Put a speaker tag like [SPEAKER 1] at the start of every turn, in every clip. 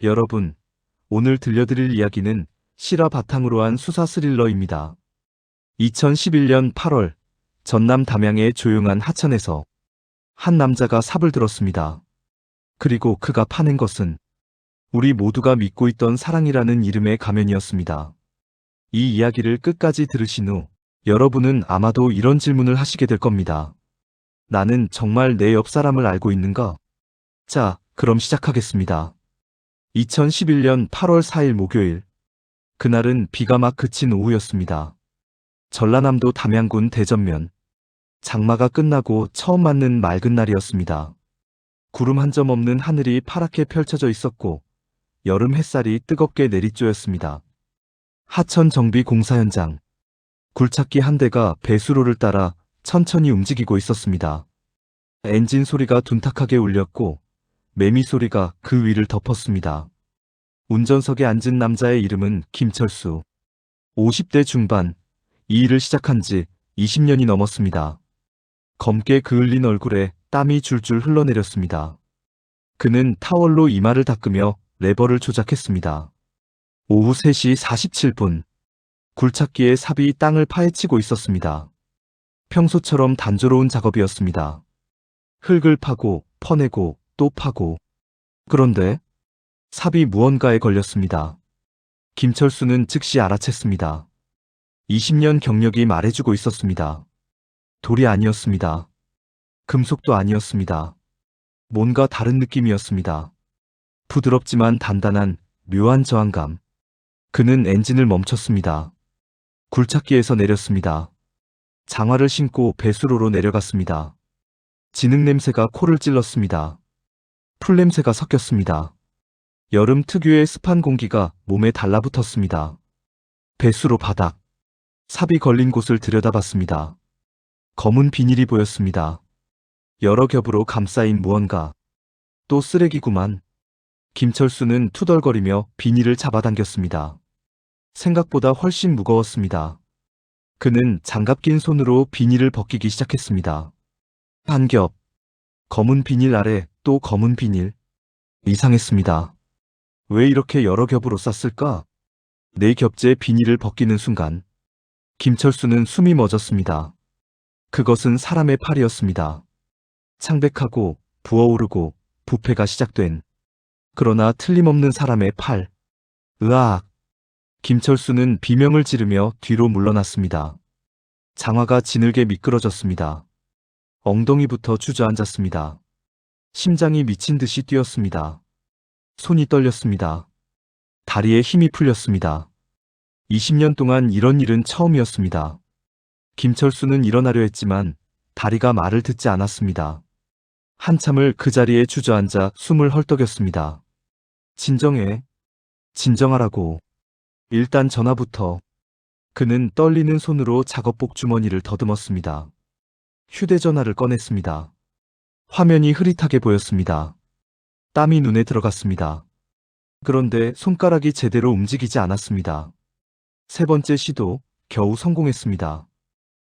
[SPEAKER 1] 여러분, 오늘 들려드릴 이야기는 실화 바탕으로 한 수사 스릴러입니다. 2011년 8월, 전남 담양의 조용한 하천에서 한 남자가 삽을 들었습니다. 그리고 그가 파낸 것은 우리 모두가 믿고 있던 사랑이라는 이름의 가면이었습니다. 이 이야기를 끝까지 들으신 후 여러분은 아마도 이런 질문을 하시게 될 겁니다. 나는 정말 내 옆 사람을 알고 있는가? 자, 그럼 시작하겠습니다. 2011년 8월 4일 목요일. 그날은 비가 막 그친 오후였습니다. 전라남도 담양군 대전면. 장마가 끝나고 처음 맞는 맑은 날이었습니다. 구름 한 점 없는 하늘이 파랗게 펼쳐져 있었고 여름 햇살이 뜨겁게 내리쬐었습니다. 하천 정비 공사 현장. 굴착기 한 대가 배수로를 따라 천천히 움직이고 있었습니다. 엔진 소리가 둔탁하게 울렸고 매미 소리가 그 위를 덮었습니다. 운전석에 앉은 남자의 이름은 김철수. 50대 중반, 이 일을 시작한 지 20년이 넘었습니다. 검게 그을린 얼굴에 땀이 줄줄 흘러내렸습니다. 그는 타월로 이마를 닦으며 레버를 조작했습니다. 오후 3시 47분, 굴착기의 삽이 땅을 파헤치고 있었습니다. 평소처럼 단조로운 작업이었습니다. 흙을 파고, 퍼내고, 또 파고. 그런데 삽이 무언가에 걸렸습니다. 김철수는 즉시 알아챘습니다. 20년 경력이 말해주고 있었습니다. 돌이 아니었습니다. 금속도 아니었습니다. 뭔가 다른 느낌이었습니다. 부드럽지만 단단한 묘한 저항감. 그는 엔진을 멈췄습니다. 굴착기에서 내렸습니다. 장화를 신고 배수로로 내려갔습니다. 진흙 냄새가 코를 찔렀습니다. 풀 냄새가 섞였습니다. 여름 특유의 습한 공기가 몸에 달라붙었습니다. 배수로 바닥. 삽이 걸린 곳을 들여다봤습니다. 검은 비닐이 보였습니다. 여러 겹으로 감싸인 무언가. 또 쓰레기구만. 김철수는 투덜거리며 비닐을 잡아당겼습니다. 생각보다 훨씬 무거웠습니다. 그는 장갑 낀 손으로 비닐을 벗기기 시작했습니다. 한 겹. 검은 비닐 아래 또 검은 비닐. 이상했습니다. 왜 이렇게 여러 겹으로 쌌을까? 네 겹째 비닐을 벗기는 순간 김철수는 숨이 멎었습니다. 그것은 사람의 팔이었습니다. 창백하고 부어오르고 부패가 시작된, 그러나 틀림없는 사람의 팔. 으악! 김철수는 비명을 지르며 뒤로 물러났습니다. 장화가 지늘게 미끄러졌습니다. 엉덩이부터 주저앉았습니다. 심장이 미친 듯이 뛰었습니다. 손이 떨렸습니다. 다리에 힘이 풀렸습니다. 20년 동안 이런 일은 처음이었습니다. 김철수는 일어나려 했지만 다리가 말을 듣지 않았습니다. 한참을 그 자리에 주저앉아 숨을 헐떡였습니다. 진정해. 진정하라고. 일단 전화부터. 그는 떨리는 손으로 작업복 주머니를 더듬었습니다. 휴대전화를 꺼냈습니다. 화면이 흐릿하게 보였습니다. 땀이 눈에 들어갔습니다. 그런데 손가락이 제대로 움직이지 않았습니다. 세 번째 시도, 겨우 성공했습니다.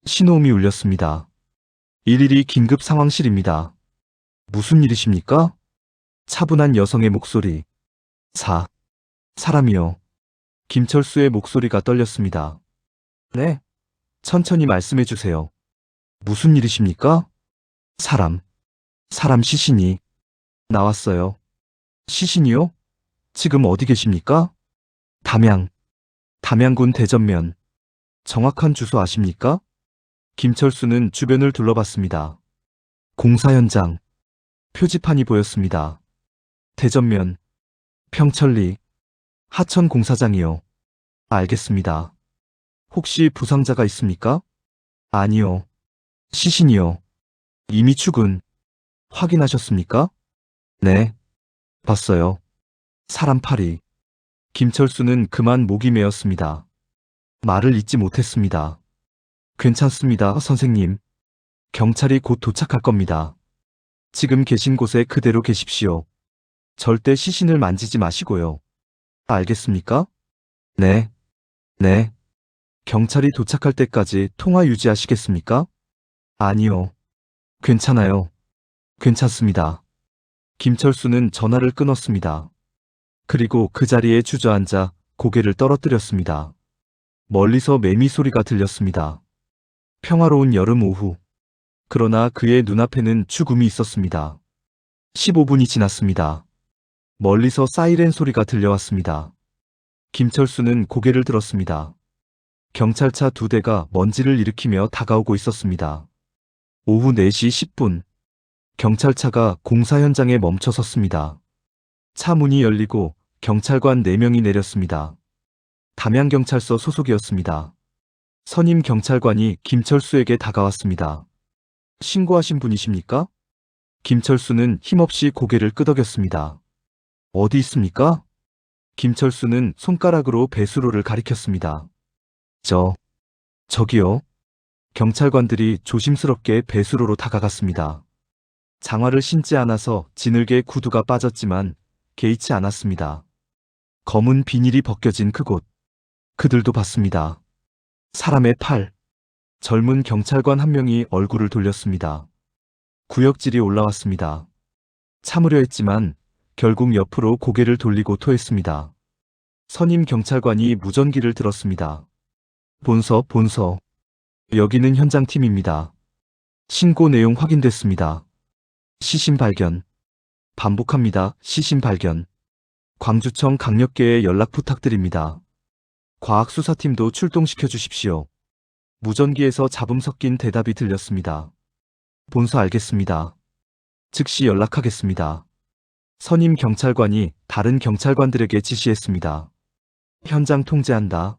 [SPEAKER 1] 신호음이 울렸습니다. 112 긴급 상황실입니다. 무슨 일이십니까? 차분한 여성의 목소리. 사람이요. 김철수의 목소리가 떨렸습니다. 네. 천천히 말씀해 주세요. 무슨 일이십니까? 사람 시신이 나왔어요. 시신이요? 지금 어디 계십니까? 담양군 대전면. 정확한 주소 아십니까? 김철수는 주변을 둘러봤습니다. 공사 현장. 표지판이 보였습니다. 대전면. 평천리. 하천 공사장이요. 알겠습니다. 혹시 부상자가 있습니까? 아니요. 시신이요. 이미 죽은. 확인하셨습니까? 네. 봤어요. 사람 팔이. 김철수는 그만 목이 메었습니다. 말을 잇지 못했습니다. 괜찮습니다, 선생님. 경찰이 곧 도착할 겁니다. 지금 계신 곳에 그대로 계십시오. 절대 시신을 만지지 마시고요. 알겠습니까? 네. 경찰이 도착할 때까지 통화 유지하시겠습니까? 아니요. 괜찮아요. 괜찮습니다. 김철수는 전화를 끊었습니다. 그리고 그 자리에 주저앉아 고개를 떨어뜨렸습니다. 멀리서 매미 소리가 들렸습니다. 평화로운 여름 오후. 그러나 그의 눈앞에는 죽음이 있었습니다. 15분이 지났습니다. 멀리서 사이렌 소리가 들려왔습니다. 김철수는 고개를 들었습니다. 경찰차 2대가 먼지를 일으키며 다가오고 있었습니다. 오후 4시 10분. 경찰차가 공사 현장에 멈춰 섰습니다. 차 문이 열리고 경찰관 4명이 내렸습니다. 담양경찰서 소속이었습니다. 선임 경찰관이 김철수에게 다가왔습니다. 신고하신 분이십니까? 김철수는 힘없이 고개를 끄덕였습니다. 어디 있습니까? 김철수는 손가락으로 배수로를 가리켰습니다. 저기요. 경찰관들이 조심스럽게 배수로로 다가갔습니다. 장화를 신지 않아서 지늘개 구두가 빠졌지만 개의치 않았습니다. 검은 비닐이 벗겨진 그곳. 그들도 봤습니다. 사람의 팔. 젊은 경찰관 한 명이 얼굴을 돌렸습니다. 구역질이 올라왔습니다. 참으려 했지만 결국 옆으로 고개를 돌리고 토했습니다. 선임 경찰관이 무전기를 들었습니다. 본서. 여기는 현장팀입니다. 신고 내용 확인됐습니다. 시신 발견. 반복합니다. 시신 발견. 광주청 강력계에 연락 부탁드립니다. 과학수사팀도 출동시켜 주십시오. 무전기에서 잡음 섞인 대답이 들렸습니다. 본서 알겠습니다. 즉시 연락하겠습니다. 선임 경찰관이 다른 경찰관들에게 지시했습니다. 현장 통제한다.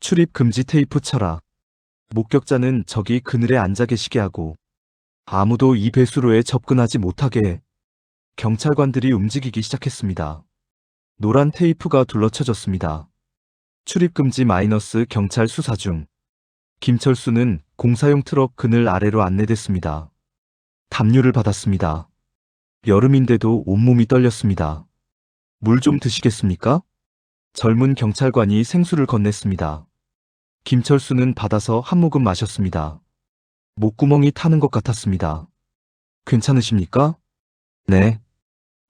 [SPEAKER 1] 출입 금지 테이프 쳐라. 목격자는 저기 그늘에 앉아 계시게 하고 아무도 이 배수로에 접근하지 못하게 해. 경찰관들이 움직이기 시작했습니다. 노란 테이프가 둘러쳐졌습니다. 출입금지 마이너스 경찰 수사 중. 김철수는 공사용 트럭 그늘 아래로 안내됐습니다. 담요를 받았습니다. 여름인데도 온몸이 떨렸습니다. 물 좀 드시겠습니까? 젊은 경찰관이 생수를 건넸습니다. 김철수는 받아서 한 모금 마셨습니다. 목구멍이 타는 것 같았습니다. 괜찮으십니까? 네,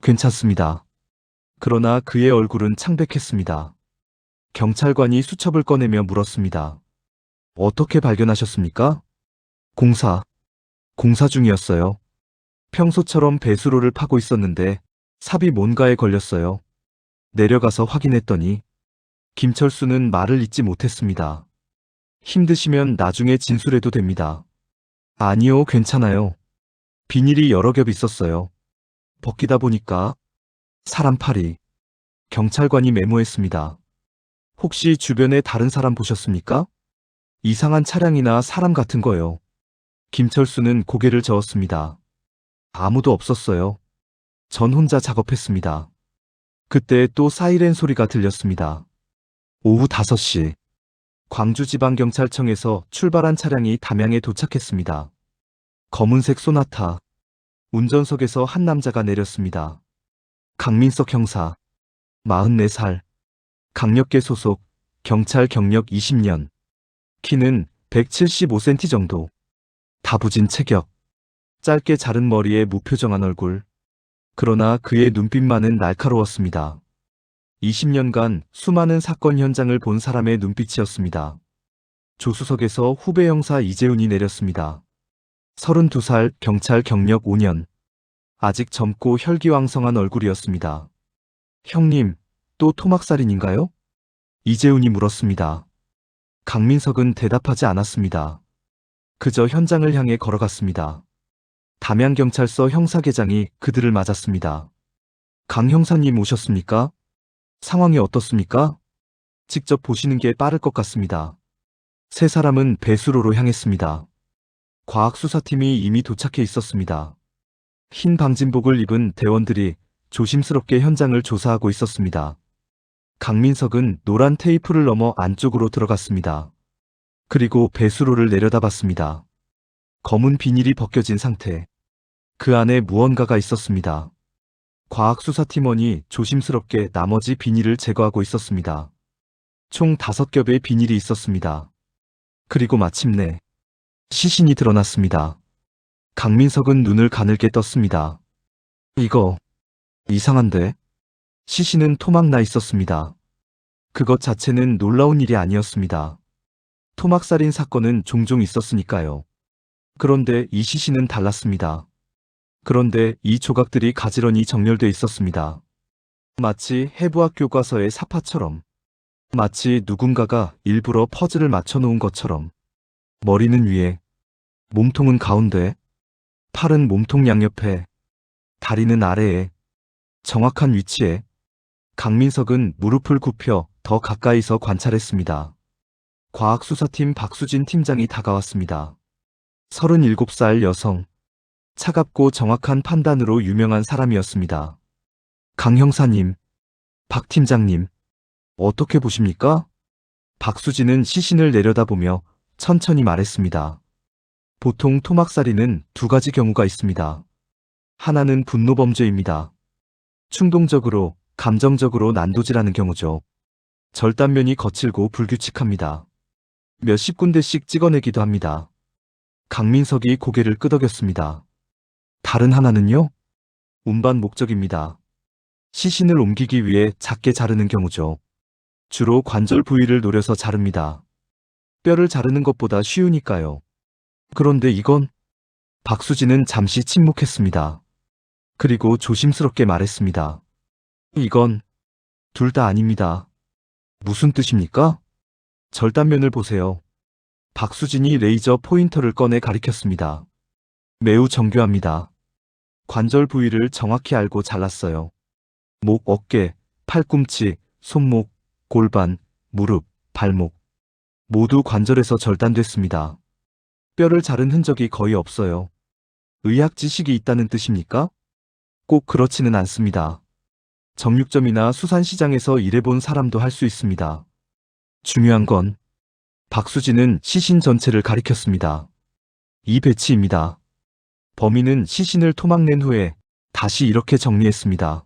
[SPEAKER 1] 괜찮습니다. 그러나 그의 얼굴은 창백했습니다. 경찰관이 수첩을 꺼내며 물었습니다. 어떻게 발견하셨습니까? 공사 중이었어요. 평소처럼 배수로를 파고 있었는데 삽이 뭔가에 걸렸어요. 내려가서 확인했더니 김철수는 말을 잇지 못했습니다. 힘드시면 나중에 진술해도 됩니다. 아니요, 괜찮아요. 비닐이 여러 겹 있었어요. 벗기다 보니까 사람 팔이. 경찰관이 메모했습니다. 혹시 주변에 다른 사람 보셨습니까? 이상한 차량이나 사람 같은 거요. 김철수는 고개를 저었습니다. 아무도 없었어요. 전 혼자 작업했습니다. 그때 또 사이렌 소리가 들렸습니다. 오후 5시. 광주지방경찰청에서 출발한 차량이 담양에 도착했습니다. 검은색 소나타. 운전석에서 한 남자가 내렸습니다. 강민석 형사. 44살. 강력계 소속. 경찰 경력 20년. 키는 175cm 정도. 다부진 체격. 짧게 자른 머리에 무표정한 얼굴. 그러나 그의 눈빛만은 날카로웠습니다. 20년간 수많은 사건 현장을 본 사람의 눈빛이었습니다. 조수석에서 후배 형사 이재훈이 내렸습니다. 32살, 경찰 경력 5년. 아직 젊고 혈기왕성한 얼굴이었습니다. 형님, 또 토막살인인가요? 이재훈이 물었습니다. 강민석은 대답하지 않았습니다. 그저 현장을 향해 걸어갔습니다. 담양경찰서 형사계장이 그들을 맞았습니다. 강 형사님 오셨습니까? 상황이 어떻습니까? 직접 보시는 게 빠를 것 같습니다. 세 사람은 배수로로 향했습니다. 과학수사팀이 이미 도착해 있었습니다. 흰 방진복을 입은 대원들이 조심스럽게 현장을 조사하고 있었습니다. 강민석은 노란 테이프를 넘어 안쪽으로 들어갔습니다. 그리고 배수로를 내려다봤습니다. 검은 비닐이 벗겨진 상태. 그 안에 무언가가 있었습니다. 과학수사팀원이 조심스럽게 나머지 비닐을 제거하고 있었습니다. 총 5겹의 비닐이 있었습니다. 그리고 마침내 시신이 드러났습니다. 강민석은 눈을 가늘게 떴습니다. 이거 이상한데? 시신은 토막 나 있었습니다. 그것 자체는 놀라운 일이 아니었습니다. 토막살인 사건은 종종 있었으니까요. 그런데 이 시신은 달랐습니다. 그런데 이 조각들이 가지런히 정렬돼 있었습니다. 마치 해부학 교과서의 사파처럼, 마치 누군가가 일부러 퍼즐을 맞춰놓은 것처럼. 머리는 위에, 몸통은 가운데, 팔은 몸통 양옆에, 다리는 아래에, 정확한 위치에. 강민석은 무릎을 굽혀 더 가까이서 관찰했습니다. 과학수사팀 박수진 팀장이 다가왔습니다. 37살 여성. 차갑고 정확한 판단으로 유명한 사람이었습니다. 강 형사님, 박 팀장님, 어떻게 보십니까? 박수진은 시신을 내려다보며 천천히 말했습니다. 보통 토막살인은 두 가지 경우가 있습니다. 하나는 분노범죄입니다. 충동적으로, 감정적으로 난도질하는 경우죠. 절단면이 거칠고 불규칙합니다. 몇십 군데씩 찍어내기도 합니다. 강민석이 고개를 끄덕였습니다. 다른 하나는요? 운반 목적입니다. 시신을 옮기기 위해 작게 자르는 경우죠. 주로 관절 부위를 노려서 자릅니다. 뼈를 자르는 것보다 쉬우니까요. 그런데 이건? 박수진은 잠시 침묵했습니다. 그리고 조심스럽게 말했습니다. 이건 둘 다 아닙니다. 무슨 뜻입니까? 절단면을 보세요. 박수진이 레이저 포인터를 꺼내 가리켰습니다. 매우 정교합니다. 관절 부위를 정확히 알고 잘랐어요. 목, 어깨, 팔꿈치, 손목, 골반, 무릎, 발목. 모두 관절에서 절단됐습니다. 뼈를 자른 흔적이 거의 없어요. 의학 지식이 있다는 뜻입니까? 꼭 그렇지는 않습니다. 정육점이나 수산시장에서 일해본 사람도 할 수 있습니다. 중요한 건 박수진은 시신 전체를 가리켰습니다. 이 배치입니다. 범인은 시신을 토막낸 후에 다시 이렇게 정리했습니다.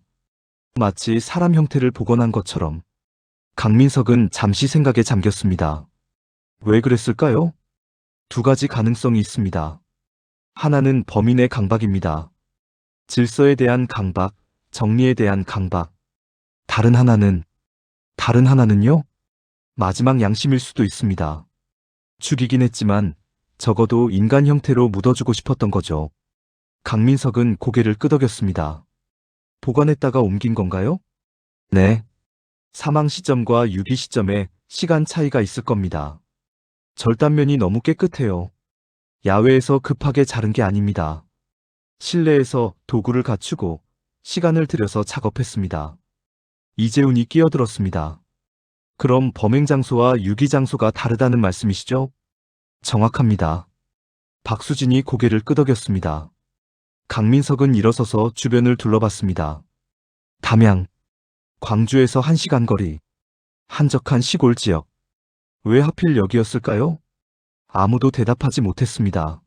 [SPEAKER 1] 마치 사람 형태를 복원한 것처럼. 강민석은 잠시 생각에 잠겼습니다. 왜 그랬을까요? 두 가지 가능성이 있습니다. 하나는 범인의 강박입니다. 질서에 대한 강박, 정리에 대한 강박. 다른 하나는요? 마지막 양심일 수도 있습니다. 죽이긴 했지만 적어도 인간 형태로 묻어주고 싶었던 거죠. 강민석은 고개를 끄덕였습니다. 보관했다가 옮긴 건가요? 네. 사망 시점과 유기 시점에 시간 차이가 있을 겁니다. 절단면이 너무 깨끗해요. 야외에서 급하게 자른 게 아닙니다. 실내에서 도구를 갖추고 시간을 들여서 작업했습니다. 이재훈이 끼어들었습니다. 그럼 범행 장소와 유기 장소가 다르다는 말씀이시죠? 정확합니다. 박수진이 고개를 끄덕였습니다. 강민석은 일어서서 주변을 둘러봤습니다. 담양, 광주에서 1시간 거리, 한적한 시골 지역. 왜 하필 여기였을까요? 아무도 대답하지 못했습니다.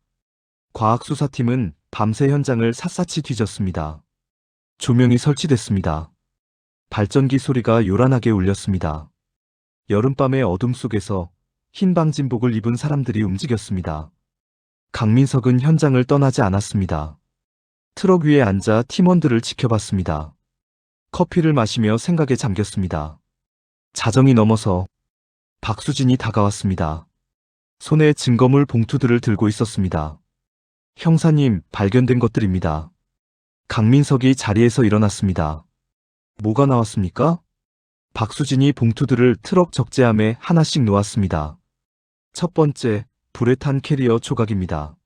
[SPEAKER 1] 과학수사팀은 밤새 현장을 샅샅이 뒤졌습니다. 조명이 설치됐습니다. 발전기 소리가 요란하게 울렸습니다. 여름밤의 어둠 속에서 흰 방진복을 입은 사람들이 움직였습니다. 강민석은 현장을 떠나지 않았습니다. 트럭 위에 앉아 팀원들을 지켜봤습니다. 커피를 마시며 생각에 잠겼습니다. 자정이 넘어서 박수진이 다가왔습니다. 손에 증거물 봉투들을 들고 있었습니다. 형사님, 발견된 것들입니다. 강민석이 자리에서 일어났습니다. 뭐가 나왔습니까? 박수진이 봉투들을 트럭 적재함에 하나씩 놓았습니다. 첫 번째, 불에 탄 캐리어 조각입니다.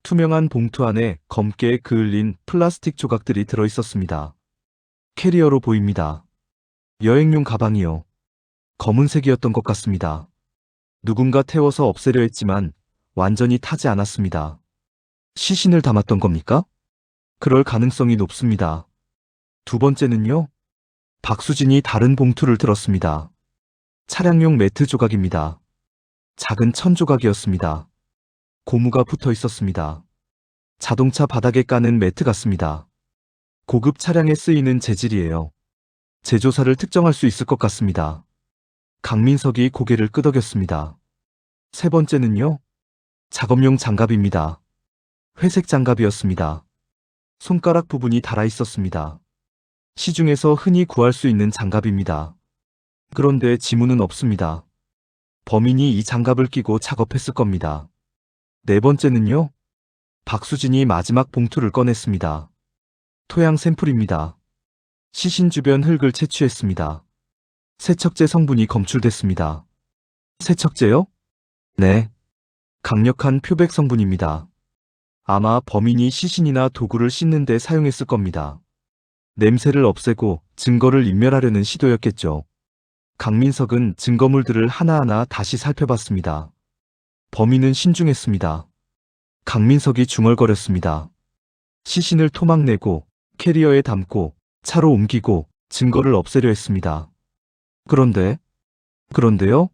[SPEAKER 1] 투명한 봉투 안에 검게 그을린 플라스틱 조각들이 들어있었습니다. 캐리어로 보입니다. 여행용 가방이요. 검은색이었던 것 같습니다. 누군가 태워서 없애려 했지만 완전히 타지 않았습니다. 시신을 담았던 겁니까? 그럴 가능성이 높습니다. 두 번째는요? 박수진이 다른 봉투를 들었습니다. 차량용 매트 조각입니다. 작은 천 조각이었습니다. 고무가 붙어 있었습니다. 자동차 바닥에 까는 매트 같습니다. 고급 차량에 쓰이는 재질이에요. 제조사를 특정할 수 있을 것 같습니다. 강민석이 고개를 끄덕였습니다. 세 번째는요? 작업용 장갑입니다. 회색 장갑이었습니다. 손가락 부분이 달아 있었습니다. 시중에서 흔히 구할 수 있는 장갑입니다. 그런데 지문은 없습니다. 범인이 이 장갑을 끼고 작업했을 겁니다. 네 번째는요? 박수진이 마지막 봉투를 꺼냈습니다. 토양 샘플입니다. 시신 주변 흙을 채취했습니다. 세척제 성분이 검출됐습니다. 세척제요? 네. 강력한 표백 성분입니다. 아마 범인이 시신이나 도구를 씻는 데 사용했을 겁니다. 냄새를 없애고 증거를 인멸하려는 시도였겠죠. 강민석은 증거물들을 하나하나 다시 살펴봤습니다. 범인은 신중했습니다. 강민석이 중얼거렸습니다. 시신을 토막내고 캐리어에 담고 차로 옮기고 증거를 없애려 했습니다. 그런데요?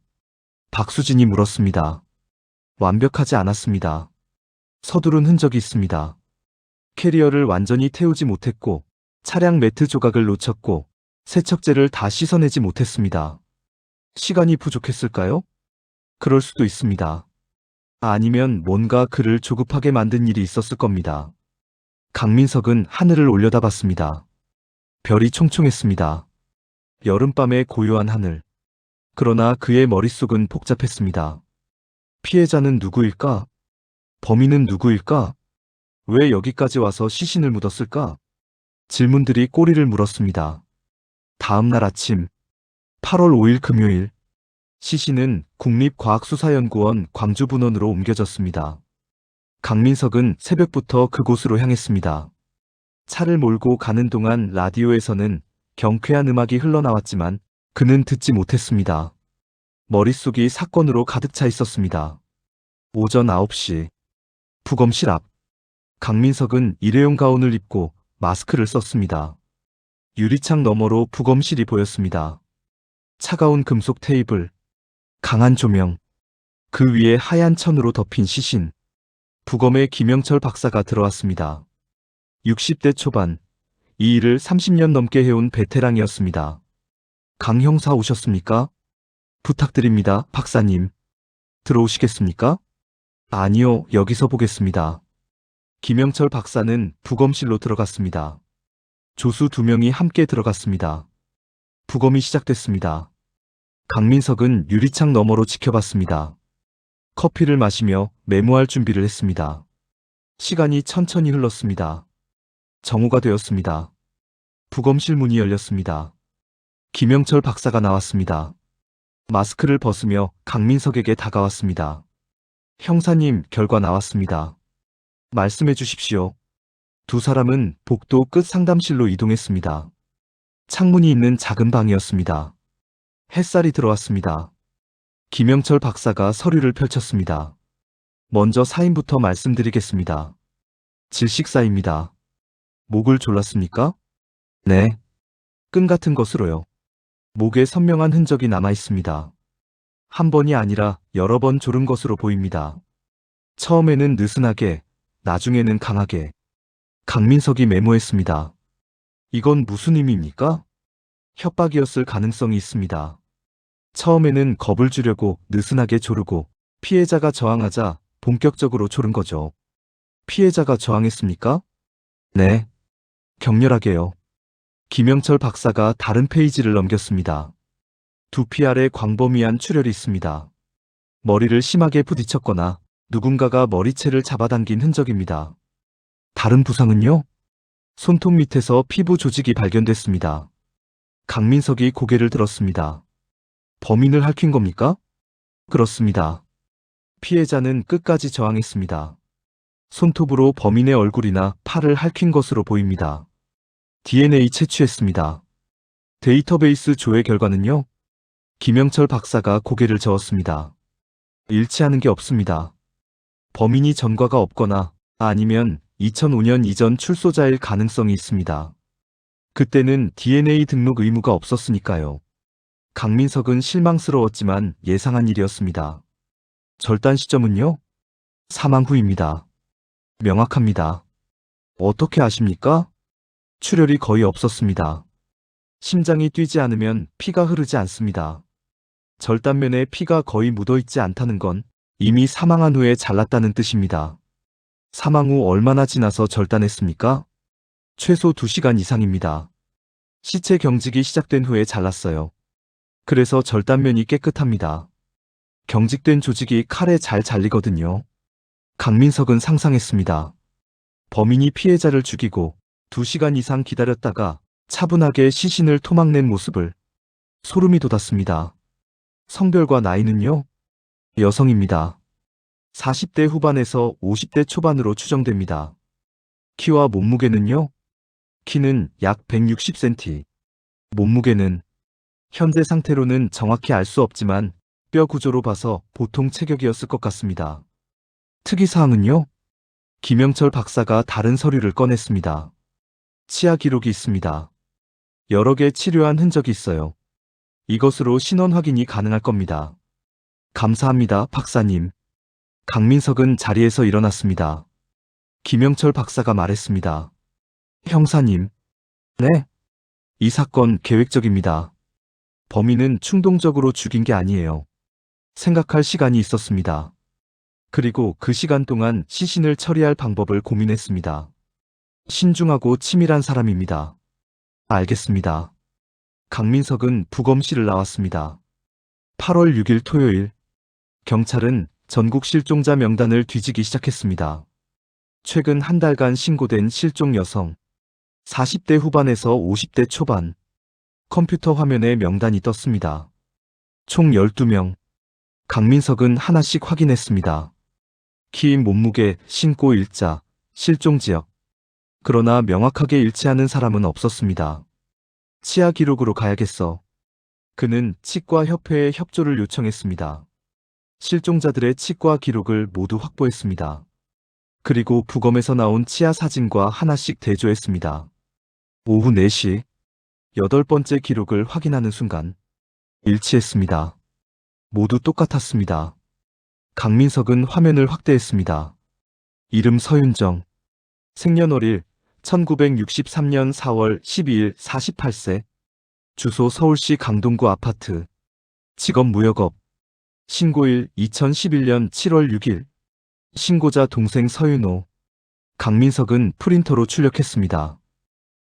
[SPEAKER 1] 박수진이 물었습니다. 완벽하지 않았습니다. 서두른 흔적이 있습니다. 캐리어를 완전히 태우지 못했고 차량 매트 조각을 놓쳤고 세척제를 다 씻어내지 못했습니다. 시간이 부족했을까요? 그럴 수도 있습니다. 아니면 뭔가 그를 조급하게 만든 일이 있었을 겁니다. 강민석은 하늘을 올려다봤습니다. 별이 총총했습니다. 여름밤의 고요한 하늘. 그러나 그의 머릿속은 복잡했습니다. 피해자는 누구일까? 범인은 누구일까? 왜 여기까지 와서 시신을 묻었을까? 질문들이 꼬리를 물었습니다. 다음 날 아침 8월 5일 금요일 시신은 국립과학수사연구원 광주분원으로 옮겨졌습니다. 강민석은 새벽부터 그곳으로 향했습니다. 차를 몰고 가는 동안 라디오에서는 경쾌한 음악이 흘러나왔지만 그는 듣지 못했습니다. 머릿속이 사건으로 가득 차 있었습니다. 오전 9시 부검실 앞 강민석은 일회용 가운을 입고 마스크를 썼습니다. 유리창 너머로 부검실이 보였습니다. 차가운 금속 테이블, 강한 조명, 그 위에 하얀 천으로 덮인 시신. 부검에 김영철 박사가 들어왔습니다. 60대 초반, 이 일을 30년 넘게 해온 베테랑이었습니다. 강 형사 오셨습니까? 부탁드립니다, 박사님. 들어오시겠습니까? 아니요, 여기서 보겠습니다. 김영철 박사는 부검실로 들어갔습니다. 조수 2명이 함께 들어갔습니다. 부검이 시작됐습니다. 강민석은 유리창 너머로 지켜봤습니다. 커피를 마시며 메모할 준비를 했습니다. 시간이 천천히 흘렀습니다. 정오가 되었습니다. 부검실 문이 열렸습니다. 김영철 박사가 나왔습니다. 마스크를 벗으며 강민석에게 다가왔습니다. 형사님, 결과 나왔습니다. 말씀해 주십시오. 두 사람은 복도 끝 상담실로 이동했습니다. 창문이 있는 작은 방이었습니다. 햇살이 들어왔습니다. 김영철 박사가 서류를 펼쳤습니다. 먼저 사인부터 말씀드리겠습니다. 질식사입니다. 목을 졸랐습니까? 네. 끈 같은 것으로요. 목에 선명한 흔적이 남아 있습니다. 한 번이 아니라 여러 번 졸은 것으로 보입니다. 처음에는 느슨하게, 나중에는 강하게. 강민석이 메모했습니다. 이건 무슨 의미입니까? 협박이었을 가능성이 있습니다. 처음에는 겁을 주려고 느슨하게 조르고 피해자가 저항하자 본격적으로 조른 거죠. 피해자가 저항했습니까? 네. 격렬하게요. 김영철 박사가 다른 페이지를 넘겼습니다. 두피 아래 광범위한 출혈이 있습니다. 머리를 심하게 부딪혔거나 누군가가 머리채를 잡아당긴 흔적입니다. 다른 부상은요? 손톱 밑에서 피부 조직이 발견됐습니다. 강민석이 고개를 들었습니다. 범인을 핥힌 겁니까? 그렇습니다. 피해자는 끝까지 저항했습니다. 손톱으로 범인의 얼굴이나 팔을 핥힌 것으로 보입니다. DNA 채취했습니다. 데이터베이스 조회 결과는요? 김영철 박사가 고개를 저었습니다. 일치하는 게 없습니다. 범인이 전과가 없거나 아니면 2005년 이전 출소자일 가능성이 있습니다. 그때는 DNA 등록 의무가 없었으니까요. 강민석은 실망스러웠지만 예상한 일이었습니다. 절단 시점은요? 사망 후입니다. 명확합니다. 어떻게 아십니까? 출혈이 거의 없었습니다. 심장이 뛰지 않으면 피가 흐르지 않습니다. 절단면에 피가 거의 묻어있지 않다는 건 이미 사망한 후에 잘랐다는 뜻입니다. 사망 후 얼마나 지나서 절단했습니까? 최소 2시간 이상입니다. 시체 경직이 시작된 후에 잘랐어요. 그래서 절단면이 깨끗합니다. 경직된 조직이 칼에 잘 잘리거든요. 강민석은 상상했습니다. 범인이 피해자를 죽이고 2시간 이상 기다렸다가 차분하게 시신을 토막낸 모습을. 소름이 돋았습니다. 성별과 나이는요? 여성입니다. 40대 후반에서 50대 초반으로 추정됩니다. 키와 몸무게는요? 키는 약 160cm. 몸무게는 현재 상태로는 정확히 알 수 없지만 뼈 구조로 봐서 보통 체격이었을 것 같습니다. 특이사항은요? 김영철 박사가 다른 서류를 꺼냈습니다. 치아 기록이 있습니다. 여러 개 치료한 흔적이 있어요. 이것으로 신원 확인이 가능할 겁니다. 감사합니다, 박사님. 강민석은 자리에서 일어났습니다. 김영철 박사가 말했습니다. 형사님. 네. 이 사건 계획적입니다. 범인은 충동적으로 죽인 게 아니에요. 생각할 시간이 있었습니다. 그리고 그 시간 동안 시신을 처리할 방법을 고민했습니다. 신중하고 치밀한 사람입니다. 알겠습니다. 강민석은 부검실을 나왔습니다. 8월 6일 토요일, 경찰은 전국 실종자 명단을 뒤지기 시작했습니다. 최근 한 달간 신고된 실종 여성, 40대 후반에서 50대 초반, 컴퓨터 화면에 명단이 떴습니다. 총 12명. 강민석은 하나씩 확인했습니다. 키, 몸무게, 신고 일자, 실종 지역. 그러나 명확하게 일치하는 사람은 없었습니다. 치아 기록으로 가야겠어. 그는 치과협회에 협조를 요청했습니다. 실종자들의 치과 기록을 모두 확보했습니다. 그리고 부검에서 나온 치아 사진과 하나씩 대조했습니다. 오후 4시, 8번째 기록을 확인하는 순간 일치했습니다. 모두 똑같았습니다. 강민석은 화면을 확대했습니다. 이름 서윤정, 생년월일 1963년 4월 12일 48세, 주소 서울시 강동구 아파트, 직업 무역업, 신고일 2011년 7월 6일, 신고자 동생 서윤호. 강민석은 프린터로 출력했습니다.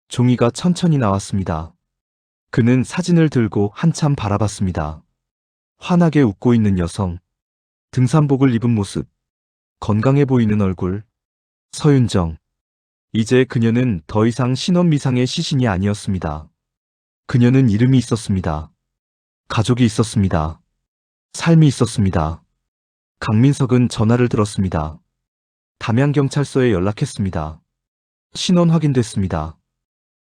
[SPEAKER 1] 종이가 천천히 나왔습니다. 그는 사진을 들고 한참 바라봤습니다. 환하게 웃고 있는 여성, 등산복을 입은 모습, 건강해 보이는 얼굴, 서윤정. 이제 그녀는 더 이상 신원미상의 시신이 아니었습니다. 그녀는 이름이 있었습니다. 가족이 있었습니다. 삶이 있었습니다. 강민석은 전화를 들었습니다. 담양경찰서에 연락했습니다. 신원 확인됐습니다.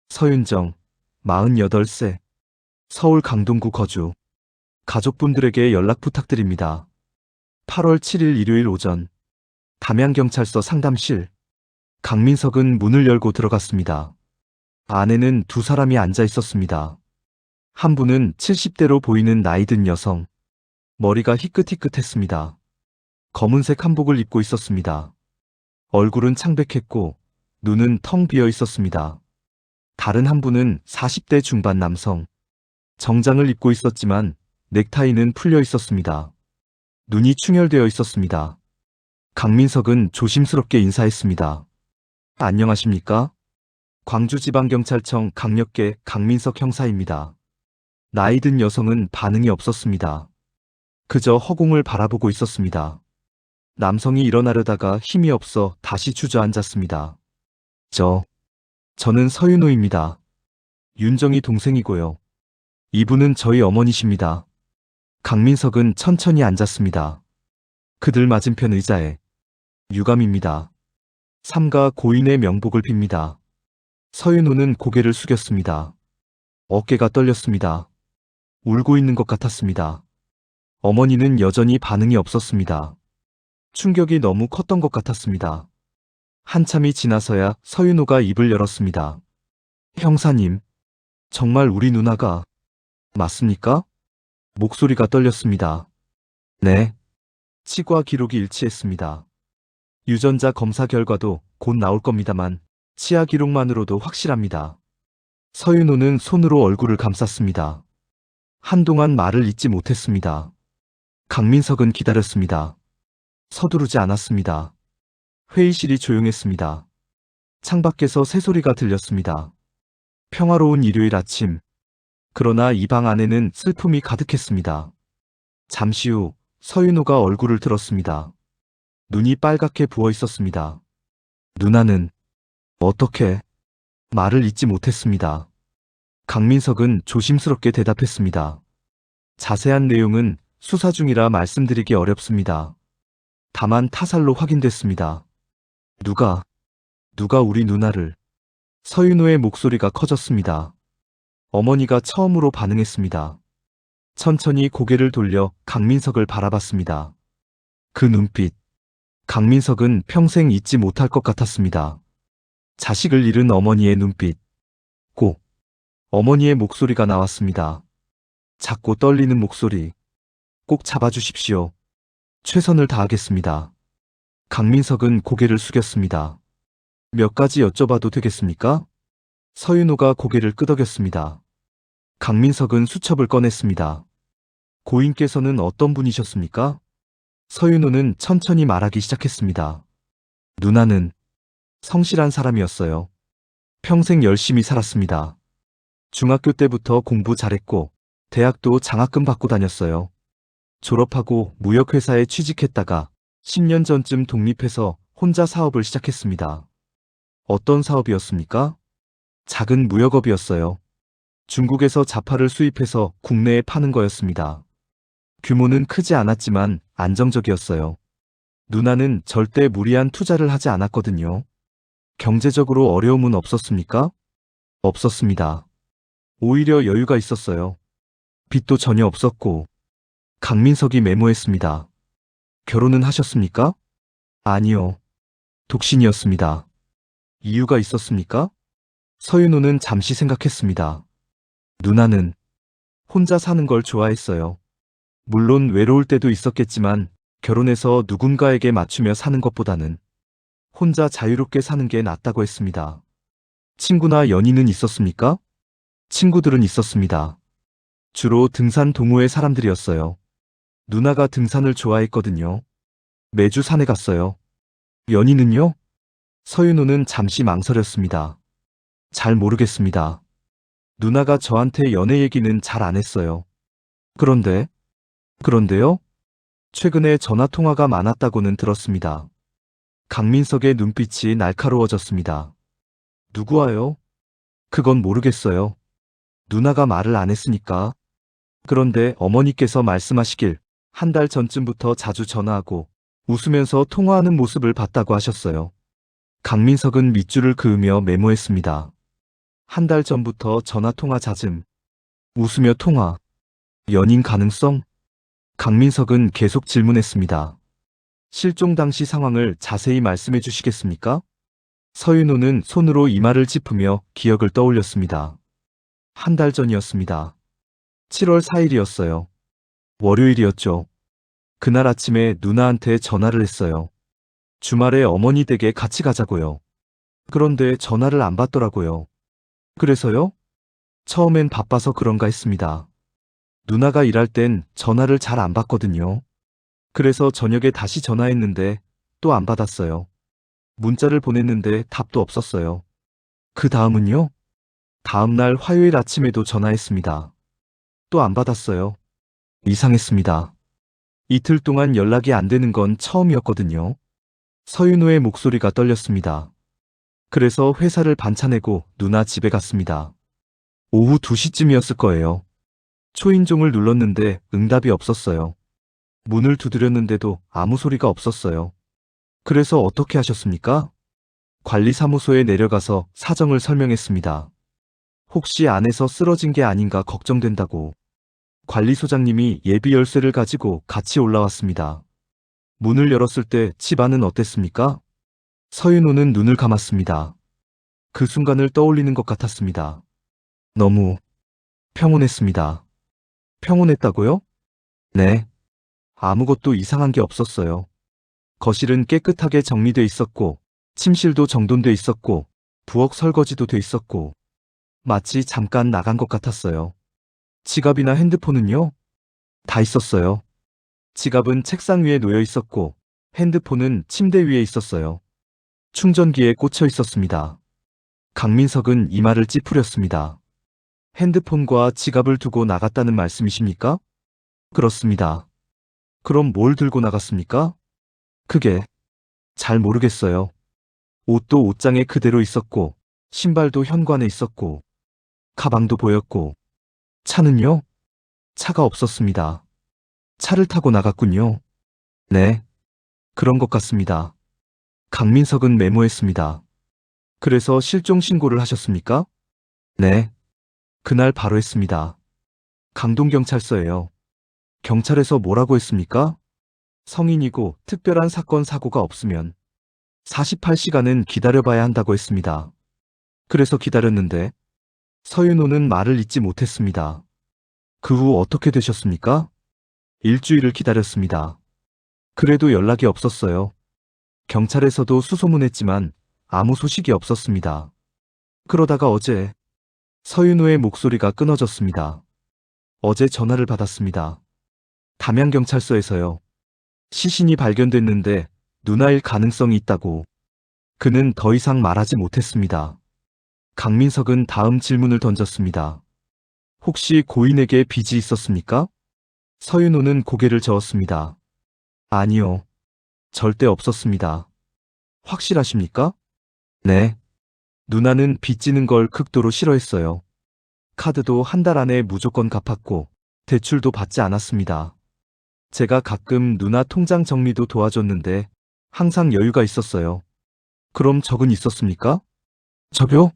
[SPEAKER 1] 서윤정, 48세, 서울 강동구 거주. 가족분들에게 연락 부탁드립니다. 8월 7일 일요일 오전, 담양경찰서 상담실. 강민석은 문을 열고 들어갔습니다. 안에는 두 사람이 앉아 있었습니다. 한 분은 70대로 보이는 나이든 여성. 머리가 희끗희끗했습니다. 검은색 한복을 입고 있었습니다. 얼굴은 창백했고 눈은 텅 비어 있었습니다. 다른 한 분은 40대 중반 남성. 정장을 입고 있었지만 넥타이는 풀려 있었습니다. 눈이 충혈되어 있었습니다. 강민석은 조심스럽게 인사했습니다. 안녕하십니까? 광주지방경찰청 강력계 강민석 형사입니다. 나이든 여성은 반응이 없었습니다. 그저 허공을 바라보고 있었습니다. 남성이 일어나려다가 힘이 없어 다시 주저앉았습니다. 저는 서윤호입니다. 윤정이 동생이고요. 이분은 저희 어머니십니다. 강민석은 천천히 앉았습니다. 그들 맞은편 의자에 유감입니다. 삼가 고인의 명복을 빕니다. 서윤호는 고개를 숙였습니다. 어깨가 떨렸습니다. 울고 있는 것 같았습니다. 어머니는 여전히 반응이 없었습니다. 충격이 너무 컸던 것 같았습니다. 한참이 지나서야 서윤호가 입을 열었습니다. 형사님, 정말 우리 누나가 맞습니까? 목소리가 떨렸습니다. 네. 치과 기록이 일치했습니다. 유전자 검사 결과도 곧 나올 겁니다만 치아 기록만으로도 확실합니다. 서윤호는 손으로 얼굴을 감쌌습니다. 한동안 말을 잇지 못했습니다. 강민석은 기다렸습니다. 서두르지 않았습니다. 회의실이 조용했습니다. 창밖에서 새소리가 들렸습니다. 평화로운 일요일 아침. 그러나 이 방 안에는 슬픔이 가득했습니다. 잠시 후 서윤호가 얼굴을 들었습니다. 눈이 빨갛게 부어 있었습니다. 누나는 어떻게 말을 잇지 못했습니다. 강민석은 조심스럽게 대답했습니다. 자세한 내용은 수사 중이라 말씀드리기 어렵습니다. 다만 타살로 확인됐습니다. 누가 우리 누나를. 서윤호의 목소리가 커졌습니다. 어머니가 처음으로 반응했습니다. 천천히 고개를 돌려 강민석을 바라봤습니다. 그 눈빛. 강민석은 평생 잊지 못할 것 같았습니다. 자식을 잃은 어머니의 눈빛. 꼭. 어머니의 목소리가 나왔습니다. 작고 떨리는 목소리. 꼭 잡아주십시오. 최선을 다하겠습니다. 강민석은 고개를 숙였습니다. 몇 가지 여쭤봐도 되겠습니까? 서윤호가 고개를 끄덕였습니다. 강민석은 수첩을 꺼냈습니다. 고인께서는 어떤 분이셨습니까? 서윤호는 천천히 말하기 시작했습니다. 누나는 성실한 사람이었어요. 평생 열심히 살았습니다. 중학교 때부터 공부 잘했고 대학도 장학금 받고 다녔어요. 졸업하고 무역회사에 취직했다가 10년 전쯤 독립해서 혼자 사업을 시작했습니다. 어떤 사업이었습니까? 작은 무역업이었어요. 중국에서 자파를 수입해서 국내에 파는 거였습니다. 규모는 크지 않았지만 안정적이었어요. 누나는 절대 무리한 투자를 하지 않았거든요. 경제적으로 어려움은 없었습니까? 없었습니다. 오히려 여유가 있었어요. 빚도 전혀 없었고. 강민석이 메모했습니다. 결혼은 하셨습니까? 아니요. 독신이었습니다. 이유가 있었습니까? 서윤호는 잠시 생각했습니다. 누나는 혼자 사는 걸 좋아했어요. 물론 외로울 때도 있었겠지만 결혼해서 누군가에게 맞추며 사는 것보다는 혼자 자유롭게 사는 게 낫다고 했습니다. 친구나 연인은 있었습니까? 친구들은 있었습니다. 주로 등산 동호회 사람들이었어요. 누나가 등산을 좋아했거든요. 매주 산에 갔어요. 연인은요? 서윤호는 잠시 망설였습니다. 잘 모르겠습니다. 누나가 저한테 연애 얘기는 잘 안 했어요. 그런데요? 최근에 전화통화가 많았다고는 들었습니다. 강민석의 눈빛이 날카로워졌습니다. 누구와요? 그건 모르겠어요. 누나가 말을 안 했으니까. 그런데 어머니께서 말씀하시길 한 달 전쯤부터 자주 전화하고 웃으면서 통화하는 모습을 봤다고 하셨어요. 강민석은 밑줄을 그으며 메모했습니다. 한 달 전부터 전화통화 잦음. 웃으며 통화. 연인 가능성? 강민석은 계속 질문했습니다. 실종 당시 상황을 자세히 말씀해 주시겠습니까? 서윤호는 손으로 이마를 짚으며 기억을 떠올렸습니다. 한 달 전이었습니다. 7월 4일이었어요. 월요일이었죠. 그날 아침에 누나한테 전화를 했어요. 주말에 어머니 댁에 같이 가자고요. 그런데 전화를 안 받더라고요. 그래서요? 처음엔 바빠서 그런가 했습니다. 누나가 일할 땐 전화를 잘 안 받거든요. 그래서 저녁에 다시 전화했는데 또 안 받았어요. 문자를 보냈는데 답도 없었어요. 그 다음은요? 다음 날 화요일 아침에도 전화했습니다. 또 안 받았어요. 이상했습니다. 이틀 동안 연락이 안 되는 건 처음이었거든요. 서윤호의 목소리가 떨렸습니다. 그래서 회사를 반차내고 누나 집에 갔습니다. 오후 2시쯤이었을 거예요. 초인종을 눌렀는데 응답이 없었어요. 문을 두드렸는데도 아무 소리가 없었어요. 그래서 어떻게 하셨습니까? 관리사무소에 내려가서 사정을 설명했습니다. 혹시 안에서 쓰러진 게 아닌가 걱정된다고. 관리소장님이 예비 열쇠를 가지고 같이 올라왔습니다. 문을 열었을 때 집 안은 어땠습니까? 서윤호는 눈을 감았습니다. 그 순간을 떠올리는 것 같았습니다. 너무 평온했습니다. 평온했다고요? 네. 아무것도 이상한 게 없었어요. 거실은 깨끗하게 정리돼 있었고, 침실도 정돈돼 있었고, 부엌 설거지도 돼 있었고, 마치 잠깐 나간 것 같았어요. 지갑이나 핸드폰은요? 다 있었어요. 지갑은 책상 위에 놓여 있었고, 핸드폰은 침대 위에 있었어요. 충전기에 꽂혀 있었습니다. 강민석은 이마를 찌푸렸습니다. 핸드폰과 지갑을 두고 나갔다는 말씀이십니까? 그렇습니다. 그럼 뭘 들고 나갔습니까? 그게 잘 모르겠어요. 옷도 옷장에 그대로 있었고, 신발도 현관에 있었고, 가방도 보였고, 차는요? 차가 없었습니다. 차를 타고 나갔군요. 네, 그런 것 같습니다. 강민석은 메모했습니다. 그래서 실종 신고를 하셨습니까? 네, 그날 바로 했습니다. 강동경찰서예요. 경찰에서 뭐라고 했습니까? 성인이고 특별한 사건 사고가 없으면 48시간은 기다려봐야 한다고 했습니다. 그래서 기다렸는데 서윤호는 말을 잇지 못했습니다. 그 후 어떻게 되셨습니까? 일주일을 기다렸습니다. 그래도 연락이 없었어요. 경찰에서도 수소문했지만 아무 소식이 없었습니다. 그러다가 어제 서윤호의 목소리가 끊어졌습니다. 어제 전화를 받았습니다. 담양경찰서에서요. 시신이 발견됐는데 누나일 가능성이 있다고. 그는 더 이상 말하지 못했습니다. 강민석은 다음 질문을 던졌습니다. 혹시 고인에게 빚이 있었습니까? 서윤호는 고개를 저었습니다. 아니요. 절대 없었습니다. 확실하십니까? 네. 누나는 빚지는 걸 극도로 싫어했어요. 카드도 한 달 안에 무조건 갚았고 대출도 받지 않았습니다. 제가 가끔 누나 통장 정리도 도와줬는데 항상 여유가 있었어요. 그럼 적은 있었습니까? 적요?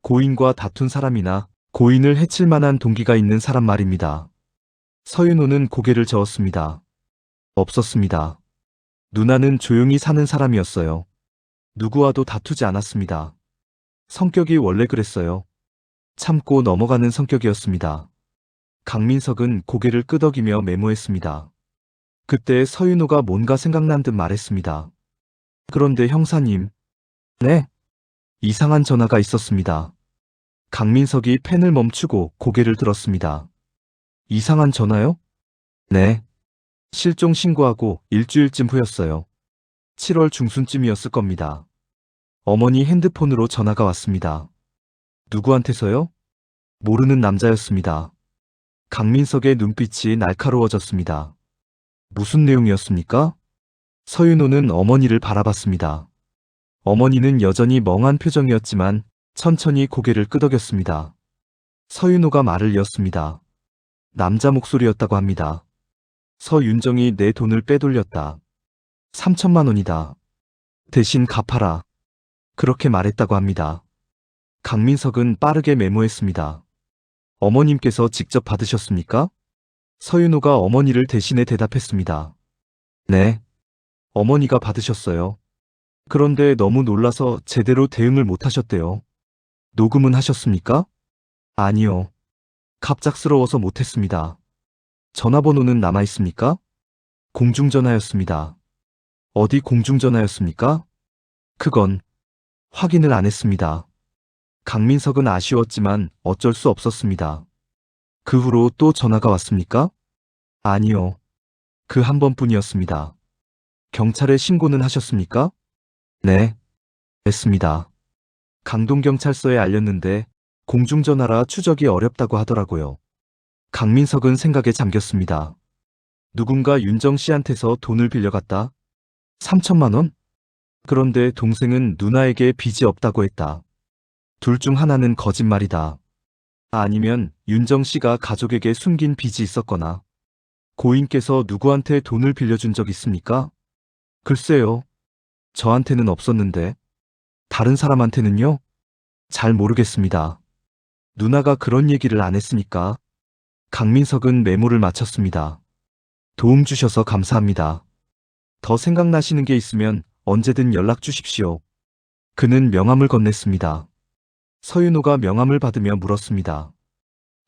[SPEAKER 1] 고인과 다툰 사람이나 고인을 해칠 만한 동기가 있는 사람 말입니다. 서윤호는 고개를 저었습니다. 없었습니다. 누나는 조용히 사는 사람이었어요. 누구와도 다투지 않았습니다. 성격이 원래 그랬어요. 참고 넘어가는 성격이었습니다. 강민석은 고개를 끄덕이며 메모했습니다. 그때 서윤호가 뭔가 생각난 듯 말했습니다. 그런데 형사님. 네? 이상한 전화가 있었습니다. 강민석이 펜을 멈추고 고개를 들었습니다. 이상한 전화요? 네. 실종 신고하고 일주일쯤 후였어요. 7월 중순쯤이었을 겁니다. 어머니 핸드폰으로 전화가 왔습니다. 누구한테서요? 모르는 남자였습니다. 강민석의 눈빛이 날카로워졌습니다. 무슨 내용이었습니까? 서윤호는 어머니를 바라봤습니다. 어머니는 여전히 멍한 표정이었지만 천천히 고개를 끄덕였습니다. 서윤호가 말을 이었습니다. 남자 목소리였다고 합니다. 서윤정이 내 돈을 빼돌렸다. 3천만 원이다. 대신 갚아라. 그렇게 말했다고 합니다. 강민석은 빠르게 메모했습니다. 어머님께서 직접 받으셨습니까? 서윤호가 어머니를 대신해 대답했습니다. 네. 어머니가 받으셨어요. 그런데 너무 놀라서 제대로 대응을 못 하셨대요. 녹음은 하셨습니까? 아니요. 갑작스러워서 못했습니다. 전화번호는 남아있습니까? 공중전화였습니다. 어디 공중전화였습니까? 그건 확인을 안 했습니다. 강민석은 아쉬웠지만 어쩔 수 없었습니다. 그 후로 또 전화가 왔습니까? 아니요. 그 한 번뿐이었습니다. 경찰에 신고는 하셨습니까? 네. 했습니다. 강동경찰서에 알렸는데 공중전화라 추적이 어렵다고 하더라고요. 강민석은 생각에 잠겼습니다. 누군가 윤정 씨한테서 돈을 빌려갔다. 3천만 원? 그런데 동생은 누나에게 빚이 없다고 했다. 둘 중 하나는 거짓말이다. 아니면 윤정 씨가 가족에게 숨긴 빚이 있었거나 고인께서 누구한테 돈을 빌려준 적 있습니까? 글쎄요. 저한테는 없었는데 다른 사람한테는요? 잘 모르겠습니다. 누나가 그런 얘기를 안 했으니까. 강민석은 메모를 마쳤습니다. 도움 주셔서 감사합니다. 더 생각나시는 게 있으면 언제든 연락 주십시오. 그는 명함을 건넸습니다. 서윤호가 명함을 받으며 물었습니다.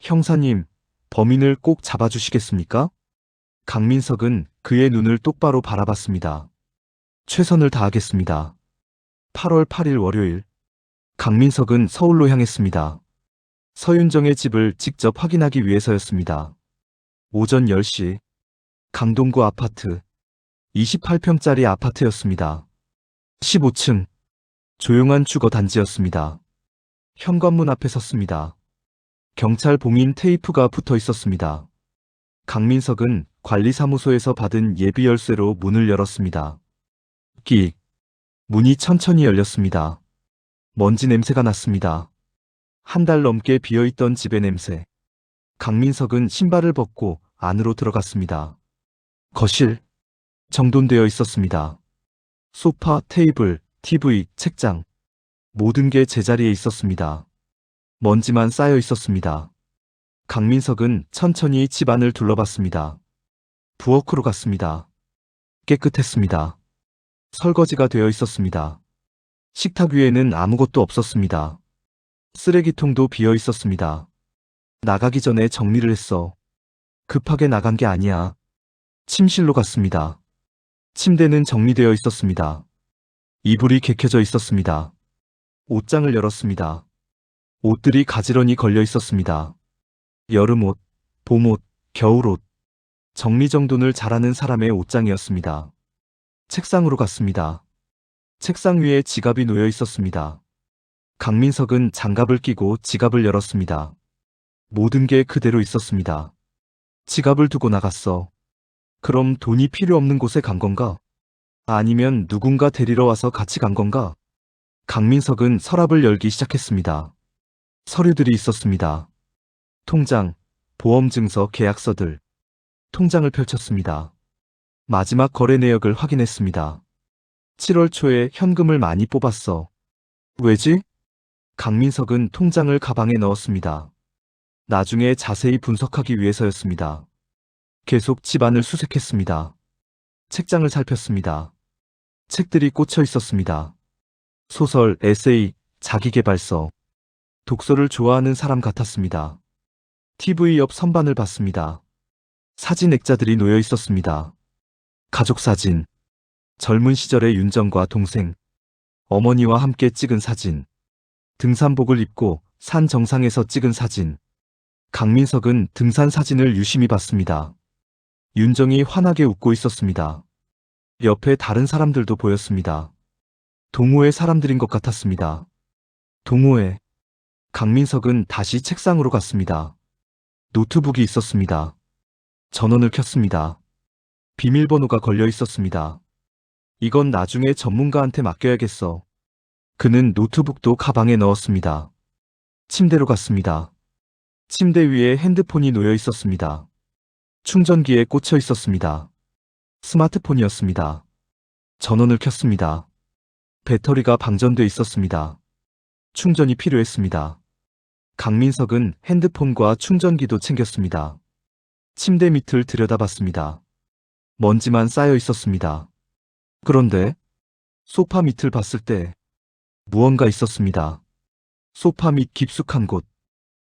[SPEAKER 1] 형사님, 범인을 꼭 잡아주시겠습니까? 강민석은 그의 눈을 똑바로 바라봤습니다. 최선을 다하겠습니다. 8월 8일 월요일, 강민석은 서울로 향했습니다. 서윤정의 집을 직접 확인하기 위해서였습니다. 오전 10시, 강동구 아파트, 28평짜리 아파트였습니다. 15층, 조용한 주거 단지였습니다. 현관문 앞에 섰습니다. 경찰 봉인 테이프가 붙어 있었습니다. 강민석은 관리사무소에서 받은 예비 열쇠로 문을 열었습니다. 끽. 문이 천천히 열렸습니다. 먼지 냄새가 났습니다. 한 달 넘게 비어있던 집의 냄새. 강민석은 신발을 벗고 안으로 들어갔습니다. 거실. 정돈되어 있었습니다. 소파, 테이블, TV, 책장. 모든 게 제자리에 있었습니다. 먼지만 쌓여 있었습니다. 강민석은 천천히 집안을 둘러봤습니다. 부엌으로 갔습니다. 깨끗했습니다. 설거지가 되어 있었습니다. 식탁 위에는 아무것도 없었습니다. 쓰레기통도 비어 있었습니다. 나가기 전에 정리를 했어. 급하게 나간 게 아니야. 침실로 갔습니다. 침대는 정리되어 있었습니다. 이불이 개켜져 있었습니다. 옷장을 열었습니다. 옷들이 가지런히 걸려 있었습니다. 여름옷, 봄옷, 겨울옷. 정리정돈을 잘하는 사람의 옷장이었습니다. 책상으로 갔습니다. 책상 위에 지갑이 놓여 있었습니다. 강민석은 장갑을 끼고 지갑을 열었습니다. 모든 게 그대로 있었습니다. 지갑을 두고 나갔어. 그럼 돈이 필요 없는 곳에 간 건가? 아니면 누군가 데리러 와서 같이 간 건가? 강민석은 서랍을 열기 시작했습니다. 서류들이 있었습니다. 통장, 보험증서, 계약서들. 통장을 펼쳤습니다. 마지막 거래 내역을 확인했습니다. 7월 초에 현금을 많이 뽑았어. 왜지? 강민석은 통장을 가방에 넣었습니다. 나중에 자세히 분석하기 위해서였습니다. 계속 집안을 수색했습니다. 책장을 살폈습니다. 책들이 꽂혀 있었습니다. 소설, 에세이, 자기계발서. 독서를 좋아하는 사람 같았습니다. TV 옆 선반을 봤습니다. 사진 액자들이 놓여 있었습니다. 가족 사진. 젊은 시절의 윤정과 동생. 어머니와 함께 찍은 사진. 등산복을 입고 산 정상에서 찍은 사진. 강민석은 등산 사진을 유심히 봤습니다. 윤정이 환하게 웃고 있었습니다. 옆에 다른 사람들도 보였습니다. 동호회 사람들인 것 같았습니다. 동호회. 강민석은 다시 책상으로 갔습니다. 노트북이 있었습니다. 전원을 켰습니다. 비밀번호가 걸려 있었습니다. 이건 나중에 전문가한테 맡겨야겠어. 그는 노트북도 가방에 넣었습니다. 침대로 갔습니다. 침대 위에 핸드폰이 놓여 있었습니다. 충전기에 꽂혀 있었습니다. 스마트폰이었습니다. 전원을 켰습니다. 배터리가 방전돼 있었습니다. 충전이 필요했습니다. 강민석은 핸드폰과 충전기도 챙겼습니다. 침대 밑을 들여다봤습니다. 먼지만 쌓여 있었습니다. 그런데 소파 밑을 봤을 때 무언가 있었습니다. 소파 밑 깊숙한 곳,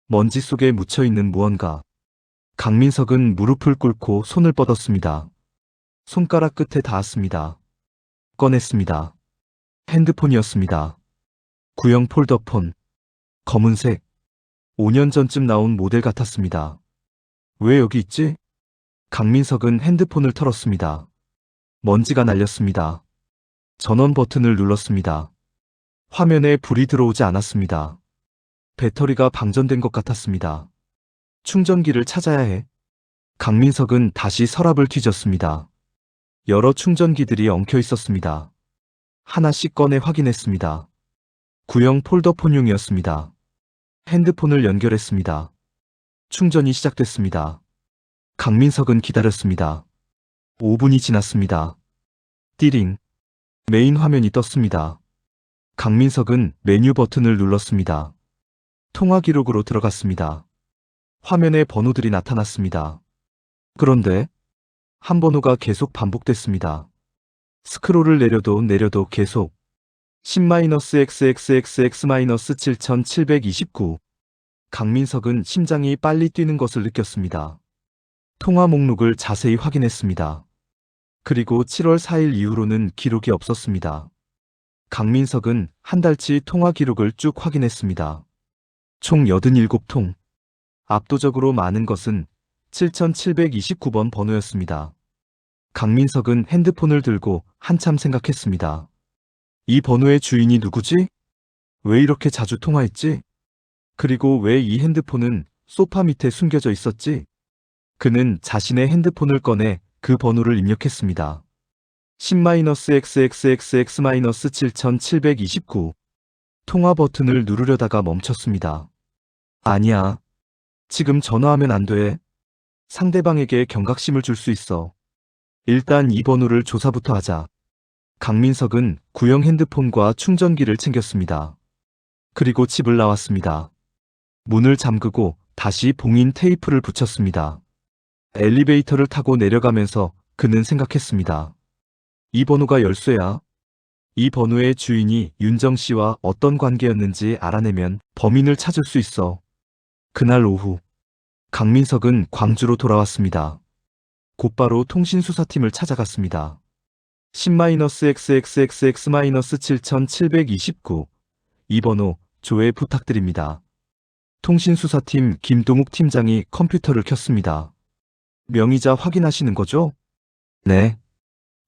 [SPEAKER 1] 먼지 속에 묻혀있는 무언가. 강민석은 무릎을 꿇고 손을 뻗었습니다. 손가락 끝에 닿았습니다. 꺼냈습니다. 핸드폰이었습니다. 구형 폴더폰. 검은색. 5년 전쯤 나온 모델 같았습니다. 왜 여기 있지? 강민석은 핸드폰을 털었습니다. 먼지가 날렸습니다. 전원 버튼을 눌렀습니다. 화면에 불이 들어오지 않았습니다. 배터리가 방전된 것 같았습니다. 충전기를 찾아야 해. 강민석은 다시 서랍을 뒤졌습니다. 여러 충전기들이 엉켜 있었습니다. 하나씩 꺼내 확인했습니다. 구형 폴더폰용이었습니다. 핸드폰을 연결했습니다. 충전이 시작됐습니다. 강민석은 기다렸습니다. 5분이 지났습니다. 띠링. 메인 화면이 떴습니다. 강민석은 메뉴 버튼을 눌렀습니다. 통화 기록으로 들어갔습니다. 화면에 번호들이 나타났습니다. 그런데 한 번호가 계속 반복됐습니다. 스크롤을 내려도 계속 10-XXX-7729. 강민석은 심장이 빨리 뛰는 것을 느꼈습니다. 통화 목록을 자세히 확인했습니다. 그리고 7월 4일 이후로는 기록이 없었습니다. 강민석은 한 달치 통화 기록을 쭉 확인했습니다. 총 87통. 압도적으로 많은 것은 7729번 번호였습니다. 강민석은 핸드폰을 들고 한참 생각했습니다. 이 번호의 주인이 누구지? 왜 이렇게 자주 통화했지? 그리고 왜 이 핸드폰은 소파 밑에 숨겨져 있었지? 그는 자신의 핸드폰을 꺼내 그 번호를 입력했습니다. 10-XXX-7729. 통화 버튼을 누르려다가 멈췄습니다. 아니야. 지금 전화하면 안 돼. 상대방에게 경각심을 줄 수 있어. 일단 이 번호를 조사부터 하자. 강민석은 구형 핸드폰과 충전기를 챙겼습니다. 그리고 집을 나왔습니다. 문을 잠그고 다시 봉인 테이프를 붙였습니다. 엘리베이터를 타고 내려가면서 그는 생각했습니다. 이 번호가 열쇠야. 이 번호의 주인이 윤정 씨와 어떤 관계였는지 알아내면 범인을 찾을 수 있어. 그날 오후, 강민석은 광주로 돌아왔습니다. 곧바로 통신수사팀을 찾아갔습니다. 10-XXX-7729. 이 번호 조회 부탁드립니다. 통신수사팀 김동욱 팀장이 컴퓨터를 켰습니다. 명의자 확인하시는 거죠? 네.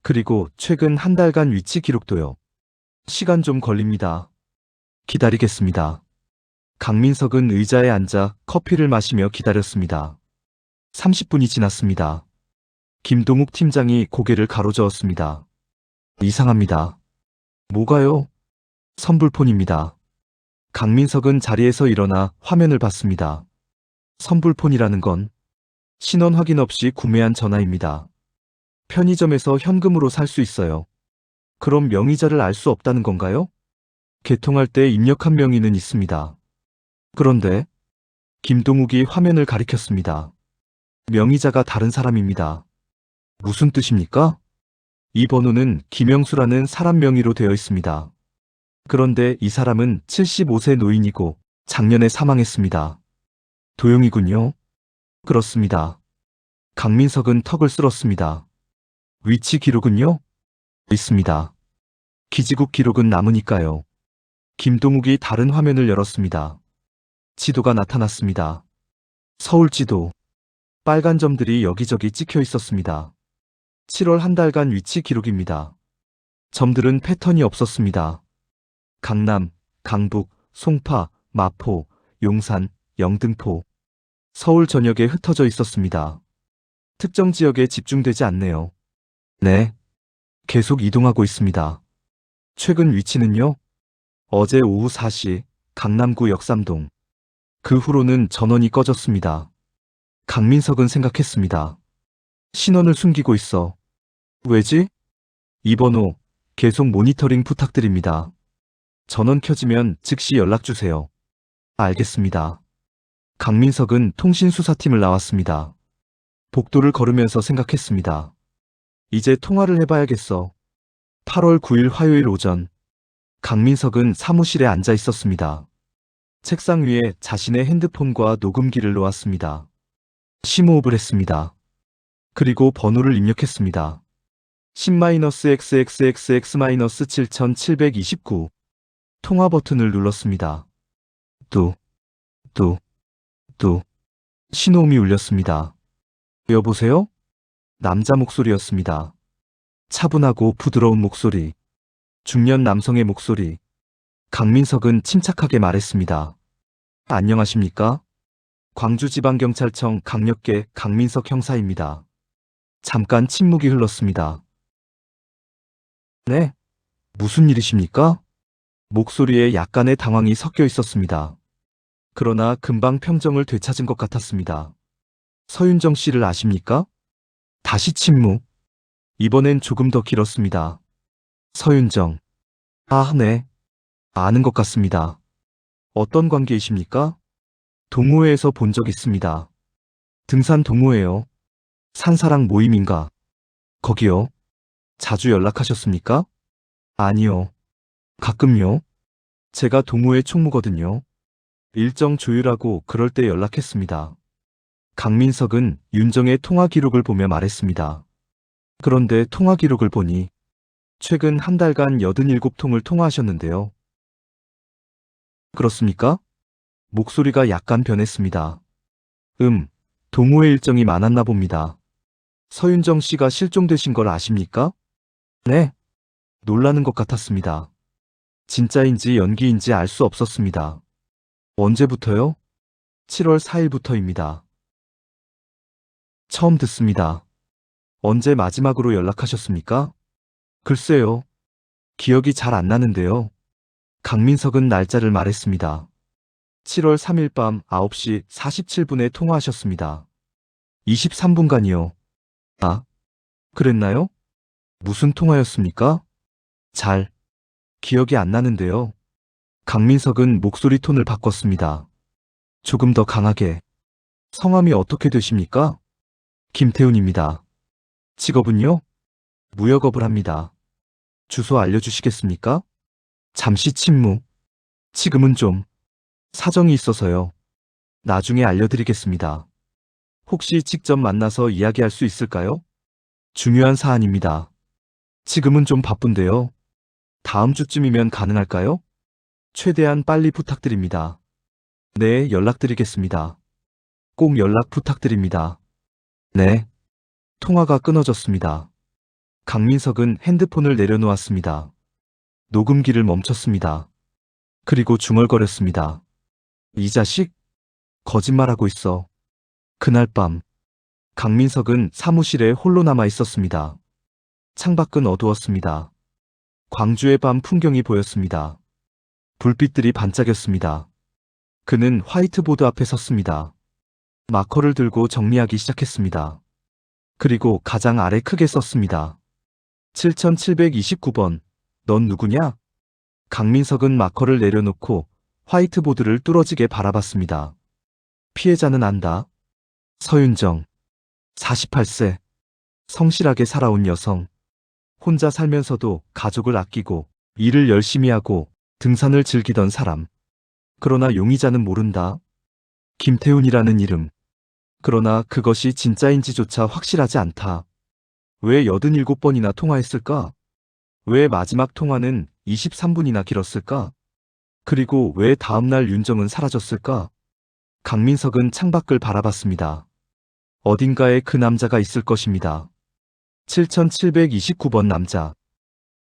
[SPEAKER 1] 그리고 최근 한 달간 위치 기록도요. 시간 좀 걸립니다. 기다리겠습니다. 강민석은 의자에 앉아 커피를 마시며 기다렸습니다. 30분이 지났습니다. 김동욱 팀장이 고개를 가로저었습니다. 이상합니다. 뭐가요? 선불폰입니다. 강민석은 자리에서 일어나 화면을 봤습니다. 선불폰이라는 건 신원 확인 없이 구매한 전화입니다. 편의점에서 현금으로 살 수 있어요. 그럼 명의자를 알 수 없다는 건가요? 개통할 때 입력한 명의는 있습니다. 그런데 김동욱이 화면을 가리켰습니다. 명의자가 다른 사람입니다. 무슨 뜻입니까? 이 번호는 김영수라는 사람 명의로 되어 있습니다. 그런데 이 사람은 75세 노인이고 작년에 사망했습니다. 도용이군요. 그렇습니다. 강민석은 턱을 쓸었습니다. 위치 기록은요? 있습니다. 기지국 기록은 남으니까요. 김동욱이 다른 화면을 열었습니다. 지도가 나타났습니다. 서울 지도. 빨간 점들이 여기저기 찍혀 있었습니다. 7월 한 달간 위치 기록입니다. 점들은 패턴이 없었습니다. 강남, 강북, 송파, 마포, 용산, 영등포. 서울 전역에 흩어져 있었습니다. 특정 지역에 집중되지 않네요. 네. 계속 이동하고 있습니다. 최근 위치는요? 어제 오후 4시, 강남구 역삼동. 그 후로는 전원이 꺼졌습니다. 강민석은 생각했습니다. 신원을 숨기고 있어. 왜지? 이 번호, 계속 모니터링 부탁드립니다. 전원 켜지면 즉시 연락주세요. 알겠습니다. 강민석은 통신수사팀을 나왔습니다. 복도를 걸으면서 생각했습니다. 이제 통화를 해봐야겠어. 8월 9일 화요일 오전. 강민석은 사무실에 앉아 있었습니다. 책상 위에 자신의 핸드폰과 녹음기를 놓았습니다. 심호흡을 했습니다. 그리고 번호를 입력했습니다. 10-XXX-7729. 통화 버튼을 눌렀습니다. 뚜. 신호음이 울렸습니다. 여보세요? 남자 목소리였습니다. 차분하고 부드러운 목소리. 중년 남성의 목소리. 강민석은 침착하게 말했습니다. 안녕하십니까? 광주지방경찰청 강력계 강민석 형사입니다. 잠깐 침묵이 흘렀습니다. 네? 무슨 일이십니까? 목소리에 약간의 당황이 섞여 있었습니다. 그러나 금방 평정을 되찾은 것 같았습니다. 서윤정 씨를 아십니까? 다시 침묵. 이번엔 조금 더 길었습니다. 서윤정. 아, 네. 아는 것 같습니다. 어떤 관계이십니까? 동호회에서 본 적 있습니다. 등산 동호회요. 산사랑 모임인가? 거기요. 자주 연락하셨습니까? 아니요. 가끔요. 제가 동호회 총무거든요. 일정 조율하고 그럴 때 연락했습니다. 강민석은 윤정의 통화 기록을 보며 말했습니다. 그런데 통화 기록을 보니 최근 한 달간 87통을 통화하셨는데요. 그렇습니까? 목소리가 약간 변했습니다. 동호회 일정이 많았나 봅니다. 서윤정 씨가 실종되신 걸 아십니까? 네. 놀라는 것 같았습니다. 진짜인지 연기인지 알 수 없었습니다. 언제부터요? 7월 4일부터입니다. 처음 듣습니다. 언제 마지막으로 연락하셨습니까? 글쎄요. 기억이 잘 안 나는데요. 강민석은 날짜를 말했습니다. 7월 3일 밤 9시 47분에 통화하셨습니다. 23분간이요. 아, 그랬나요? 무슨 통화였습니까? 잘 기억이 안 나는데요. 강민석은 목소리 톤을 바꿨습니다. 조금 더 강하게. 성함이 어떻게 되십니까? 김태훈입니다. 직업은요? 무역업을 합니다. 주소 알려주시겠습니까? 잠시 침묵. 지금은 좀 사정이 있어서요. 나중에 알려드리겠습니다. 혹시 직접 만나서 이야기할 수 있을까요? 중요한 사안입니다. 지금은 좀 바쁜데요. 다음 주쯤이면 가능할까요? 최대한 빨리 부탁드립니다. 네, 연락드리겠습니다. 꼭 연락 부탁드립니다. 네. 통화가 끊어졌습니다. 강민석은 핸드폰을 내려놓았습니다. 녹음기를 멈췄습니다. 그리고 중얼거렸습니다. 이 자식? 거짓말하고 있어. 그날 밤, 강민석은 사무실에 홀로 남아 있었습니다. 창밖은 어두웠습니다. 광주의 밤 풍경이 보였습니다. 불빛들이 반짝였습니다. 그는 화이트보드 앞에 섰습니다. 마커를 들고 정리하기 시작했습니다. 그리고 가장 아래 크게 썼습니다. 7729번, 넌 누구냐? 강민석은 마커를 내려놓고 화이트보드를 뚫어지게 바라봤습니다. 피해자는 안다. 서윤정, 48세. 성실하게 살아온 여성. 혼자 살면서도 가족을 아끼고 일을 열심히 하고 등산을 즐기던 사람. 그러나 용의자는 모른다. 김태훈이라는 이름. 그러나 그것이 진짜인지조차 확실하지 않다. 왜 87번이나 통화했을까? 왜 마지막 통화는 23분이나 길었을까? 그리고 왜 다음날 윤정은 사라졌을까? 강민석은 창밖을 바라봤습니다. 어딘가에 그 남자가 있을 것입니다. 7729번 남자.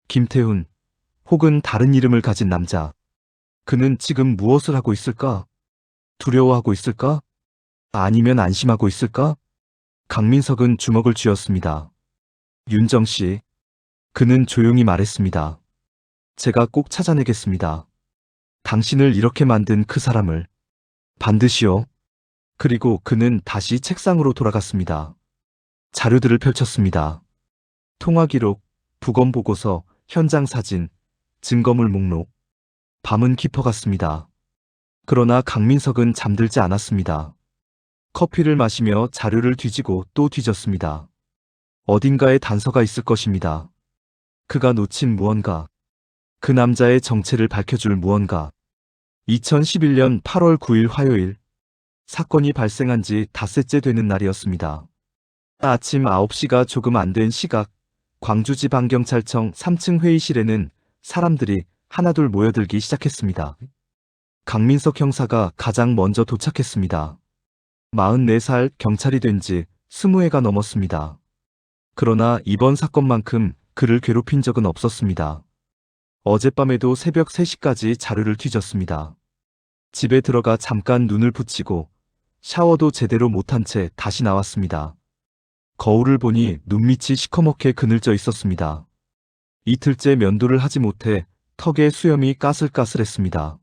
[SPEAKER 1] 김태훈, 혹은 다른 이름을 가진 남자. 그는 지금 무엇을 하고 있을까? 두려워하고 있을까? 아니면 안심하고 있을까? 강민석은 주먹을 쥐었습니다. 윤정 씨. 그는 조용히 말했습니다. 제가 꼭 찾아내겠습니다. 당신을 이렇게 만든 그 사람을. 반드시요. 그리고 그는 다시 책상으로 돌아갔습니다. 자료들을 펼쳤습니다. 통화 기록, 부검 보고서, 현장 사진, 증거물 목록. 밤은 깊어갔습니다. 그러나 강민석은 잠들지 않았습니다. 커피를 마시며 자료를 뒤지고 또 뒤졌습니다. 어딘가에 단서가 있을 것입니다. 그가 놓친 무언가. 그 남자의 정체를 밝혀줄 무언가. 2011년 8월 9일 화요일. 사건이 발생한 지 닷새째 되는 날이었습니다. 아침 9시가 조금 안 된 시각, 광주지방경찰청 3층 회의실에는 사람들이 하나둘 모여들기 시작했습니다. 강민석 형사가 가장 먼저 도착했습니다. 44살 경찰이 된 지 20회가 넘었습니다. 그러나 이번 사건만큼 그를 괴롭힌 적은 없었습니다. 어젯밤에도 새벽 3시까지 자료를 뒤졌습니다. 집에 들어가 잠깐 눈을 붙이고 샤워도 제대로 못한 채 다시 나왔습니다. 거울을 보니 눈밑이 시커멓게 그늘져 있었습니다. 이틀째 면도를 하지 못해 턱에 수염이 까슬까슬했습니다.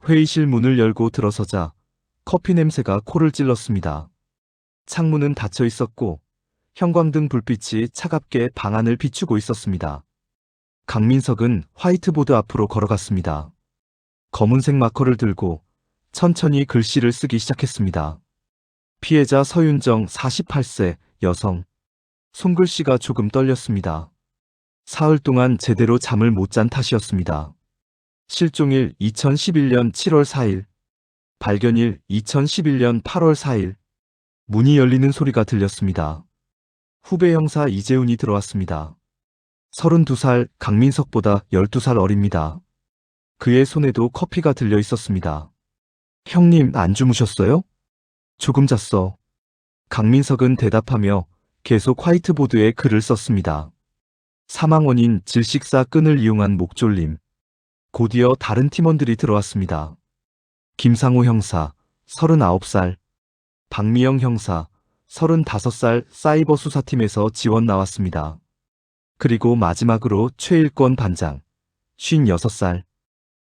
[SPEAKER 1] 회의실 문을 열고 들어서자 커피 냄새가 코를 찔렀습니다. 창문은 닫혀 있었고 형광등 불빛이 차갑게 방 안을 비추고 있었습니다. 강민석은 화이트보드 앞으로 걸어갔습니다. 검은색 마커를 들고 천천히 글씨를 쓰기 시작했습니다. 피해자 서윤정 48세 여성. 손글씨가 조금 떨렸습니다. 사흘 동안 제대로 잠을 못 잔 탓이었습니다. 실종일 2011년 7월 4일. 발견일 2011년 8월 4일. 문이 열리는 소리가 들렸습니다. 후배 형사 이재훈이 들어왔습니다. 32살 강민석보다 12살 어립니다. 그의 손에도 커피가 들려 있었습니다. 형님 안 주무셨어요? 조금 잤어. 강민석은 대답하며 계속 화이트보드에 글을 썼습니다. 사망 원인 질식사 끈을 이용한 목졸림. 곧이어 다른 팀원들이 들어왔습니다. 김상호 형사, 39살. 박미영 형사, 35살 사이버 수사팀에서 지원 나왔습니다. 그리고 마지막으로 최일권 반장, 56살.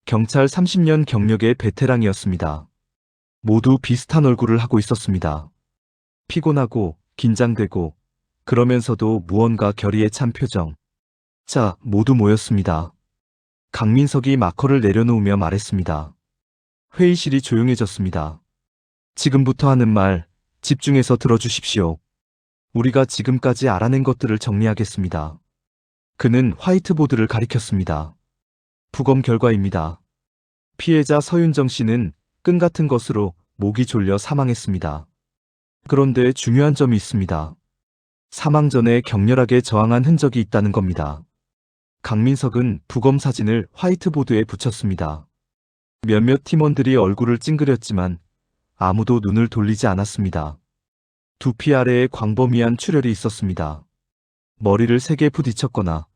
[SPEAKER 1] 경찰 30년 경력의 베테랑이었습니다. 모두 비슷한 얼굴을 하고 있었습니다. 피곤하고 긴장되고 그러면서도 무언가 결의에 찬 표정. 자, 모두 모였습니다. 강민석이 마커를 내려놓으며 말했습니다. 회의실이 조용해졌습니다. 지금부터 하는 말 집중해서 들어주십시오. 우리가 지금까지 알아낸 것들을 정리하겠습니다. 그는 화이트보드를 가리켰습니다. 부검 결과입니다. 피해자 서윤정 씨는 끈 같은 것으로 목이 졸려 사망했습니다. 그런데 중요한 점이 있습니다. 사망 전에 격렬하게 저항한 흔적이 있다는 겁니다. 강민석은 부검 사진을 화이트보드에 붙였습니다. 몇몇 팀원들이 얼굴을 찡그렸지만 아무도 눈을 돌리지 않았습니다. 두피 아래에 광범위한 출혈이 있었습니다. 머리를 세게 부딪혔거나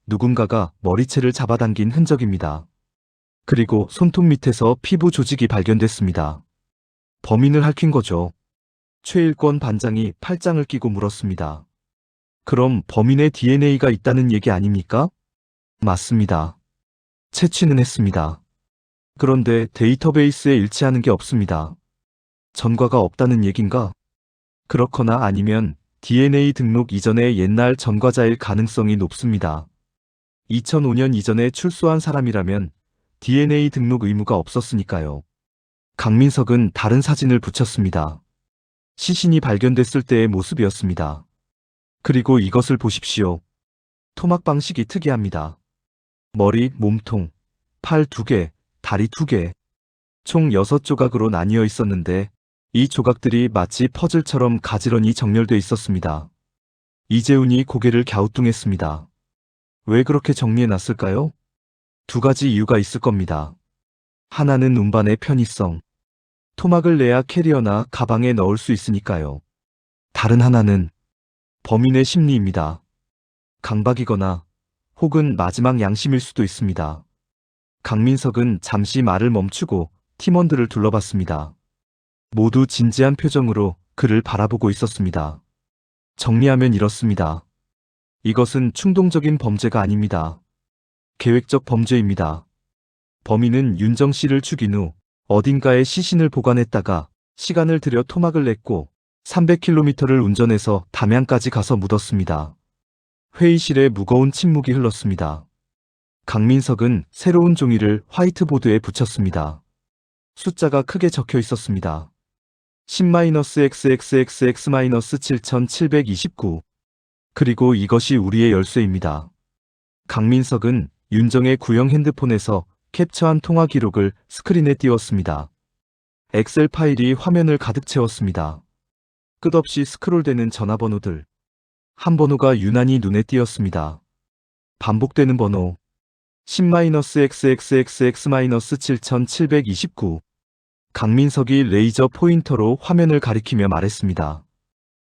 [SPEAKER 1] 누군가가 머리채를 잡아당긴 흔적입니다. 그리고 손톱 밑에서 피부 조직이 발견됐습니다. 범인을 핥힌 거죠. 최일권 반장이 팔짱을 끼고 물었습니다. 그럼 범인의 DNA가 있다는 얘기 아닙니까? 맞습니다. 채취는 했습니다. 그런데 데이터베이스에 일치하는 게 없습니다. 전과가 없다는 얘긴가? 그렇거나 아니면 DNA 등록 이전의 옛날 전과자일 가능성이 높습니다. 2005년 이전에 출소한 사람이라면 DNA 등록 의무가 없었으니까요. 강민석은 다른 사진을 붙였습니다. 시신이 발견됐을 때의 모습이었습니다. 그리고 이것을 보십시오. 토막 방식이 특이합니다. 머리, 몸통, 팔 2개, 다리 2개, 총 6조각으로 나뉘어 있었는데 이 조각들이 마치 퍼즐처럼 가지런히 정렬돼 있었습니다. 이재훈이 고개를 갸우뚱했습니다. 왜 그렇게 정리해놨을까요? 2가지 이유가 있을 겁니다. 하나는 운반의 편의성. 토막을 내야 캐리어나 가방에 넣을 수 있으니까요. 다른 하나는 범인의 심리입니다. 강박이거나 혹은 마지막 양심일 수도 있습니다. 강민석은 잠시 말을 멈추고 팀원들을 둘러봤습니다. 모두 진지한 표정으로 그를 바라보고 있었습니다. 정리하면 이렇습니다. 이것은 충동적인 범죄가 아닙니다. 계획적 범죄입니다. 범인은 윤정 씨를 죽인 후 어딘가에 시신을 보관했다가 시간을 들여 토막을 냈고 300km를 운전해서 담양까지 가서 묻었습니다. 회의실에 무거운 침묵이 흘렀습니다. 강민석은 새로운 종이를 화이트보드에 붙였습니다. 숫자가 크게 적혀 있었습니다. 10-XXXX-7729. 그리고 이것이 우리의 열쇠입니다. 강민석은 윤정의 구형 핸드폰에서 캡처한 통화 기록을 스크린에 띄웠습니다. 엑셀 파일이 화면을 가득 채웠습니다. 끝없이 스크롤되는 전화번호들. 한 번호가 유난히 눈에 띄었습니다. 반복되는 번호. 10-XXXX-7729. 강민석이 레이저 포인터로 화면을 가리키며 말했습니다.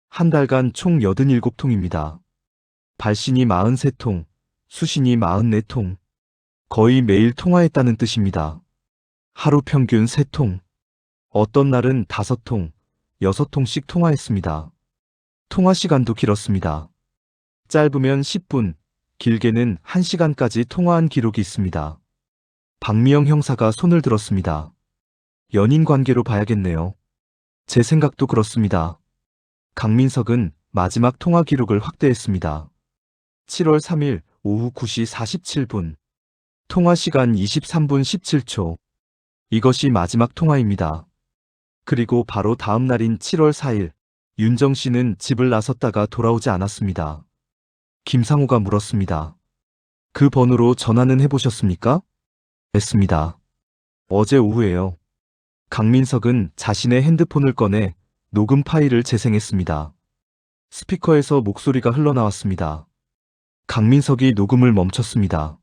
[SPEAKER 1] 한 달간 총 87통입니다. 발신이 43통, 수신이 44통. 거의 매일 통화했다는 뜻입니다. 하루 평균 3통. 어떤 날은 5통, 6통씩 통화했습니다. 통화 시간도 길었습니다. 짧으면 10분, 길게는 1시간까지 통화한 기록이 있습니다. 박미영 형사가 손을 들었습니다. 연인 관계로 봐야겠네요. 제 생각도 그렇습니다. 강민석은 마지막 통화 기록을 확대했습니다. 7월 3일 오후 9시 47분. 통화 시간 23분 17초. 이것이 마지막 통화입니다. 그리고 바로 다음 날인 7월 4일, 윤정 씨는 집을 나섰다가 돌아오지 않았습니다. 김상호가 물었습니다. 그 번호로 전화는 해보셨습니까? 했습니다. 어제 오후에요. 강민석은 자신의 핸드폰을 꺼내 녹음 파일을 재생했습니다. 스피커에서 목소리가 흘러나왔습니다. 강민석이 녹음을 멈췄습니다.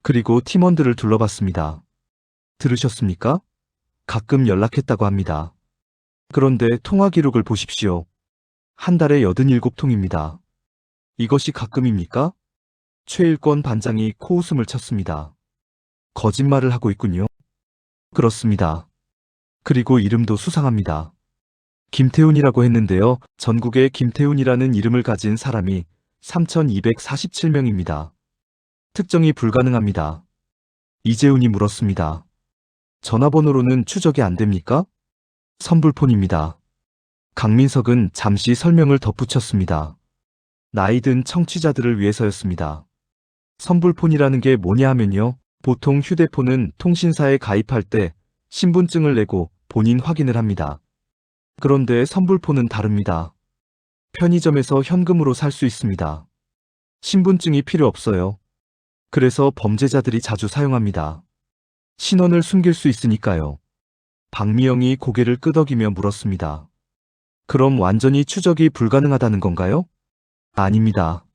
[SPEAKER 1] 그리고 팀원들을 둘러봤습니다. 들으셨습니까? 가끔 연락했다고 합니다. 그런데 통화 기록을 보십시오. 한 달에 87통입니다. 이것이 가끔입니까? 최일권 반장이 코웃음을 쳤습니다. 거짓말을 하고 있군요. 그렇습니다. 그리고 이름도 수상합니다. 김태훈이라고 했는데요. 전국에 김태훈이라는 이름을 가진 사람이 3,247명입니다. 특정이 불가능합니다. 이재훈이 물었습니다. 전화번호로는 추적이 안 됩니까? 선불폰입니다. 강민석은 잠시 설명을 덧붙였습니다. 나이든 청취자들을 위해서였습니다. 선불폰이라는 게 뭐냐 하면요. 보통 휴대폰은 통신사에 가입할 때 신분증을 내고 본인 확인을 합니다. 그런데 선불폰은 다릅니다. 편의점에서 현금으로 살 수 있습니다. 신분증이 필요 없어요. 그래서 범죄자들이 자주 사용합니다. 신원을 숨길 수 있으니까요. 박미영이 고개를 끄덕이며 물었습니다. 그럼 완전히 추적이 불가능하다는 건가요? 아닙니다.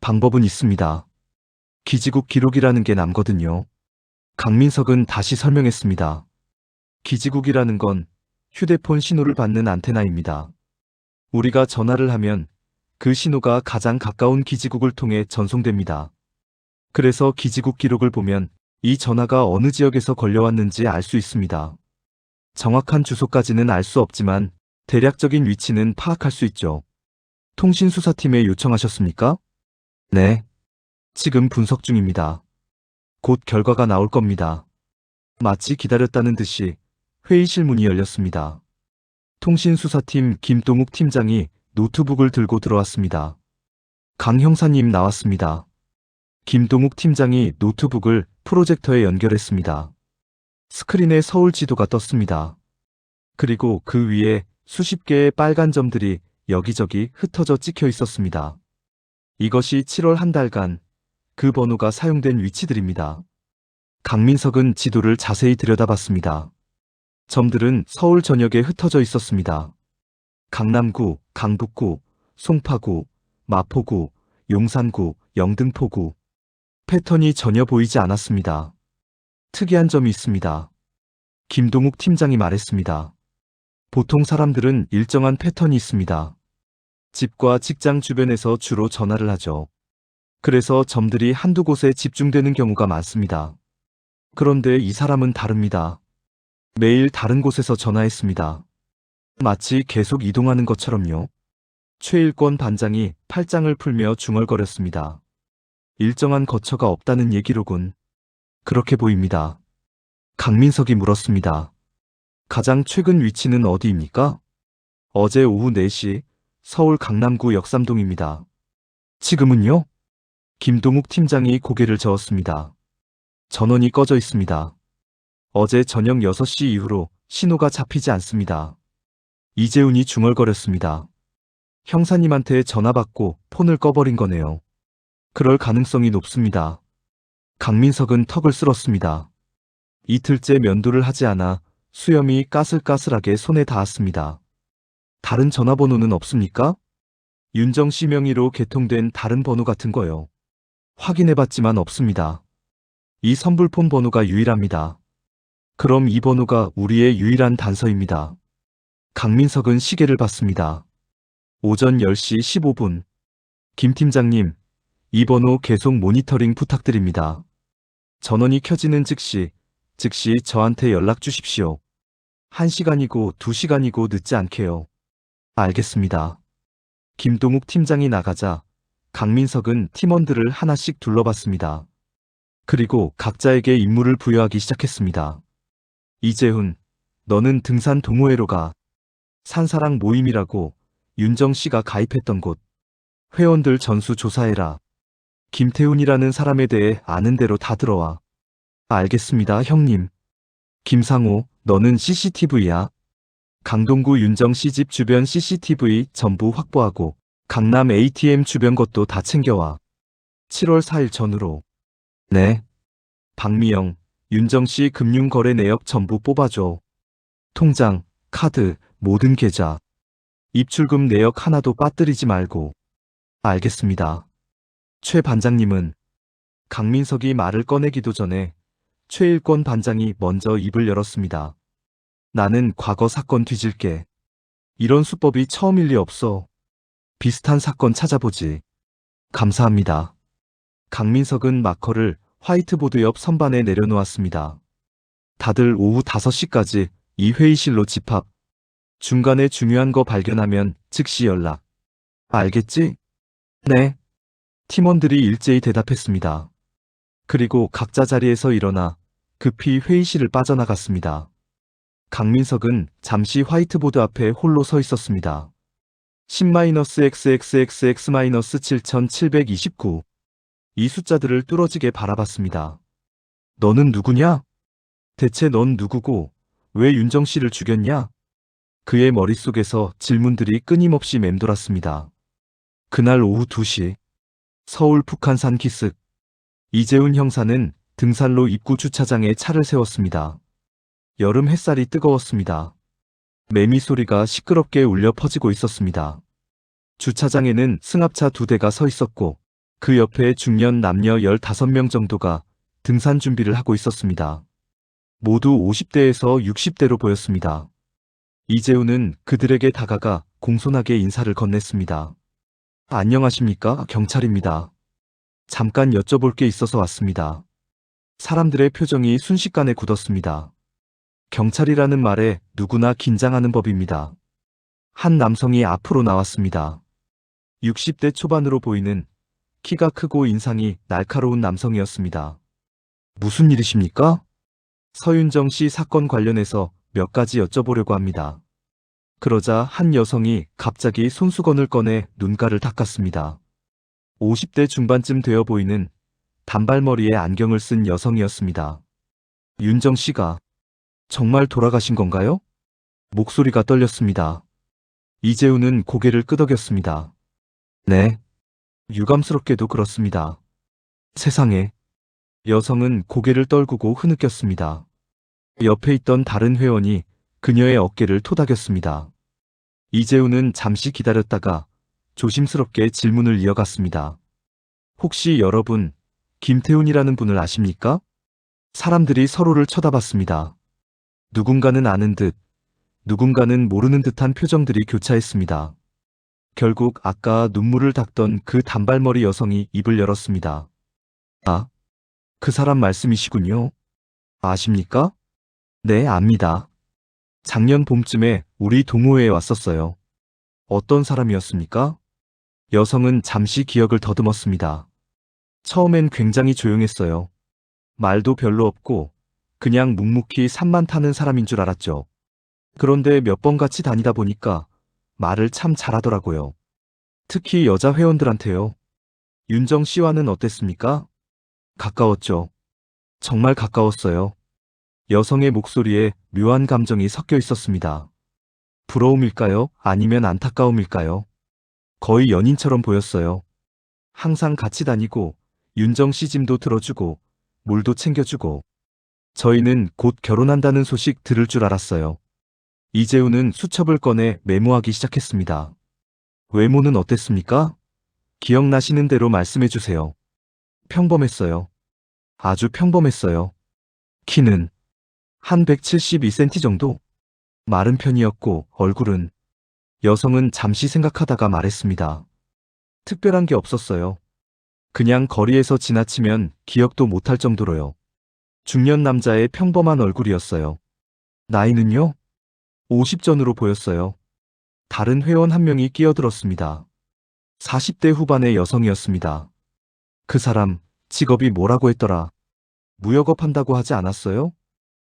[SPEAKER 1] 방법은 있습니다. 기지국 기록이라는 게 남거든요. 강민석은 다시 설명했습니다. 기지국이라는 건 휴대폰 신호를 받는 안테나입니다. 우리가 전화를 하면 그 신호가 가장 가까운 기지국을 통해 전송됩니다. 그래서 기지국 기록을 보면 이 전화가 어느 지역에서 걸려왔는지 알 수 있습니다. 정확한 주소까지는 알 수 없지만 대략적인 위치는 파악할 수 있죠. 통신수사팀에 요청하셨습니까? 네. 지금 분석 중입니다. 곧 결과가 나올 겁니다. 마치 기다렸다는 듯이 회의실 문이 열렸습니다. 통신수사팀 김동욱 팀장이 노트북을 들고 들어왔습니다. 강 형사님 나왔습니다. 김동욱 팀장이 노트북을 프로젝터에 연결했습니다. 스크린에 서울 지도가 떴습니다. 그리고 그 위에 수십 개의 빨간 점들이 여기저기 흩어져 찍혀 있었습니다. 이것이 7월 한 달간 그 번호가 사용된 위치들입니다. 강민석은 지도를 자세히 들여다봤습니다. 점들은 서울 전역에 흩어져 있었습니다. 강남구, 강북구, 송파구, 마포구, 용산구, 영등포구. 패턴이 전혀 보이지 않았습니다. 특이한 점이 있습니다. 김동욱 팀장이 말했습니다. 보통 사람들은 일정한 패턴이 있습니다. 집과 직장 주변에서 주로 전화를 하죠. 그래서 점들이 한두 곳에 집중되는 경우가 많습니다. 그런데 이 사람은 다릅니다. 매일 다른 곳에서 전화했습니다. 마치 계속 이동하는 것처럼요. 최일권 반장이 팔짱을 풀며 중얼거렸습니다. 일정한 거처가 없다는 얘기로군. 그렇게 보입니다. 강민석이 물었습니다. 가장 최근 위치는 어디입니까? 어제 오후 4시 서울 강남구 역삼동입니다. 지금은요? 김동욱 팀장이 고개를 저었습니다. 전원이 꺼져 있습니다. 어제 저녁 6시 이후로 신호가 잡히지 않습니다. 이재훈이 중얼거렸습니다. 형사님한테 전화 받고 폰을 꺼버린 거네요. 그럴 가능성이 높습니다. 강민석은 턱을 쓸었습니다. 이틀째 면도를 하지 않아 수염이 까슬까슬하게 손에 닿았습니다. 다른 전화번호는 없습니까? 윤정 씨 명의로 개통된 다른 번호 같은 거요. 확인해봤지만 없습니다. 이 선불폰 번호가 유일합니다. 그럼 이 번호가 우리의 유일한 단서입니다. 강민석은 시계를 봤습니다. 오전 10시 15분. 김 팀장님, 이 번호 계속 모니터링 부탁드립니다. 전원이 켜지는 즉시 저한테 연락 주십시오. 1시간이고 2시간이고 늦지 않게요. 알겠습니다. 김동욱 팀장이 나가자 강민석은 팀원들을 하나씩 둘러봤습니다. 그리고 각자에게 임무를 부여하기 시작했습니다. 이재훈, 너는 등산 동호회로 가. 산사랑 모임이라고 윤정 씨가 가입했던 곳. 회원들 전수 조사해라. 김태훈이라는 사람에 대해 아는 대로 다 들어와. 알겠습니다, 형님. 김상호, 너는 CCTV야. 강동구 윤정 씨 집 주변 CCTV 전부 확보하고 강남 ATM 주변 것도 다 챙겨와. 7월 4일 전후로. 네. 박미영, 윤정 씨 금융거래 내역 전부 뽑아줘. 통장, 카드, 모든 계좌. 입출금 내역 하나도 빠뜨리지 말고. 알겠습니다. 최 반장님은 강민석이 말을 꺼내기도 전에 최일권 반장이 먼저 입을 열었습니다. 나는 과거 사건 뒤질게. 이런 수법이 처음일 리 없어. 비슷한 사건 찾아보지. 감사합니다. 강민석은 마커를 화이트보드 옆 선반에 내려놓았습니다. 다들 오후 5시까지 이 회의실로 집합. 중간에 중요한 거 발견하면 즉시 연락. 알겠지? 네. 팀원들이 일제히 대답했습니다. 그리고 각자 자리에서 일어나 급히 회의실을 빠져나갔습니다. 강민석은 잠시 화이트보드 앞에 홀로 서 있었습니다. 10-XXXX-7729. 이 숫자들을 뚫어지게 바라봤습니다. 너는 누구냐? 대체 넌 누구고 왜 윤정 씨를 죽였냐? 그의 머릿속에서 질문들이 끊임없이 맴돌았습니다. 그날 오후 2시 서울 북한산 기슭. 이재훈 형사는 등산로 입구 주차장에 차를 세웠습니다. 여름 햇살이 뜨거웠습니다. 매미 소리가 시끄럽게 울려 퍼지고 있었습니다. 주차장에는 승합차 2대가 서 있었고 그 옆에 중년 남녀 15명 정도가 등산 준비를 하고 있었습니다. 모두 50대에서 60대로 보였습니다. 이재훈은 그들에게 다가가 공손하게 인사를 건넸습니다. 안녕하십니까? 경찰입니다. 잠깐 여쭤볼 게 있어서 왔습니다. 사람들의 표정이 순식간에 굳었습니다. 경찰이라는 말에 누구나 긴장하는 법입니다. 한 남성이 앞으로 나왔습니다. 60대 초반으로 보이는 키가 크고 인상이 날카로운 남성이었습니다. 무슨 일이십니까? 서윤정 씨 사건 관련해서 몇 가지 여쭤보려고 합니다. 그러자 한 여성이 갑자기 손수건을 꺼내 눈가를 닦았습니다. 50대 중반쯤 되어 보이는 단발머리에 안경을 쓴 여성이었습니다. 윤정 씨가 정말 돌아가신 건가요? 목소리가 떨렸습니다. 이재훈은 고개를 끄덕였습니다. 네. 유감스럽게도 그렇습니다. 세상에. 여성은 고개를 떨구고 흐느꼈습니다. 옆에 있던 다른 회원이 그녀의 어깨를 토닥였습니다. 이재훈은 잠시 기다렸다가 조심스럽게 질문을 이어갔습니다. 혹시 여러분, 김태훈이라는 분을 아십니까? 사람들이 서로를 쳐다봤습니다. 누군가는 아는 듯, 누군가는 모르는 듯한 표정들이 교차했습니다. 결국 아까 눈물을 닦던 그 단발머리 여성이 입을 열었습니다. 아, 그 사람 말씀이시군요. 아십니까? 네, 압니다. 작년 봄쯤에 우리 동호회에 왔었어요. 어떤 사람이었습니까? 여성은 잠시 기억을 더듬었습니다. 처음엔 굉장히 조용했어요. 말도 별로 없고 그냥 묵묵히 산만 타는 사람인 줄 알았죠. 그런데 몇 번 같이 다니다 보니까 말을 참 잘하더라고요. 특히 여자 회원들한테요. 윤정 씨와는 어땠습니까? 가까웠죠. 정말 가까웠어요. 여성의 목소리에 묘한 감정이 섞여 있었습니다. 부러움일까요? 아니면 안타까움일까요? 거의 연인처럼 보였어요. 항상 같이 다니고 윤정 씨 짐도 들어주고 물도 챙겨주고 저희는 곧 결혼한다는 소식 들을 줄 알았어요. 이재훈은 수첩을 꺼내 메모하기 시작했습니다. 외모는 어땠습니까? 기억나시는 대로 말씀해 주세요. 평범했어요. 아주 평범했어요. 키는 한 172cm 정도? 마른 편이었고 얼굴은 여성은 잠시 생각하다가 말했습니다. 특별한 게 없었어요. 그냥 거리에서 지나치면 기억도 못할 정도로요. 중년 남자의 평범한 얼굴이었어요. 나이는요? 50전으로 보였어요. 다른 회원 한 명이 끼어들었습니다. 40대 후반의 여성이었습니다. 그 사람, 직업이 뭐라고 했더라? 무역업 한다고 하지 않았어요?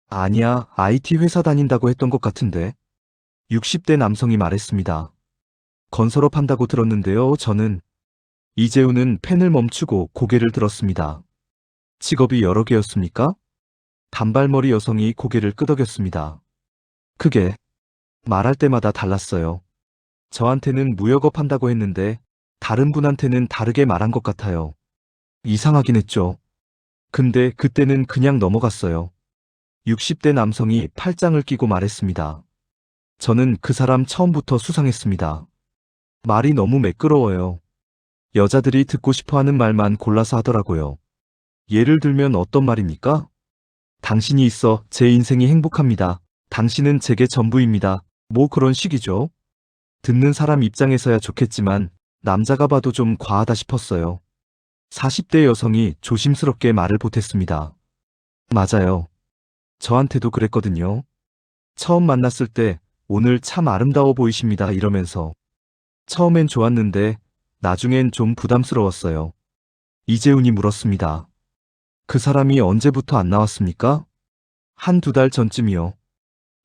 [SPEAKER 1] 아니야, IT 회사 다닌다고 했던 것 같은데. 60대 남성이 말했습니다. 건설업 한다고 들었는데요, 저는. 이재훈은 펜을 멈추고 고개를 들었습니다. 직업이 여러 개였습니까? 단발머리 여성이 고개를 끄덕였습니다. 그게 말할 때마다 달랐어요. 저한테는 무역업 한다고 했는데 다른 분한테는 다르게 말한 것 같아요. 이상하긴 했죠. 근데 그때는 그냥 넘어갔어요. 60대 남성이 팔짱을 끼고 말했습니다. 저는 그 사람 처음부터 수상했습니다. 말이 너무 매끄러워요. 여자들이 듣고 싶어 하는 말만 골라서 하더라고요. 예를 들면 어떤 말입니까? 당신이 있어 제 인생이 행복합니다. 당신은 제게 전부입니다. 뭐 그런 식이죠. 듣는 사람 입장에서야 좋겠지만 남자가 봐도 좀 과하다 싶었어요. 40대 여성이 조심스럽게 말을 보탰습니다. 맞아요. 저한테도 그랬거든요. 처음 만났을 때 오늘 참 아름다워 보이십니다 이러면서 처음엔 좋았는데 나중엔 좀 부담스러웠어요. 이재훈이 물었습니다. 그 사람이 언제부터 안 나왔습니까? 한두 달 전쯤이요.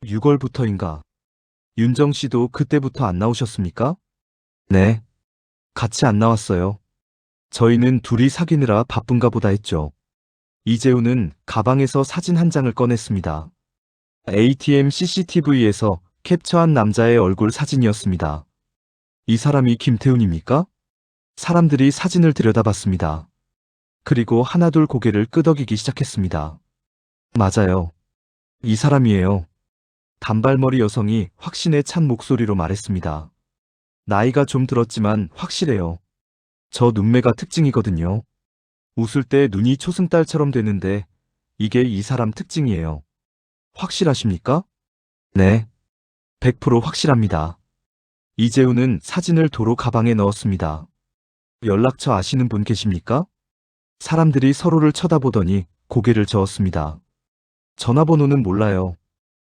[SPEAKER 1] 6월부터인가. 윤정 씨도 그때부터 안 나오셨습니까? 네. 같이 안 나왔어요. 저희는 둘이 사귀느라 바쁜가 보다 했죠. 이재훈은 가방에서 사진 한 장을 꺼냈습니다. ATM CCTV에서 캡처한 남자의 얼굴 사진이었습니다. 이 사람이 김태훈입니까? 사람들이 사진을 들여다봤습니다. 그리고 하나둘 고개를 끄덕이기 시작했습니다. 맞아요. 이 사람이에요. 단발머리 여성이 확신에 찬 목소리로 말했습니다. 나이가 좀 들었지만 확실해요. 저 눈매가 특징이거든요. 웃을 때 눈이 초승달처럼 되는데 이게 이 사람 특징이에요. 확실하십니까? 네. 100% 확실합니다. 이재훈은 사진을 도로 가방에 넣었습니다. 연락처 아시는 분 계십니까? 사람들이 서로를 쳐다보더니 고개를 저었습니다. 전화번호는 몰라요.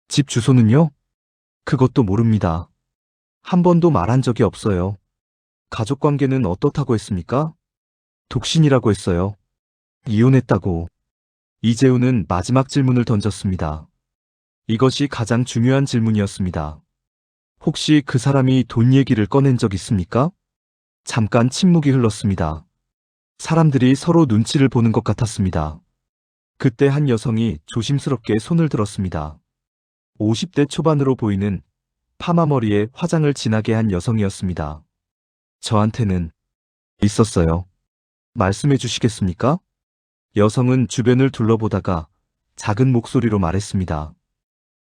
[SPEAKER 1] 집 주소는요? 그것도 모릅니다. 한 번도 말한 적이 없어요. 가족관계는 어떻다고 했습니까? 독신이라고 했어요. 이혼했다고. 이재훈은 마지막 질문을 던졌습니다. 이것이 가장 중요한 질문이었습니다. 혹시 그 사람이 돈 얘기를 꺼낸 적 있습니까? 잠깐 침묵이 흘렀습니다. 사람들이 서로 눈치를 보는 것 같았습니다. 그때 한 여성이 조심스럽게 손을 들었습니다. 50대 초반으로 보이는 파마 머리에 화장을 진하게 한 여성이었습니다. 저한테는 있었어요. 말씀해 주시겠습니까? 여성은 주변을 둘러보다가 작은 목소리로 말했습니다.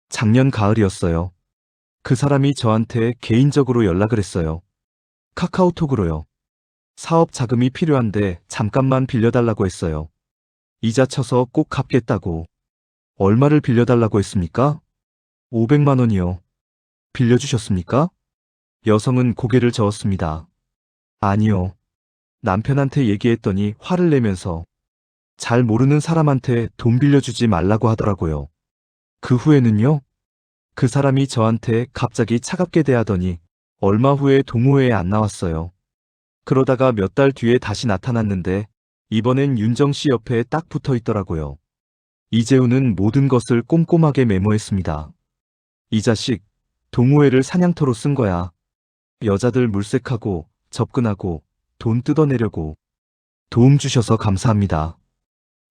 [SPEAKER 1] 작년 가을이었어요. 그 사람이 저한테 개인적으로 연락을 했어요. 카카오톡으로요. 사업 자금이 필요한데 잠깐만 빌려달라고 했어요. 이자 쳐서 꼭 갚겠다고. 얼마를 빌려달라고 했습니까? 500만 원이요. 빌려주셨습니까? 여성은 고개를 저었습니다. 아니요. 남편한테 얘기했더니 화를 내면서 잘 모르는 사람한테 돈 빌려주지 말라고 하더라고요. 그 후에는요? 그 사람이 저한테 갑자기 차갑게 대하더니 얼마 후에 동호회에 안 나왔어요. 그러다가 몇 달 뒤에 다시 나타났는데 이번엔 윤정 씨 옆에 딱 붙어 있더라고요. 이재훈은 모든 것을 꼼꼼하게 메모했습니다. 이 자식, 동호회를 사냥터로 쓴 거야. 여자들 물색하고 접근하고 돈 뜯어내려고. 도움 주셔서 감사합니다.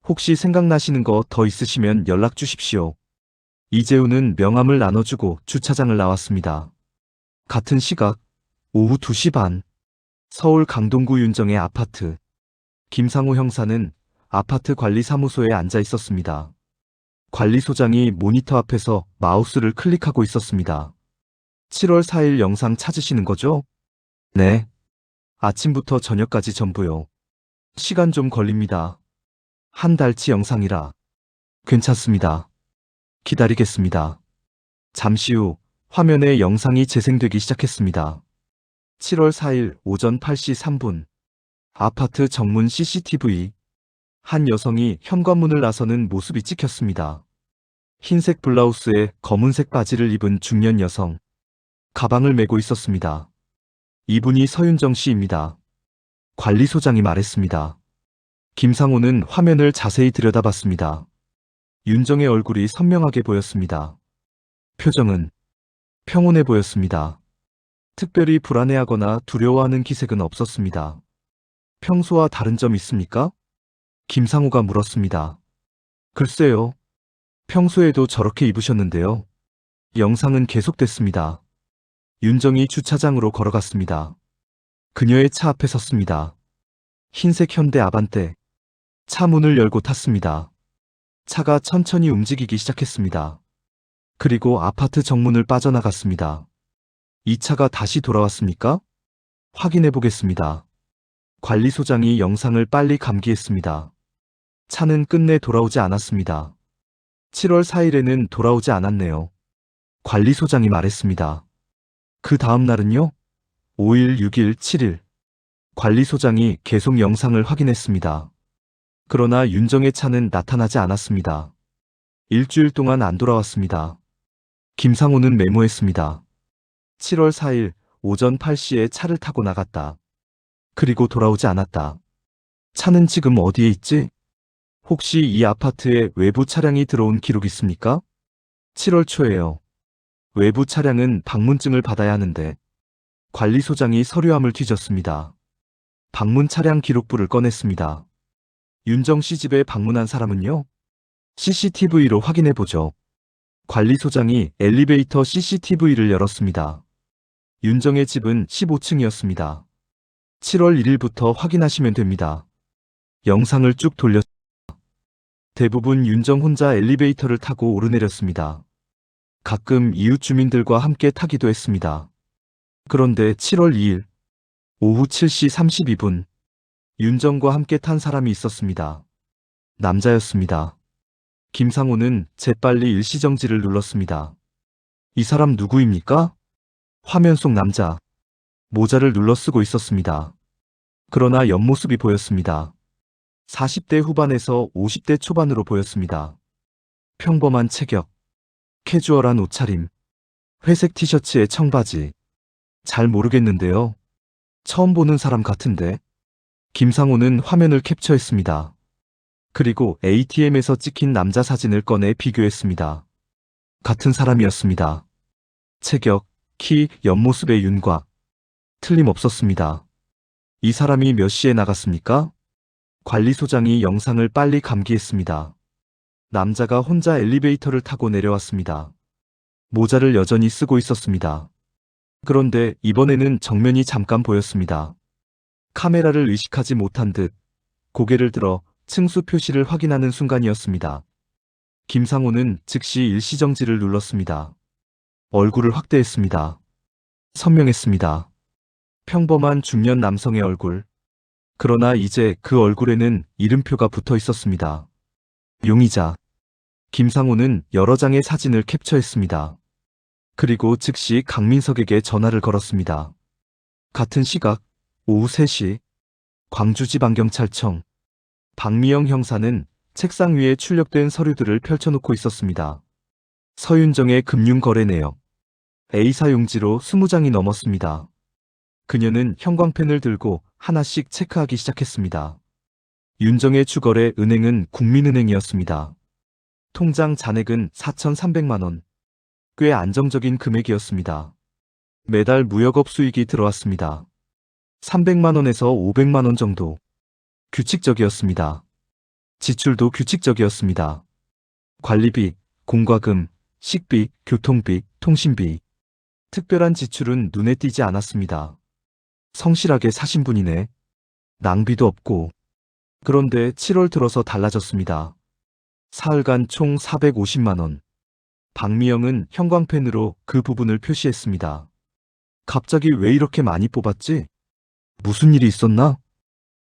[SPEAKER 1] 혹시 생각나시는 거 더 있으시면 연락 주십시오. 이재훈은 명함을 나눠주고 주차장을 나왔습니다. 같은 시각, 오후 2시 반. 서울 강동구 윤정의 아파트. 김상호 형사는 아파트 관리사무소에 앉아 있었습니다. 관리소장이 모니터 앞에서 마우스를 클릭하고 있었습니다. 7월 4일 영상 찾으시는 거죠? 네. 아침부터 저녁까지 전부요. 시간 좀 걸립니다. 한 달치 영상이라. 괜찮습니다. 기다리겠습니다. 잠시 후 화면에 영상이 재생되기 시작했습니다. 7월 4일 오전 8시 3분. 아파트 정문 CCTV. 한 여성이 현관문을 나서는 모습이 찍혔습니다. 흰색 블라우스에 검은색 바지를 입은 중년 여성. 가방을 메고 있었습니다. 이분이 서윤정 씨입니다. 관리소장이 말했습니다. 김상호는 화면을 자세히 들여다봤습니다. 윤정의 얼굴이 선명하게 보였습니다. 표정은 평온해 보였습니다. 특별히 불안해하거나 두려워하는 기색은 없었습니다. 평소와 다른 점 있습니까? 김상호가 물었습니다. 글쎄요. 평소에도 저렇게 입으셨는데요. 영상은 계속됐습니다. 윤정이 주차장으로 걸어갔습니다. 그녀의 차 앞에 섰습니다. 흰색 현대 아반떼. 차 문을 열고 탔습니다. 차가 천천히 움직이기 시작했습니다. 그리고 아파트 정문을 빠져나갔습니다. 이 차가 다시 돌아왔습니까? 확인해 보겠습니다. 관리소장이 영상을 빨리 감기했습니다. 차는 끝내 돌아오지 않았습니다. 7월 4일에는 돌아오지 않았네요. 관리소장이 말했습니다. 그 다음 날은요? 5일, 6일, 7일. 관리소장이 계속 영상을 확인했습니다. 그러나 윤정의 차는 나타나지 않았습니다. 일주일 동안 안 돌아왔습니다. 김상호는 메모했습니다. 7월 4일 오전 8시에 차를 타고 나갔다. 그리고 돌아오지 않았다. 차는 지금 어디에 있지? 혹시 이 아파트에 외부 차량이 들어온 기록 있습니까? 7월 초에요. 외부 차량은 방문증을 받아야 하는데 관리소장이 서류함을 뒤졌습니다. 방문 차량 기록부를 꺼냈습니다. 윤정 씨 집에 방문한 사람은요? CCTV로 확인해보죠. 관리소장이 엘리베이터 CCTV를 열었습니다. 윤정의 집은 15층이었습니다. 7월 1일부터 확인하시면 됩니다. 영상을 쭉 돌렸습니다. 대부분 윤정 혼자 엘리베이터를 타고 오르내렸습니다. 가끔 이웃 주민들과 함께 타기도 했습니다. 그런데 7월 2일 오후 7시 32분 윤정과 함께 탄 사람이 있었습니다. 남자였습니다. 김상호는 재빨리 일시정지를 눌렀습니다. 이 사람 누구입니까? 화면 속 남자. 모자를 눌러 쓰고 있었습니다. 그러나 옆모습이 보였습니다. 40대 후반에서 50대 초반으로 보였습니다. 평범한 체격, 캐주얼한 옷차림, 회색 티셔츠에 청바지. 잘 모르겠는데요. 처음 보는 사람 같은데. 김상호는 화면을 캡처했습니다. 그리고 ATM에서 찍힌 남자 사진을 꺼내 비교했습니다. 같은 사람이었습니다. 체격, 키, 옆모습의 윤곽. 틀림없었습니다. 이 사람이 몇 시에 나갔습니까? 관리소장이 영상을 빨리 감기했습니다. 남자가 혼자 엘리베이터를 타고 내려왔습니다. 모자를 여전히 쓰고 있었습니다. 그런데 이번에는 정면이 잠깐 보였습니다. 카메라를 의식하지 못한 듯 고개를 들어 층수 표시를 확인하는 순간이었습니다. 김상호는 즉시 일시정지를 눌렀습니다. 얼굴을 확대했습니다. 선명했습니다. 평범한 중년 남성의 얼굴. 그러나 이제 그 얼굴에는 이름표가 붙어 있었습니다. 용의자. 김상호는 여러 장의 사진을 캡처했습니다. 그리고 즉시 강민석에게 전화를 걸었습니다. 같은 시각 오후 3시 광주지방경찰청. 박미영 형사는 책상 위에 출력된 서류들을 펼쳐놓고 있었습니다. 서윤정의 금융거래 내역. A사 용지로 20장이 넘었습니다. 그녀는 형광펜을 들고 하나씩 체크하기 시작했습니다. 윤정의 주거래 은행은 국민은행이었습니다. 통장 잔액은 4,300만 원. 꽤 안정적인 금액이었습니다. 매달 무역업 수익이 들어왔습니다. 300만 원에서 500만 원 정도. 규칙적이었습니다. 지출도 규칙적이었습니다. 관리비, 공과금, 식비, 교통비, 통신비. 특별한 지출은 눈에 띄지 않았습니다. 성실하게 사신 분이네. 낭비도 없고. 그런데 7월 들어서 달라졌습니다. 사흘간 총 450만 원. 박미영은 형광펜으로 그 부분을 표시했습니다. 갑자기 왜 이렇게 많이 뽑았지? 무슨 일이 있었나?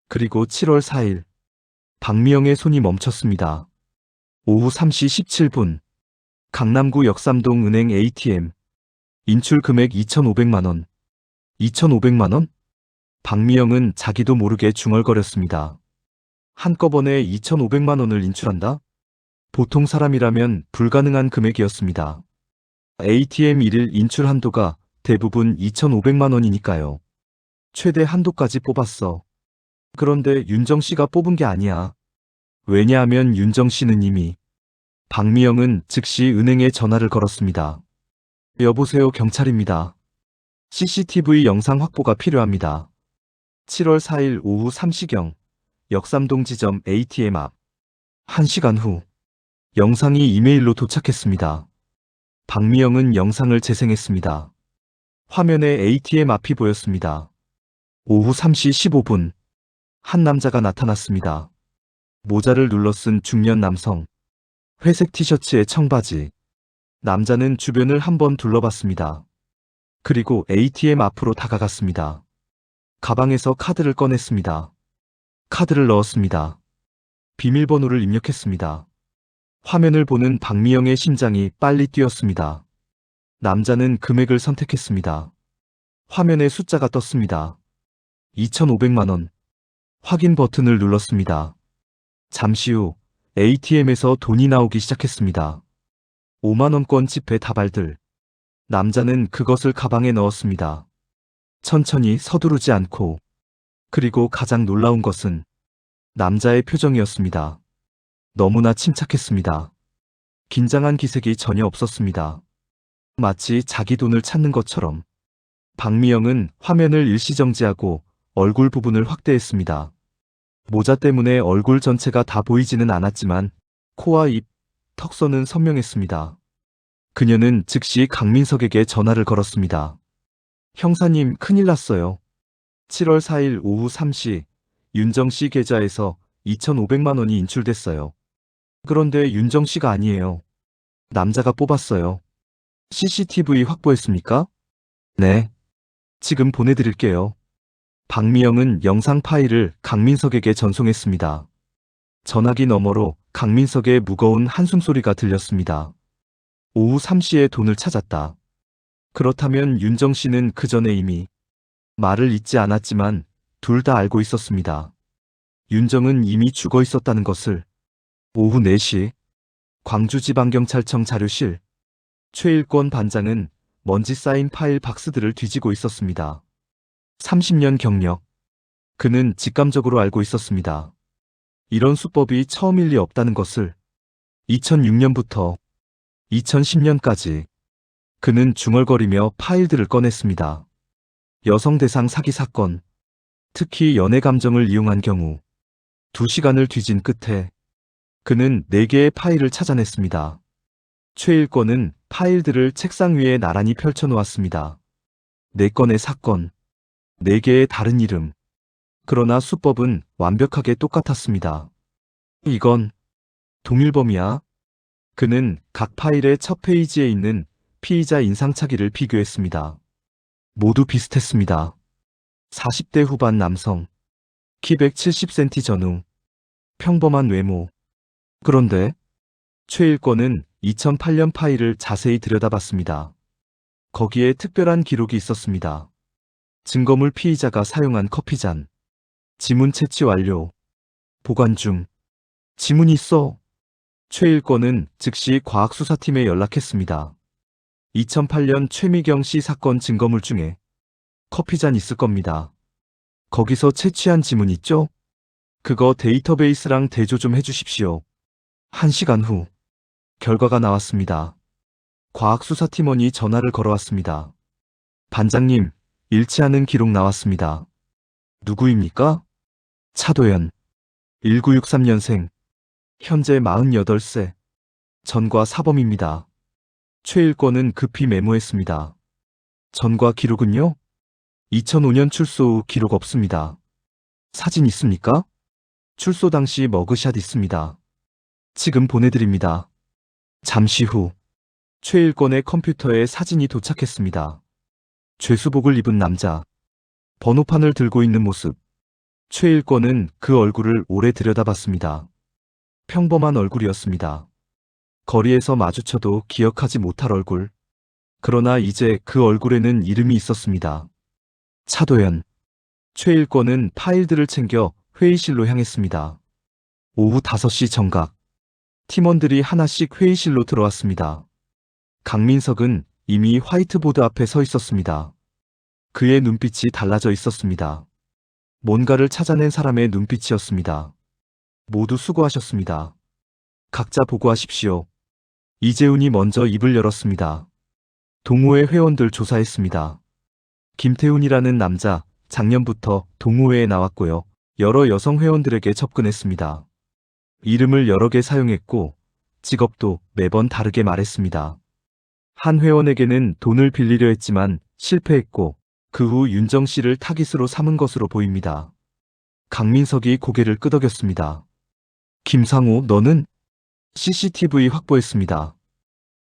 [SPEAKER 1] 그리고 7월 4일. 박미영의 손이 멈췄습니다. 오후 3시 17분. 강남구 역삼동 은행 ATM. 인출 금액 2,500만 원. 2,500만 원? 박미영은 자기도 모르게 중얼거렸습니다. 한꺼번에 2,500만 원을 인출한다? 보통 사람이라면 불가능한 금액이었습니다. ATM 1일 인출 한도가 대부분 2,500만 원이니까요. 최대 한도까지 뽑았어. 그런데 윤정 씨가 뽑은 게 아니야. 왜냐하면 윤정 씨는 이미. 박미영은 즉시 은행에 전화를 걸었습니다. 여보세요, 경찰입니다. CCTV 영상 확보가 필요합니다. 7월 4일 오후 3시경 역삼동 지점 ATM 앞. 1시간 후 영상이 이메일로 도착했습니다. 박미영은 영상을 재생했습니다. 화면에 ATM 앞이 보였습니다. 오후 3시 15분 한 남자가 나타났습니다. 모자를 눌러 쓴 중년 남성. 회색 티셔츠에 청바지. 남자는 주변을 한번 둘러봤습니다. 그리고 ATM 앞으로 다가갔습니다. 가방에서 카드를 꺼냈습니다. 카드를 넣었습니다. 비밀번호를 입력했습니다. 화면을 보는 박미영의 심장이 빨리 뛰었습니다. 남자는 금액을 선택했습니다. 화면에 숫자가 떴습니다. 2,500만 원. 확인 버튼을 눌렀습니다. 잠시 후 ATM에서 돈이 나오기 시작했습니다. 5만 원권 지폐 다발들. 남자는 그것을 가방에 넣었습니다. 천천히 서두르지 않고. 그리고 가장 놀라운 것은 남자의 표정이었습니다. 너무나 침착했습니다. 긴장한 기색이 전혀 없었습니다. 마치 자기 돈을 찾는 것처럼. 박미영은 화면을 일시정지하고 얼굴 부분을 확대했습니다. 모자 때문에 얼굴 전체가 다 보이지는 않았지만 코와 입, 턱선은 선명했습니다. 그녀는 즉시 강민석에게 전화를 걸었습니다. 형사님, 큰일 났어요. 7월 4일 오후 3시 윤정씨 계좌에서 2,500만 원이 인출됐어요. 그런데 윤정씨가 아니에요. 남자가 뽑았어요. CCTV 확보했습니까? 네. 지금 보내드릴게요. 박미영은 영상 파일을 강민석에게 전송했습니다. 전화기 너머로 강민석의 무거운 한숨소리가 들렸습니다. 오후 3시에 돈을 찾았다. 그렇다면 윤정 씨는 그 전에 이미 말을 잇지 않았지만 둘 다 알고 있었습니다. 윤정은 이미 죽어 있었다는 것을. 오후 4시 광주지방경찰청 자료실. 최일권 반장은 먼지 쌓인 파일 박스들을 뒤지고 있었습니다. 30년 경력. 그는 직감적으로 알고 있었습니다. 이런 수법이 처음일 리 없다는 것을. 2006년부터 2010년까지 그는 중얼거리며 파일들을 꺼냈습니다. 여성 대상 사기 사건, 특히 연애 감정을 이용한 경우. 2시간을 뒤진 끝에 그는 4개의 파일을 찾아냈습니다. 최일권은 파일들을 책상 위에 나란히 펼쳐놓았습니다. 4건의 사건, 4개의 다른 이름. 그러나 수법은 완벽하게 똑같았습니다. 이건 동일범이야. 그는 각 파일의 첫 페이지에 있는 피의자 인상착의를 비교했습니다. 모두 비슷했습니다. 40대 후반 남성, 키 170cm 전후, 평범한 외모. 그런데 최일권은 2008년 파일을 자세히 들여다봤습니다. 거기에 특별한 기록이 있었습니다. 증거물 피의자가 사용한 커피잔. 지문 채취 완료. 보관 중. 지문이 있어. 최일권은 즉시 과학수사팀에 연락했습니다. 2008년 최미경 씨 사건 증거물 중에 커피잔 있을 겁니다. 거기서 채취한 지문 있죠? 그거 데이터베이스랑 대조 좀 해주십시오. 1시간 후 결과가 나왔습니다. 과학수사팀원이 전화를 걸어왔습니다. 반장님, 일치하는 기록 나왔습니다. 누구입니까? 차도연. 1963년생. 현재 48세. 전과 사범입니다. 최일권은 급히 메모했습니다. 전과 기록은요? 2005년 출소 후 기록 없습니다. 사진 있습니까? 출소 당시 머그샷 있습니다. 지금 보내드립니다. 잠시 후 최일권의 컴퓨터에 사진이 도착했습니다. 죄수복을 입은 남자. 번호판을 들고 있는 모습. 최일권은 그 얼굴을 오래 들여다봤습니다. 평범한 얼굴이었습니다. 거리에서 마주쳐도 기억하지 못할 얼굴. 그러나 이제 그 얼굴에는 이름이 있었습니다. 차도연. 최일권은 파일들을 챙겨 회의실로 향했습니다. 오후 5시 정각. 팀원들이 하나씩 회의실로 들어왔습니다. 강민석은 이미 화이트보드 앞에 서 있었습니다. 그의 눈빛이 달라져 있었습니다. 뭔가를 찾아낸 사람의 눈빛이었습니다. 모두 수고하셨습니다. 각자 보고하십시오. 이재훈이 먼저 입을 열었습니다. 동호회 회원들 조사했습니다. 김태훈이라는 남자, 작년부터 동호회에 나왔고요. 여러 여성 회원들에게 접근했습니다. 이름을 여러 개 사용했고 직업도 매번 다르게 말했습니다. 한 회원에게는 돈을 빌리려 했지만 실패했고 그 후 윤정 씨를 타깃으로 삼은 것으로 보입니다. 강민석이 고개를 끄덕였습니다. 김상우, 너는? CCTV 확보했습니다.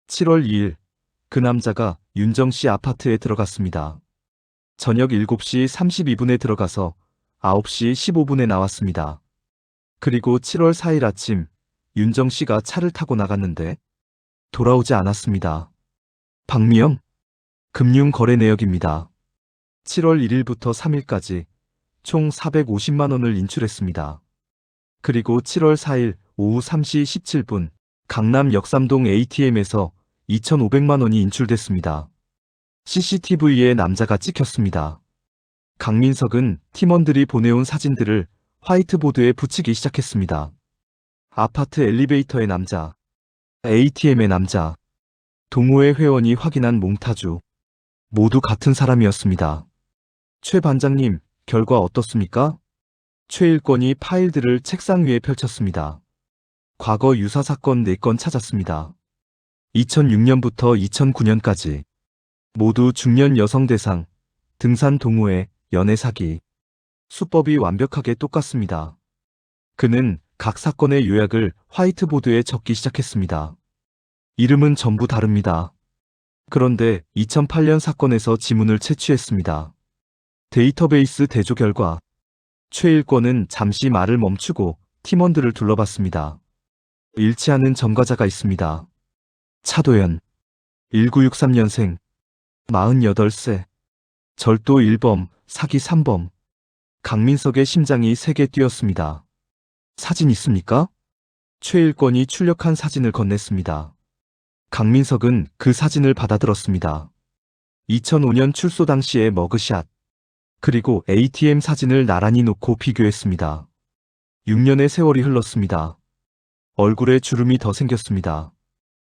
[SPEAKER 1] 7월 2일 그 남자가 윤정 씨 아파트에 들어갔습니다. 저녁 7시 32분에 들어가서 9시 15분에 나왔습니다. 그리고 7월 4일 아침 윤정 씨가 차를 타고 나갔는데 돌아오지 않았습니다. 박미영? 금융거래 내역입니다. 7월 1일부터 3일까지 총 450만 원을 인출했습니다. 그리고 7월 4일 오후 3시 17분 강남 역삼동 ATM에서 2,500만 원이 인출됐습니다. CCTV에 남자가 찍혔습니다. 강민석은 팀원들이 보내온 사진들을 화이트보드에 붙이기 시작했습니다. 아파트 엘리베이터의 남자, ATM의 남자, 동호회 회원이 확인한 몽타주. 모두 같은 사람이었습니다. 최 반장님, 결과 어떻습니까? 최 일권이 파일들을 책상 위에 펼쳤습니다. 과거 유사 사건 4건 찾았습니다. 2006년부터 2009년까지 모두 중년 여성 대상, 등산 동호회, 연애 사기. 수법이 완벽하게 똑같습니다. 그는 각 사건의 요약을 화이트보드에 적기 시작했습니다. 이름은 전부 다릅니다. 그런데 2008년 사건에서 지문을 채취했습니다. 데이터베이스 대조 결과 최 일권은 잠시 말을 멈추고 팀원들을 둘러봤습니다. 일치하는 전과자가 있습니다. 차도연, 1963년생, 48세, 절도 1범, 사기 3범. 강민석의 심장이 세게 뛰었습니다. 사진 있습니까? 최 일권이 출력한 사진을 건넸습니다. 강민석은 그 사진을 받아들었습니다. 2005년 출소 당시의 머그샷, 그리고 ATM 사진을 나란히 놓고 비교했습니다. 6년의 세월이 흘렀습니다. 얼굴에 주름이 더 생겼습니다.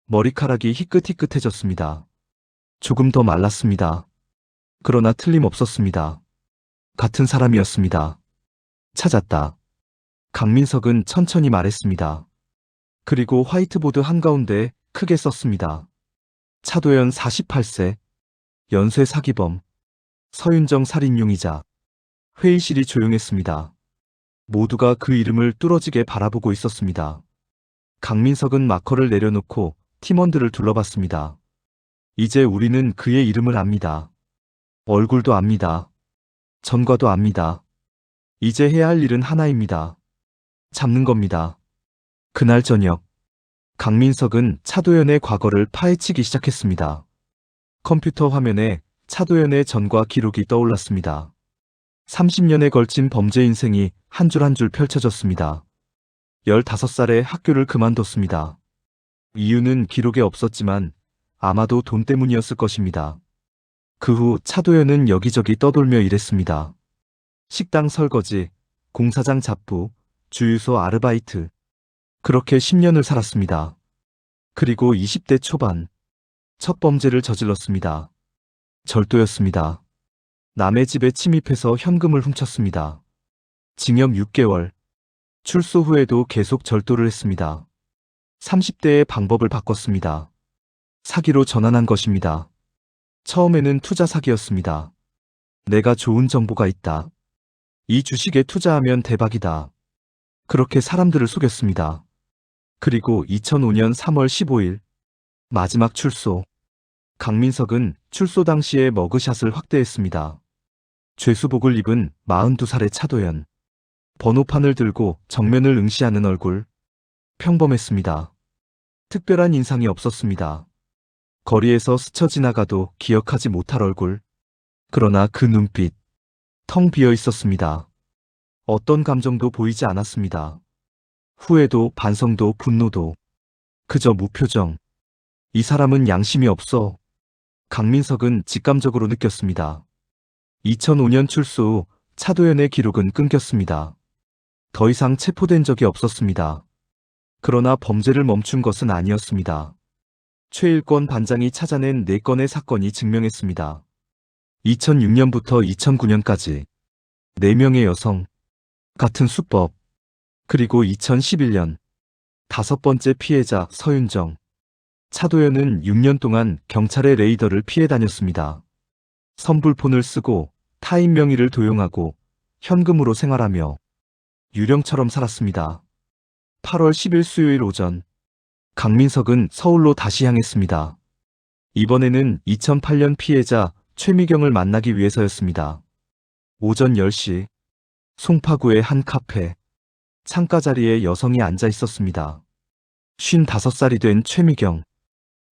[SPEAKER 1] 머리카락이 희끗희끗해졌습니다. 조금 더 말랐습니다. 그러나 틀림없었습니다. 같은 사람이었습니다. 찾았다. 강민석은 천천히 말했습니다. 그리고 화이트보드 한가운데 크게 썼습니다. 차도연 48세, 연쇄 사기범, 서윤정 살인용의자. 회의실이 조용했습니다. 모두가 그 이름을 뚫어지게 바라보고 있었습니다. 강민석은 마커를 내려놓고 팀원들을 둘러봤습니다. 이제 우리는 그의 이름을 압니다. 얼굴도 압니다. 전과도 압니다. 이제 해야 할 일은 하나입니다. 잡는 겁니다. 그날 저녁, 강민석은 차도연의 과거를 파헤치기 시작했습니다. 컴퓨터 화면에 차도연의 전과 기록이 떠올랐습니다. 30년에 걸친 범죄 인생이 한 줄 한 줄 펼쳐졌습니다. 15살에 학교를 그만뒀습니다. 이유는 기록에 없었지만 아마도 돈 때문이었을 것입니다. 그 후 차도연은 여기저기 떠돌며 일했습니다. 식당 설거지, 공사장 잡부, 주유소 아르바이트. 그렇게 10년을 살았습니다. 그리고 20대 초반, 첫 범죄를 저질렀습니다. 절도였습니다. 남의 집에 침입해서 현금을 훔쳤습니다. 징역 6개월. 출소 후에도 계속 절도를 했습니다. 30대의 방법을 바꿨습니다. 사기로 전환한 것입니다. 처음에는 투자 사기였습니다. 내가 좋은 정보가 있다. 이 주식에 투자하면 대박이다. 그렇게 사람들을 속였습니다. 그리고 2005년 3월 15일 마지막 출소. 강민석은 출소 당시의 머그샷을 확대했습니다. 죄수복을 입은 42살의 차도연. 번호판을 들고 정면을 응시하는 얼굴. 평범했습니다. 특별한 인상이 없었습니다. 거리에서 스쳐 지나가도 기억하지 못할 얼굴. 그러나 그 눈빛, 텅 비어 있었습니다. 어떤 감정도 보이지 않았습니다. 후회도 반성도 분노도. 그저 무표정. 이 사람은 양심이 없어. 강민석은 직감적으로 느꼈습니다. 2005년 출소 후 차도연의 기록은 끊겼습니다. 더 이상 체포된 적이 없었습니다. 그러나 범죄를 멈춘 것은 아니었습니다. 최 일권 반장이 찾아낸 4건의 사건이 증명했습니다. 2006년부터 2009년까지 4명의 여성, 같은 수법. 그리고 2011년 5번째 피해자 서윤정. 차도연은 6년 동안 경찰의 레이더를 피해 다녔습니다. 선불폰을 쓰고 타인 명의를 도용하고 현금으로 생활하며 유령처럼 살았습니다. 8월 10일 수요일 오전, 강민석은 서울로 다시 향했습니다. 이번에는 2008년 피해자 최미경을 만나기 위해서였습니다. 오전 10시, 송파구의 한 카페. 창가 자리에 여성이 앉아 있었습니다. 55살이 된 최미경.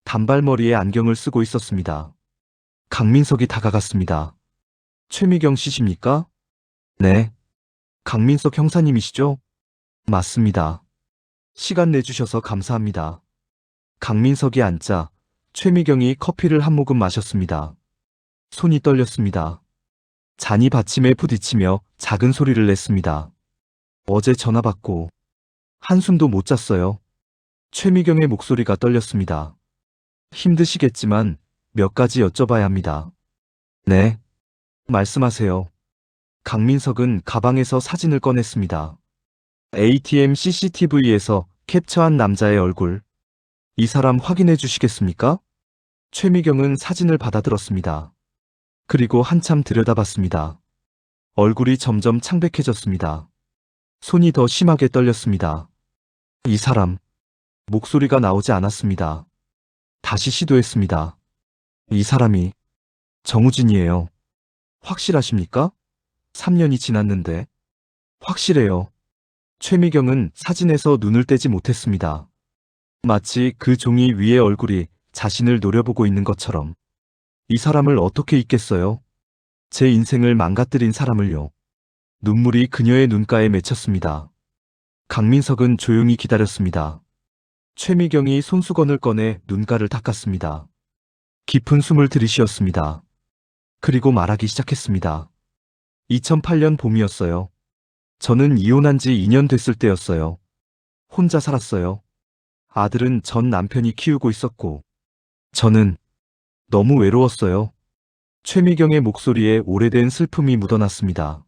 [SPEAKER 1] 단발머리에 안경을 쓰고 있었습니다. 강민석이 다가갔습니다. 최미경 씨십니까? 네. 강민석 형사님이시죠? 맞습니다. 시간 내주셔서 감사합니다. 강민석이 앉자 최미경이 커피를 한 모금 마셨습니다. 손이 떨렸습니다. 잔이 받침에 부딪히며 작은 소리를 냈습니다. 어제 전화 받고 한숨도 못 잤어요. 최미경의 목소리가 떨렸습니다. 힘드시겠지만 몇 가지 여쭤봐야 합니다. 네, 말씀하세요. 강민석은 가방에서 사진을 꺼냈습니다. ATM CCTV에서 캡처한 남자의 얼굴. 이 사람 확인해 주시겠습니까? 최미경은 사진을 받아들었습니다. 그리고 한참 들여다봤습니다. 얼굴이 점점 창백해졌습니다. 손이 더 심하게 떨렸습니다. 이 사람. 목소리가 나오지 않았습니다. 다시 시도했습니다. 이 사람이 정우진이에요. 확실하십니까? 3년이 지났는데. 확실해요. 최미경은 사진에서 눈을 떼지 못했습니다. 마치 그 종이 위의 얼굴이 자신을 노려보고 있는 것처럼. 이 사람을 어떻게 잊겠어요? 제 인생을 망가뜨린 사람을요. 눈물이 그녀의 눈가에 맺혔습니다. 강민석은 조용히 기다렸습니다. 최미경이 손수건을 꺼내 눈가를 닦았습니다. 깊은 숨을 들이쉬었습니다. 그리고 말하기 시작했습니다. 2008년 봄이었어요. 저는 이혼한 지 2년 됐을 때였어요. 혼자 살았어요. 아들은 전 남편이 키우고 있었고, 저는 너무 외로웠어요. 최미경의 목소리에 오래된 슬픔이 묻어났습니다.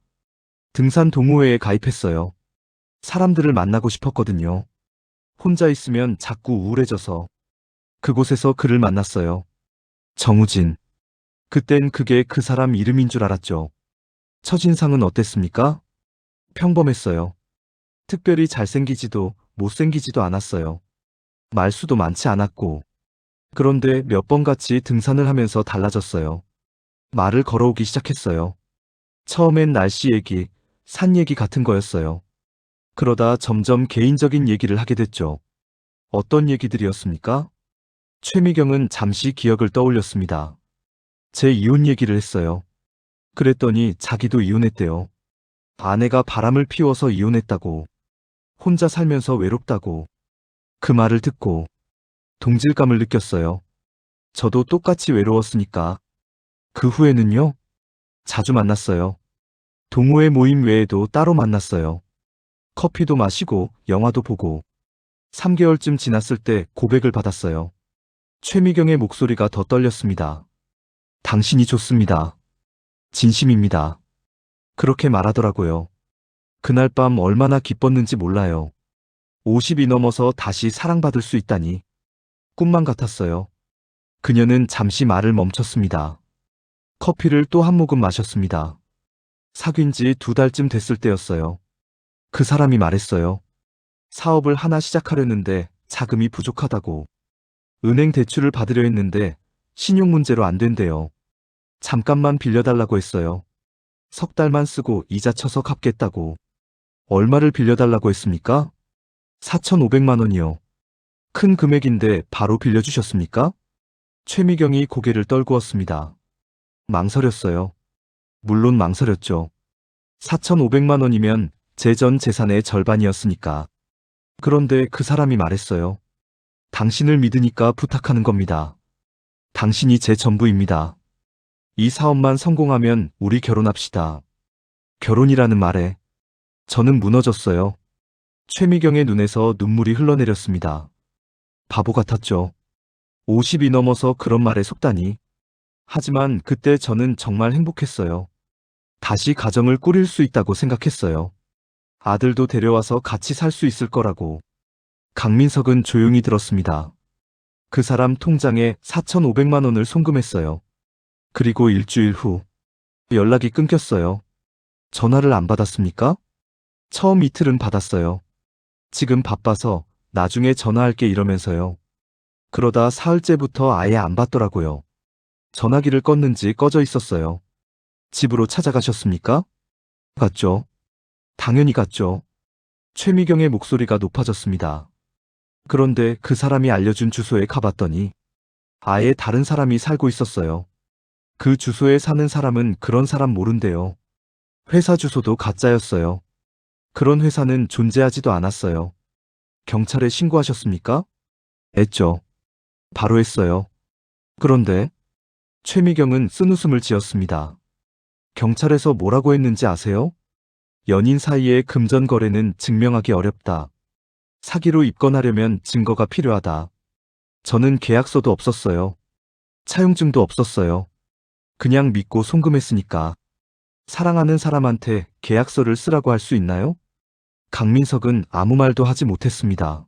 [SPEAKER 1] 등산 동호회에 가입했어요. 사람들을 만나고 싶었거든요. 혼자 있으면 자꾸 우울해져서. 그곳에서 그를 만났어요. 정우진. 그땐 그게 그 사람 이름인 줄 알았죠. 첫인상은 어땠습니까? 평범했어요. 특별히 잘생기지도 못생기지도 않았어요. 말수도 많지 않았고. 그런데 몇 번 같이 등산을 하면서 달라졌어요. 말을 걸어오기 시작했어요. 처음엔 날씨 얘기, 산 얘기 같은 거였어요. 그러다 점점 개인적인 얘기를 하게 됐죠. 어떤 얘기들이었습니까? 최미경은 잠시 기억을 떠올렸습니다. 제 이혼 얘기를 했어요. 그랬더니 자기도 이혼했대요. 아내가 바람을 피워서 이혼했다고. 혼자 살면서 외롭다고. 그 말을 듣고 동질감을 느꼈어요. 저도 똑같이 외로웠으니까. 그 후에는요? 자주 만났어요. 동호회 모임 외에도 따로 만났어요. 커피도 마시고 영화도 보고. 3개월쯤 지났을 때 고백을 받았어요. 최미경의 목소리가 더 떨렸습니다. 당신이 좋습니다. 진심입니다. 그렇게 말하더라고요. 그날 밤 얼마나 기뻤는지 몰라요. 50이 넘어서 다시 사랑받을 수 있다니. 꿈만 같았어요. 그녀는 잠시 말을 멈췄습니다. 커피를 또 한 모금 마셨습니다. 사귄 지 2달쯤 됐을 때였어요. 그 사람이 말했어요. 사업을 하나 시작하려는데 자금이 부족하다고. 은행 대출을 받으려 했는데 신용 문제로 안 된대요. 잠깐만 빌려달라고 했어요. 3달만 쓰고 이자 쳐서 갚겠다고. 얼마를 빌려달라고 했습니까? 4,500만 원이요. 큰 금액인데 바로 빌려주셨습니까? 최미경이 고개를 떨구었습니다. 망설였어요. 물론 망설였죠. 4,500만 원이면 제 전 재산의 절반이었으니까. 그런데 그 사람이 말했어요. 당신을 믿으니까 부탁하는 겁니다. 당신이 제 전부입니다. 이 사업만 성공하면 우리 결혼합시다. 결혼이라는 말에 저는 무너졌어요. 최미경의 눈에서 눈물이 흘러내렸습니다. 바보 같았죠. 50이 넘어서 그런 말에 속다니. 하지만 그때 저는 정말 행복했어요. 다시 가정을 꾸릴 수 있다고 생각했어요. 아들도 데려와서 같이 살 수 있을 거라고. 강민석은 조용히 들었습니다. 그 사람 통장에 4,500만 원을 송금했어요. 그리고 일주일 후 연락이 끊겼어요. 전화를 안 받았습니까? 처음 이틀은 받았어요. 지금 바빠서 나중에 전화할게 이러면서요. 그러다 사흘째부터 아예 안 받더라고요. 전화기를 껐는지 꺼져 있었어요. 집으로 찾아가셨습니까? 갔죠. 당연히 갔죠. 최미경의 목소리가 높아졌습니다. 그런데 그 사람이 알려준 주소에 가봤더니 아예 다른 사람이 살고 있었어요. 그 주소에 사는 사람은 그런 사람 모른대요. 회사 주소도 가짜였어요. 그런 회사는 존재하지도 않았어요. 경찰에 신고하셨습니까? 했죠. 바로 했어요. 그런데 최미경은 쓴웃음을 지었습니다. 경찰에서 뭐라고 했는지 아세요? 연인 사이의 금전 거래는 증명하기 어렵다. 사기로 입건하려면 증거가 필요하다. 저는 계약서도 없었어요. 차용증도 없었어요. 그냥 믿고 송금했으니까. 사랑하는 사람한테 계약서를 쓰라고 할 수 있나요? 강민석은 아무 말도 하지 못했습니다.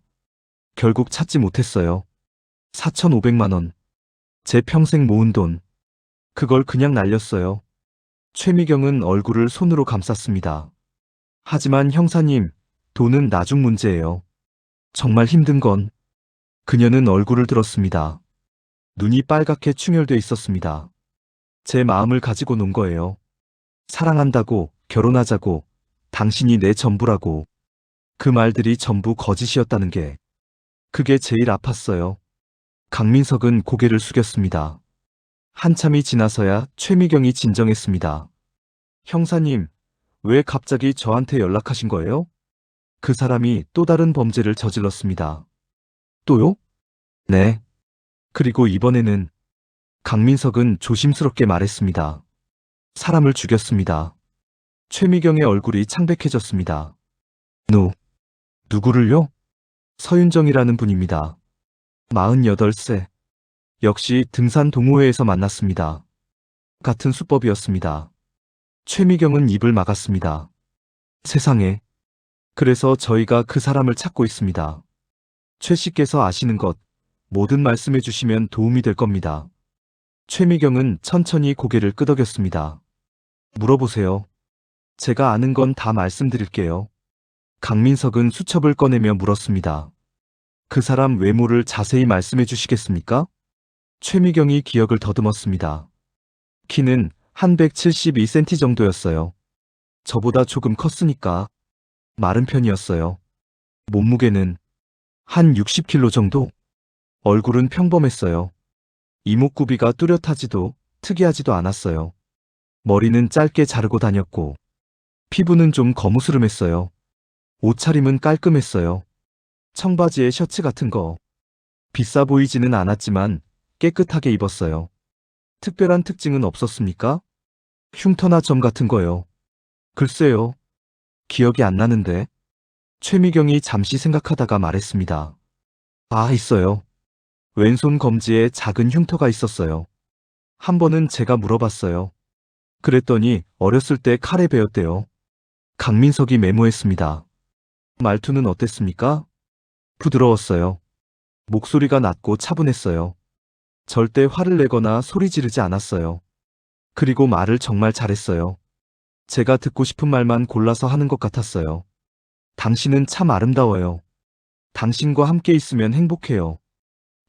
[SPEAKER 1] 결국 찾지 못했어요. 4,500만 원. 제 평생 모은 돈. 그걸 그냥 날렸어요. 최미경은 얼굴을 손으로 감쌌습니다. 하지만 형사님, 돈은 나중 문제예요. 정말 힘든 건. 그녀는 얼굴을 들었습니다. 눈이 빨갛게 충혈돼 있었습니다. 제 마음을 가지고 논 거예요. 사랑한다고, 결혼하자고, 당신이 내 전부라고. 그 말들이 전부 거짓이었다는 게. 그게 제일 아팠어요. 강민석은 고개를 숙였습니다. 한참이 지나서야 최미경이 진정했습니다. 형사님, 왜 갑자기 저한테 연락하신 거예요? 그 사람이 또 다른 범죄를 저질렀습니다. 또요? 네. 그리고 이번에는 강민석은 조심스럽게 말했습니다. 사람을 죽였습니다. 최미경의 얼굴이 창백해졌습니다. 누구를요? 서윤정이라는 분입니다. 48세. 역시 등산 동호회에서 만났습니다. 같은 수법이었습니다. 최미경은 입을 막았습니다. 세상에. 그래서 저희가 그 사람을 찾고 있습니다. 최 씨께서 아시는 것, 뭐든 말씀해 주시면 도움이 될 겁니다. 최미경은 천천히 고개를 끄덕였습니다. 물어보세요. 제가 아는 건 다 말씀드릴게요. 강민석은 수첩을 꺼내며 물었습니다. 그 사람 외모를 자세히 말씀해 주시겠습니까? 최미경이 기억을 더듬었습니다. 키는 한 172cm 정도였어요. 저보다 조금 컸으니까. 마른 편이었어요. 몸무게는 한 60kg 정도? 얼굴은 평범했어요. 이목구비가 뚜렷하지도 특이하지도 않았어요. 머리는 짧게 자르고 다녔고, 피부는 좀 거무스름했어요. 옷차림은 깔끔했어요. 청바지에 셔츠 같은 거. 비싸 보이지는 않았지만 깨끗하게 입었어요. 특별한 특징은 없었습니까? 흉터나 점 같은 거요. 글쎄요. 기억이 안 나는데. 최미경이 잠시 생각하다가 말했습니다. 아, 있어요. 왼손 검지에 작은 흉터가 있었어요. 한 번은 제가 물어봤어요. 그랬더니 어렸을 때 칼에 베었대요. 강민석이 메모했습니다. 말투는 어땠습니까? 부드러웠어요. 목소리가 낮고 차분했어요. 절대 화를 내거나 소리 지르지 않았어요. 그리고 말을 정말 잘했어요. 제가 듣고 싶은 말만 골라서 하는 것 같았어요. 당신은 참 아름다워요. 당신과 함께 있으면 행복해요.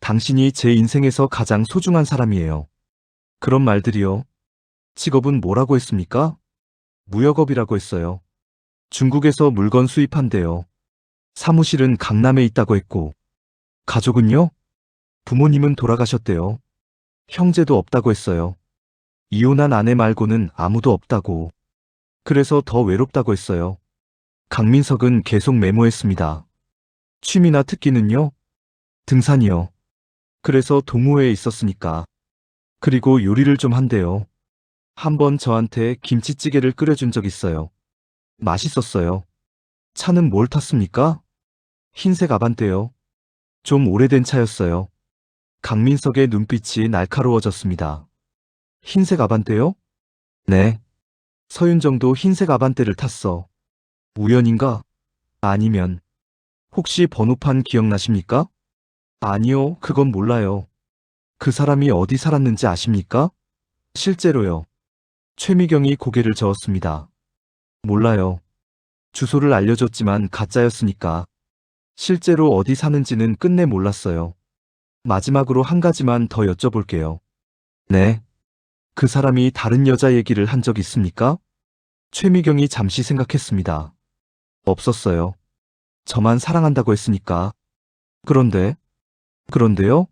[SPEAKER 1] 당신이 제 인생에서 가장 소중한 사람이에요. 그런 말들이요. 직업은 뭐라고 했습니까? 무역업이라고 했어요. 중국에서 물건 수입한대요. 사무실은 강남에 있다고 했고. 가족은요? 부모님은 돌아가셨대요. 형제도 없다고 했어요. 이혼한 아내 말고는 아무도 없다고. 그래서 더 외롭다고 했어요. 강민석은 계속 메모했습니다. 취미나 특기는요? 등산이요. 그래서 동호회에 있었으니까. 그리고 요리를 좀 한대요. 한번 저한테 김치찌개를 끓여준 적 있어요. 맛있었어요. 차는 뭘 탔습니까? 흰색 아반떼요. 좀 오래된 차였어요. 강민석의 눈빛이 날카로워졌습니다. 흰색 아반떼요? 네. 서윤정도 흰색 아반떼를 탔어. 우연인가? 아니면 혹시 번호판 기억나십니까? 아니요, 그건 몰라요. 그 사람이 어디 살았는지 아십니까? 실제로요. 최미경이 고개를 저었습니다. 몰라요. 주소를 알려줬지만 가짜였으니까. 실제로 어디 사는지는 끝내 몰랐어요. 마지막으로 한 가지만 더 여쭤볼게요. 네. 그 사람이 다른 여자 얘기를 한 적 있습니까? 최미경이 잠시 생각했습니다. 없었어요. 저만 사랑한다고 했으니까. 그런데요?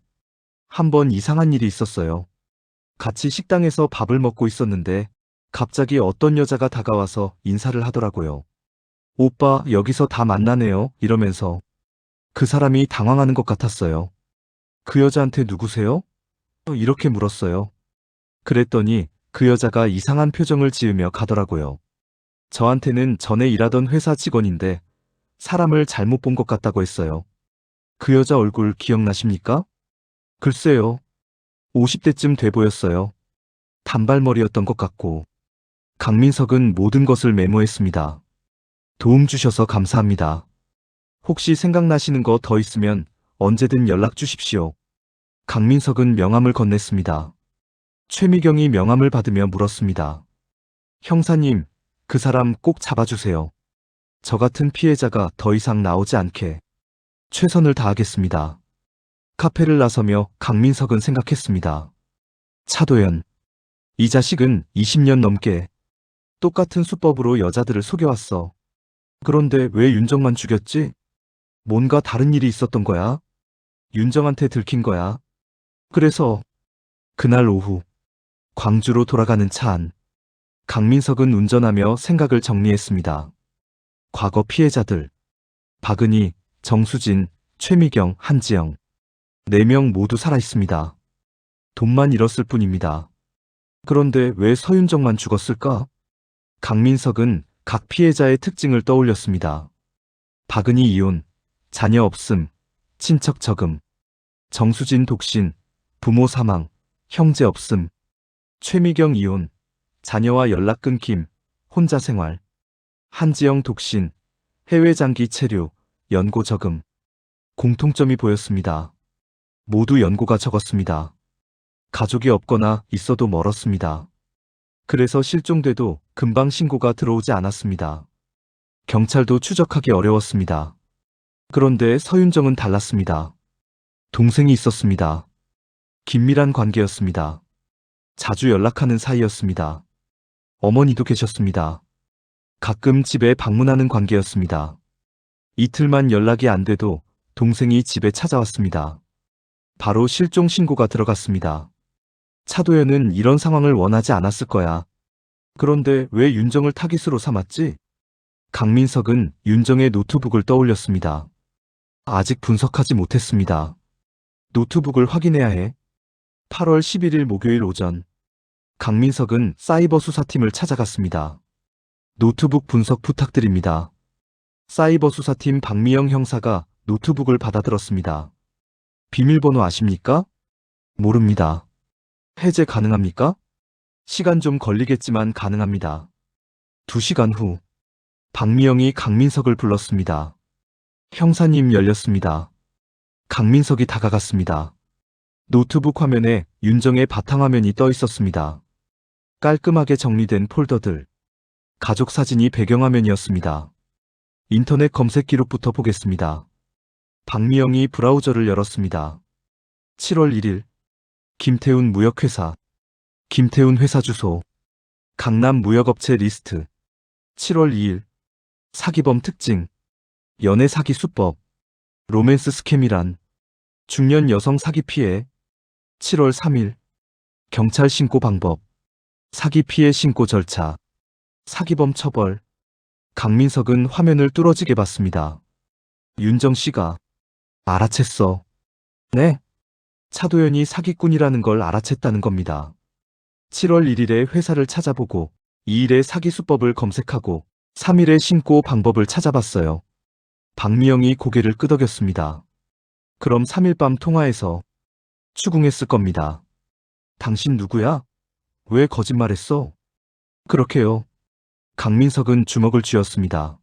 [SPEAKER 1] 한 번 이상한 일이 있었어요. 같이 식당에서 밥을 먹고 있었는데 갑자기 어떤 여자가 다가와서 인사를 하더라고요. 오빠, 여기서 다 만나네요. 이러면서. 그 사람이 당황하는 것 같았어요. 그 여자한테 누구세요? 이렇게 물었어요. 그랬더니 그 여자가 이상한 표정을 지으며 가더라고요. 저한테는 전에 일하던 회사 직원인데 사람을 잘못 본 것 같다고 했어요. 그 여자 얼굴 기억나십니까? 글쎄요. 50대쯤 돼 보였어요. 단발머리였던 것 같고. 강민석은 모든 것을 메모했습니다. 도움 주셔서 감사합니다. 혹시 생각나시는 거 더 있으면 언제든 연락 주십시오. 강민석은 명함을 건넸습니다. 최미경이 명함을 받으며 물었습니다. 형사님, 그 사람 꼭 잡아주세요. 저 같은 피해자가 더 이상 나오지 않게 최선을 다하겠습니다. 카페를 나서며 강민석은 생각했습니다. 차도연. 이 자식은 20년 넘게 똑같은 수법으로 여자들을 속여왔어. 그런데 왜 윤정만 죽였지? 뭔가 다른 일이 있었던 거야? 윤정한테 들킨 거야. 그래서 그날 오후 광주로 돌아가는 차 안. 강민석은 운전하며 생각을 정리했습니다. 과거 피해자들. 박은희, 정수진, 최미경, 한지영. 4명 모두 살아있습니다. 돈만 잃었을 뿐입니다. 그런데 왜 서윤정만 죽었을까? 강민석은 각 피해자의 특징을 떠올렸습니다. 박은희 이혼, 자녀 없음, 친척 적음. 정수진 독신, 부모 사망, 형제 없음. 최미경 이혼, 자녀와 연락 끊김, 혼자 생활. 한지영 독신, 해외 장기 체류, 연고 적음. 공통점이 보였습니다. 모두 연고가 적었습니다. 가족이 없거나 있어도 멀었습니다. 그래서 실종돼도 금방 신고가 들어오지 않았습니다. 경찰도 추적하기 어려웠습니다. 그런데 서윤정은 달랐습니다. 동생이 있었습니다. 긴밀한 관계였습니다. 자주 연락하는 사이였습니다. 어머니도 계셨습니다. 가끔 집에 방문하는 관계였습니다. 이틀만 연락이 안 돼도 동생이 집에 찾아왔습니다. 바로 실종 신고가 들어갔습니다. 차도연은 이런 상황을 원하지 않았을 거야. 그런데 왜 윤정을 타깃으로 삼았지? 강민석은 윤정의 노트북을 떠올렸습니다. 아직 분석하지 못했습니다. 노트북을 확인해야 해. 8월 11일 목요일 오전. 강민석은 사이버 수사팀을 찾아갔습니다. 노트북 분석 부탁드립니다. 사이버 수사팀 박미영 형사가 노트북을 받아들었습니다. 비밀번호 아십니까? 모릅니다. 해제 가능합니까? 시간 좀 걸리겠지만 가능합니다. 2시간 후, 박미영이 강민석을 불렀습니다. 형사님 열렸습니다. 강민석이 다가갔습니다. 노트북 화면에 윤정의 바탕화면이 떠 있었습니다. 깔끔하게 정리된 폴더들. 가족 사진이 배경화면이었습니다. 인터넷 검색 기록부터 보겠습니다. 박미영이 브라우저를 열었습니다. 7월 1일. 김태훈 무역회사. 김태훈 회사 주소. 강남 무역업체 리스트. 7월 2일. 사기범 특징. 연애 사기 수법. 로맨스 스캠이란. 중년 여성 사기 피해. 7월 3일. 경찰 신고 방법. 사기 피해 신고 절차. 사기범 처벌. 강민석은 화면을 뚫어지게 봤습니다. 윤정 씨가 알아챘어. 네. 차도연이 사기꾼이라는 걸 알아챘다는 겁니다. 7월 1일에 회사를 찾아보고 2일에 사기 수법을 검색하고 3일에 신고 방법을 찾아봤어요. 박미영이 고개를 끄덕였습니다. 그럼 3일 밤 통화에서 추궁했을 겁니다. 당신 누구야? 왜 거짓말했어? 그렇게요. 강민석은 주먹을 쥐었습니다.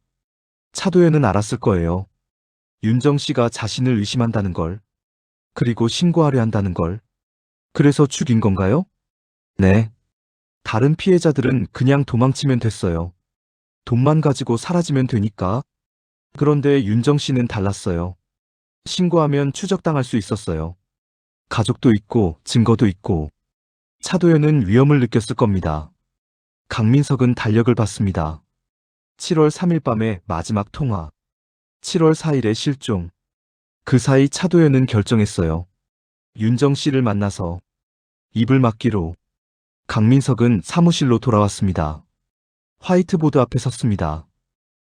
[SPEAKER 1] 차도연은 알았을 거예요. 윤정 씨가 자신을 의심한다는 걸. 그리고 신고하려 한다는 걸. 그래서 죽인 건가요? 네. 다른 피해자들은 그냥 도망치면 됐어요. 돈만 가지고 사라지면 되니까. 그런데 윤정 씨는 달랐어요. 신고하면 추적당할 수 있었어요. 가족도 있고 증거도 있고. 차도연은 위험을 느꼈을 겁니다. 강민석은 달력을 봤습니다. 7월 3일 밤의 마지막 통화. 7월 4일의 실종. 그 사이 차도연은 결정했어요. 윤정 씨를 만나서 입을 막기로. 강민석은 사무실로 돌아왔습니다. 화이트보드 앞에 섰습니다.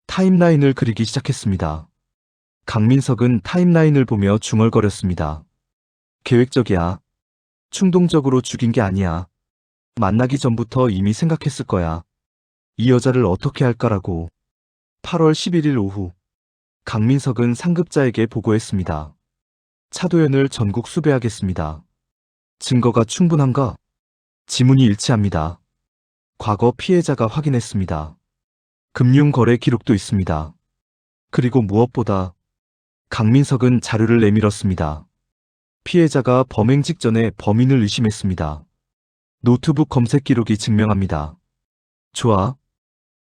[SPEAKER 1] 타임라인을 그리기 시작했습니다. 강민석은 타임라인을 보며 중얼거렸습니다. 계획적이야. 충동적으로 죽인 게 아니야. 만나기 전부터 이미 생각했을 거야. 이 여자를 어떻게 할까라고. 8월 11일 오후, 강민석은 상급자에게 보고했습니다. 차도연을 전국 수배하겠습니다. 증거가 충분한가? 지문이 일치합니다. 과거 피해자가 확인했습니다. 금융거래 기록도 있습니다. 그리고 무엇보다 강민석은 자료를 내밀었습니다. 피해자가 범행 직전에 범인을 의심했습니다. 노트북 검색 기록이 증명합니다. 좋아.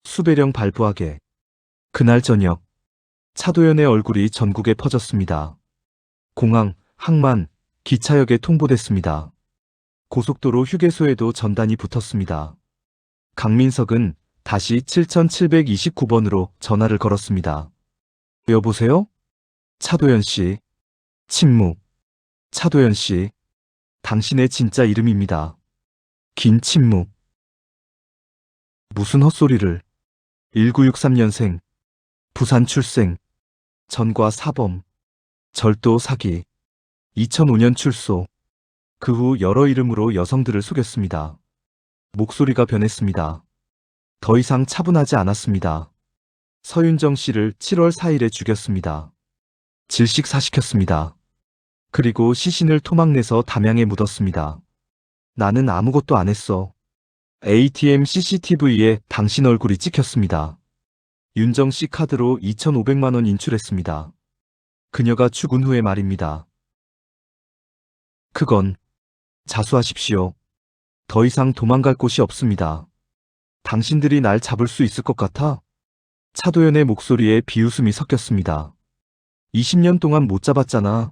[SPEAKER 1] 수배령 발부하게. 그날 저녁, 차도연의 얼굴이 전국에 퍼졌습니다. 공항, 항만, 기차역에 통보됐습니다. 고속도로 휴게소에도 전단이 붙었습니다. 강민석은 다시 7729번으로 전화를 걸었습니다. 여보세요? 차도연 씨. 침묵. 차도연 씨. 당신의 진짜 이름입니다. 긴 침묵. 무슨 헛소리를. 1963년생. 부산 출생. 전과 사범. 절도 사기. 2005년 출소. 그 후 여러 이름으로 여성들을 속였습니다. 목소리가 변했습니다. 더 이상 차분하지 않았습니다. 서윤정 씨를 7월 4일에 죽였습니다. 질식사시켰습니다. 그리고 시신을 토막내서 담양에 묻었습니다. 나는 아무것도 안 했어. ATM CCTV에 당신 얼굴이 찍혔습니다. 윤정 씨 카드로 2,500만 원 인출했습니다. 그녀가 죽은 후의 말입니다. 그건 자수하십시오. 더 이상 도망갈 곳이 없습니다. 당신들이 날 잡을 수 있을 것 같아? 차도연의 목소리에 비웃음이 섞였습니다. 20년 동안 못 잡았잖아.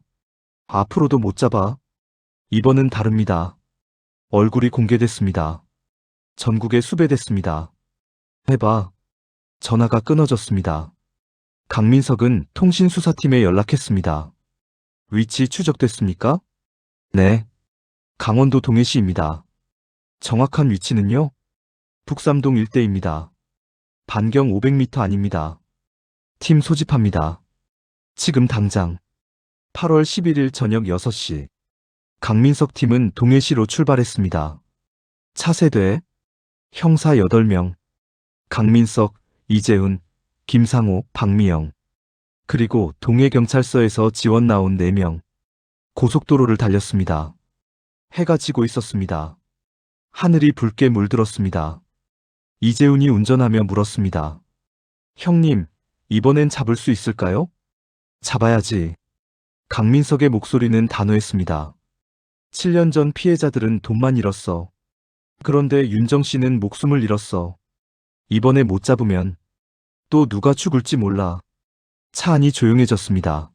[SPEAKER 1] 앞으로도 못 잡아. 이번은 다릅니다. 얼굴이 공개됐습니다. 전국에 수배됐습니다. 해봐. 전화가 끊어졌습니다. 강민석은 통신수사팀에 연락했습니다. 위치 추적됐습니까? 네. 강원도 동해시입니다. 정확한 위치는요? 북삼동 일대입니다. 반경 500m 아닙니다. 팀 소집합니다. 지금 당장. 8월 11일 저녁 6시. 강민석 팀은 동해시로 출발했습니다. 차세대, 형사 8명, 강민석, 이재훈, 김상호, 박미영, 그리고 동해경찰서에서 지원 나온 4명. 고속도로를 달렸습니다. 해가 지고 있었습니다. 하늘이 붉게 물들었습니다. 이재훈이 운전하며 물었습니다. 형님, 이번엔 잡을 수 있을까요? 잡아야지. 강민석의 목소리는 단호했습니다. 7년 전 피해자들은 돈만 잃었어. 그런데 윤정 씨는 목숨을 잃었어. 이번에 못 잡으면 또 누가 죽을지 몰라. 차 안이 조용해졌습니다.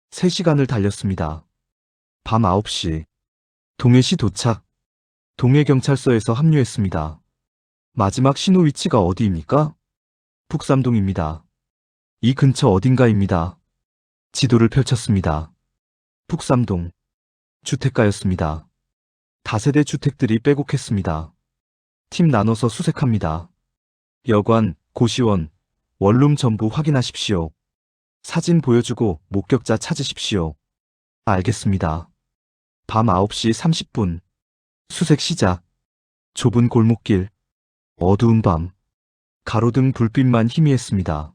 [SPEAKER 1] 3시간을 달렸습니다. 밤 9시. 동해시 도착. 동해경찰서에서 합류했습니다. 마지막 신호 위치가 어디입니까? 북삼동입니다. 이 근처 어딘가입니다. 지도를 펼쳤습니다. 북삼동. 주택가였습니다. 다세대 주택들이 빼곡했습니다. 팀 나눠서 수색합니다. 여관, 고시원, 원룸 전부 확인하십시오. 사진 보여주고 목격자 찾으십시오. 알겠습니다. 밤 9시 30분. 수색 시작. 좁은 골목길. 어두운 밤. 가로등 불빛만 희미했습니다.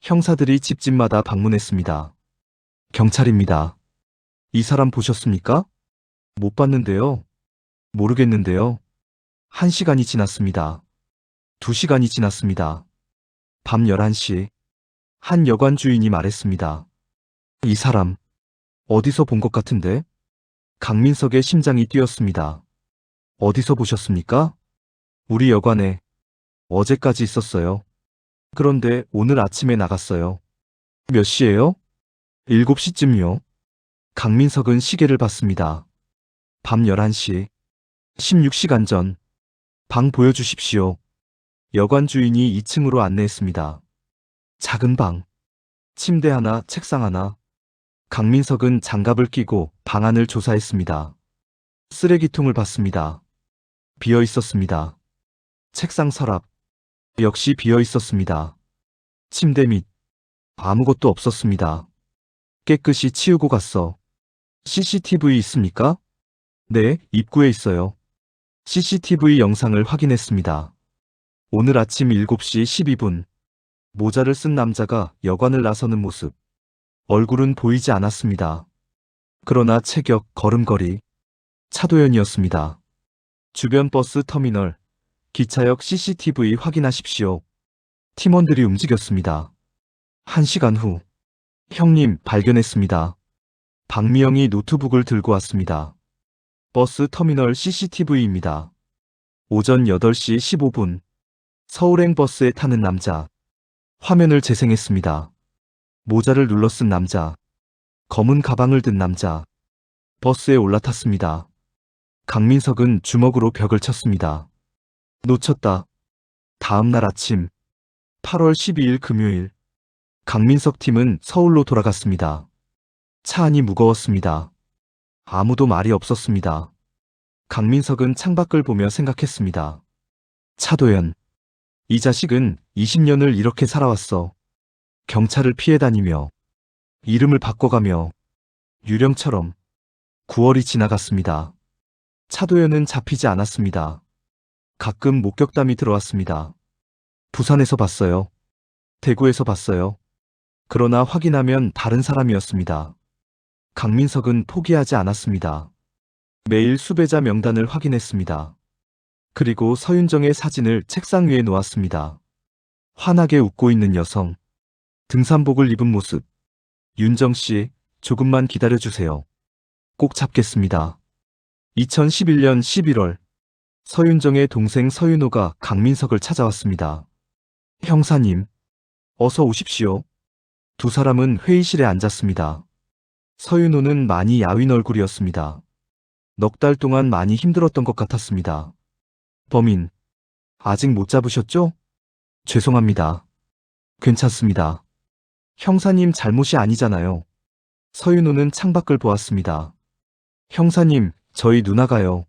[SPEAKER 1] 형사들이 집집마다 방문했습니다. 경찰입니다. 이 사람 보셨습니까? 못 봤는데요. 모르겠는데요. 1시간이 지났습니다. 2시간이 지났습니다. 밤 11시. 한 여관 주인이 말했습니다. 이 사람, 어디서 본 것 같은데? 강민석의 심장이 뛰었습니다. 어디서 보셨습니까? 우리 여관에. 어제까지 있었어요. 그런데 오늘 아침에 나갔어요. 몇 시예요? 7시쯤요. 강민석은 시계를 봤습니다. 밤 11시. 16시간 전. 방 보여주십시오. 여관 주인이 2층으로 안내했습니다. 작은 방. 침대 하나, 책상 하나. 강민석은 장갑을 끼고 방 안을 조사했습니다. 쓰레기통을 봤습니다. 비어 있었습니다. 책상 서랍. 역시 비어 있었습니다. 침대 밑. 아무것도 없었습니다. 깨끗이 치우고 갔어. CCTV 있습니까? 네, 입구에 있어요. CCTV 영상을 확인했습니다. 오늘 아침 7시 12분, 모자를 쓴 남자가 여관을 나서는 모습. 얼굴은 보이지 않았습니다. 그러나 체격, 걸음걸이, 차도연이었습니다. 주변 버스 터미널, 기차역 CCTV 확인하십시오. 팀원들이 움직였습니다. 1시간 후, 형님 발견했습니다. 박미영이 노트북을 들고 왔습니다. 버스 터미널 CCTV입니다. 오전 8시 15분, 서울행 버스에 타는 남자. 화면을 재생했습니다. 모자를 눌러 쓴 남자. 검은 가방을 든 남자. 버스에 올라탔습니다. 강민석은 주먹으로 벽을 쳤습니다. 놓쳤다. 다음 날 아침 8월 12일 금요일 강민석 팀은 서울로 돌아갔습니다. 차 안이 무거웠습니다. 아무도 말이 없었습니다. 강민석은 창밖을 보며 생각했습니다. 차도연, 이 자식은 20년을 이렇게 살아왔어. 경찰을 피해 다니며 이름을 바꿔가며 유령처럼. 9월이 지나갔습니다. 차도연은 잡히지 않았습니다. 가끔 목격담이 들어왔습니다. 부산에서 봤어요. 대구에서 봤어요. 그러나 확인하면 다른 사람이었습니다. 강민석은 포기하지 않았습니다. 매일 수배자 명단을 확인했습니다. 그리고 서윤정의 사진을 책상 위에 놓았습니다. 환하게 웃고 있는 여성. 등산복을 입은 모습. 윤정 씨, 조금만 기다려주세요. 꼭 잡겠습니다. 2011년 11월, 서윤정의 동생 서윤호가 강민석을 찾아왔습니다. 형사님, 어서 오십시오. 두 사람은 회의실에 앉았습니다. 서윤호는 많이 야윈 얼굴이었습니다. 넉 달 동안 많이 힘들었던 것 같았습니다. 범인, 아직 못 잡으셨죠? 죄송합니다. 괜찮습니다. 형사님 잘못이 아니잖아요. 서윤호는 창밖을 보았습니다. 형사님, 저희 누나가요.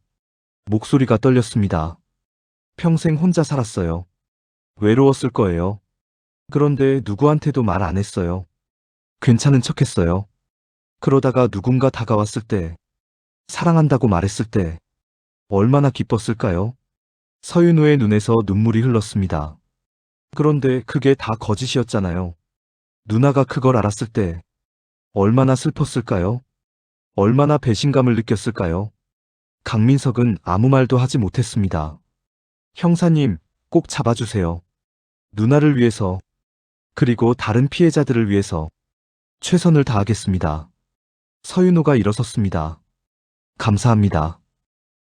[SPEAKER 1] 목소리가 떨렸습니다. 평생 혼자 살았어요. 외로웠을 거예요. 그런데 누구한테도 말 안 했어요. 괜찮은 척 했어요. 그러다가 누군가 다가왔을 때, 사랑한다고 말했을 때, 얼마나 기뻤을까요? 서윤호의 눈에서 눈물이 흘렀습니다. 그런데 그게 다 거짓이었잖아요. 누나가 그걸 알았을 때, 얼마나 슬펐을까요? 얼마나 배신감을 느꼈을까요? 강민석은 아무 말도 하지 못했습니다. 형사님, 꼭 잡아주세요. 누나를 위해서, 그리고 다른 피해자들을 위해서 최선을 다하겠습니다. 서윤호가 일어섰습니다. 감사합니다.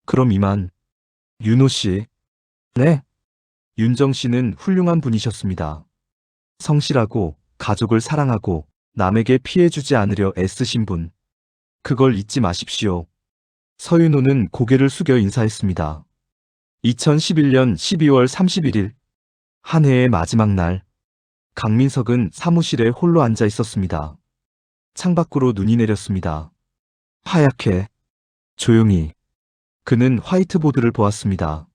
[SPEAKER 1] 그럼 이만. 윤호 씨. 네. 윤정 씨는 훌륭한 분이셨습니다. 성실하고 가족을 사랑하고 남에게 피해 주지 않으려 애쓰신 분. 그걸 잊지 마십시오. 서윤호는 고개를 숙여 인사했습니다. 2011년 12월 31일. 한 해의 마지막 날. 강민석은 사무실에 홀로 앉아 있었습니다. 창밖으로 눈이 내렸습니다. 하얗게, 조용히. 그는 화이트보드를 보았습니다.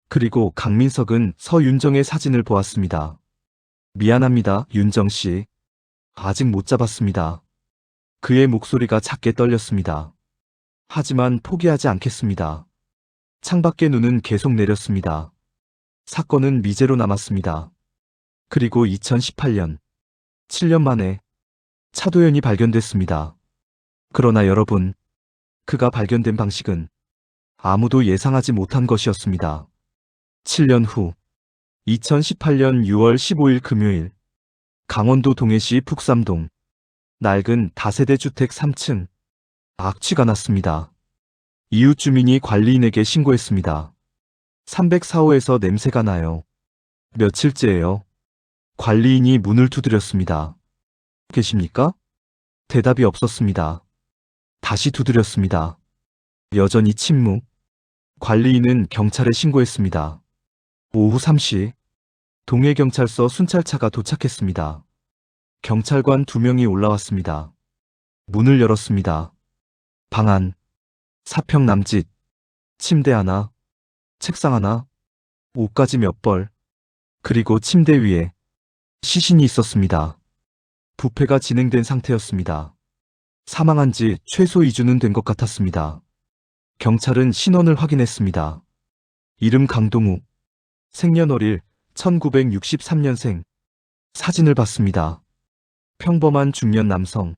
[SPEAKER 1] 그리고 강민석은 서윤정의 사진을 보았습니다. 미안합니다, 윤정 씨. 아직 못 잡았습니다. 그의 목소리가 작게 떨렸습니다. 하지만 포기하지 않겠습니다. 창밖의 눈은 계속 내렸습니다. 사건은 미제로 남았습니다. 그리고 2018년, 7년 만에 차도연이 발견됐습니다. 그러나 여러분, 그가 발견된 방식은 아무도 예상하지 못한 것이었습니다. 7년 후, 2018년 6월 15일 금요일, 강원도 동해시 북삼동, 낡은 다세대 주택 3층, 악취가 났습니다. 이웃 주민이 관리인에게 신고했습니다. 304호에서 냄새가 나요. 며칠째예요. 관리인이 문을 두드렸습니다. 계십니까? 대답이 없었습니다. 다시 두드렸습니다. 여전히 침묵. 관리인은 경찰에 신고했습니다. 오후 3시, 동해경찰서 순찰차가 도착했습니다. 경찰관 2명이 올라왔습니다. 문을 열었습니다. 방 안, 사평 남짓, 침대 하나, 책상 하나, 옷가지 몇 벌, 그리고 침대 위에 시신이 있었습니다. 부패가 진행된 상태였습니다. 사망한 지 최소 2주는 된 것 같았습니다. 경찰은 신원을 확인했습니다. 이름 강동욱. 생년월일 1963년생. 사진을 봤습니다. 평범한 중년 남성.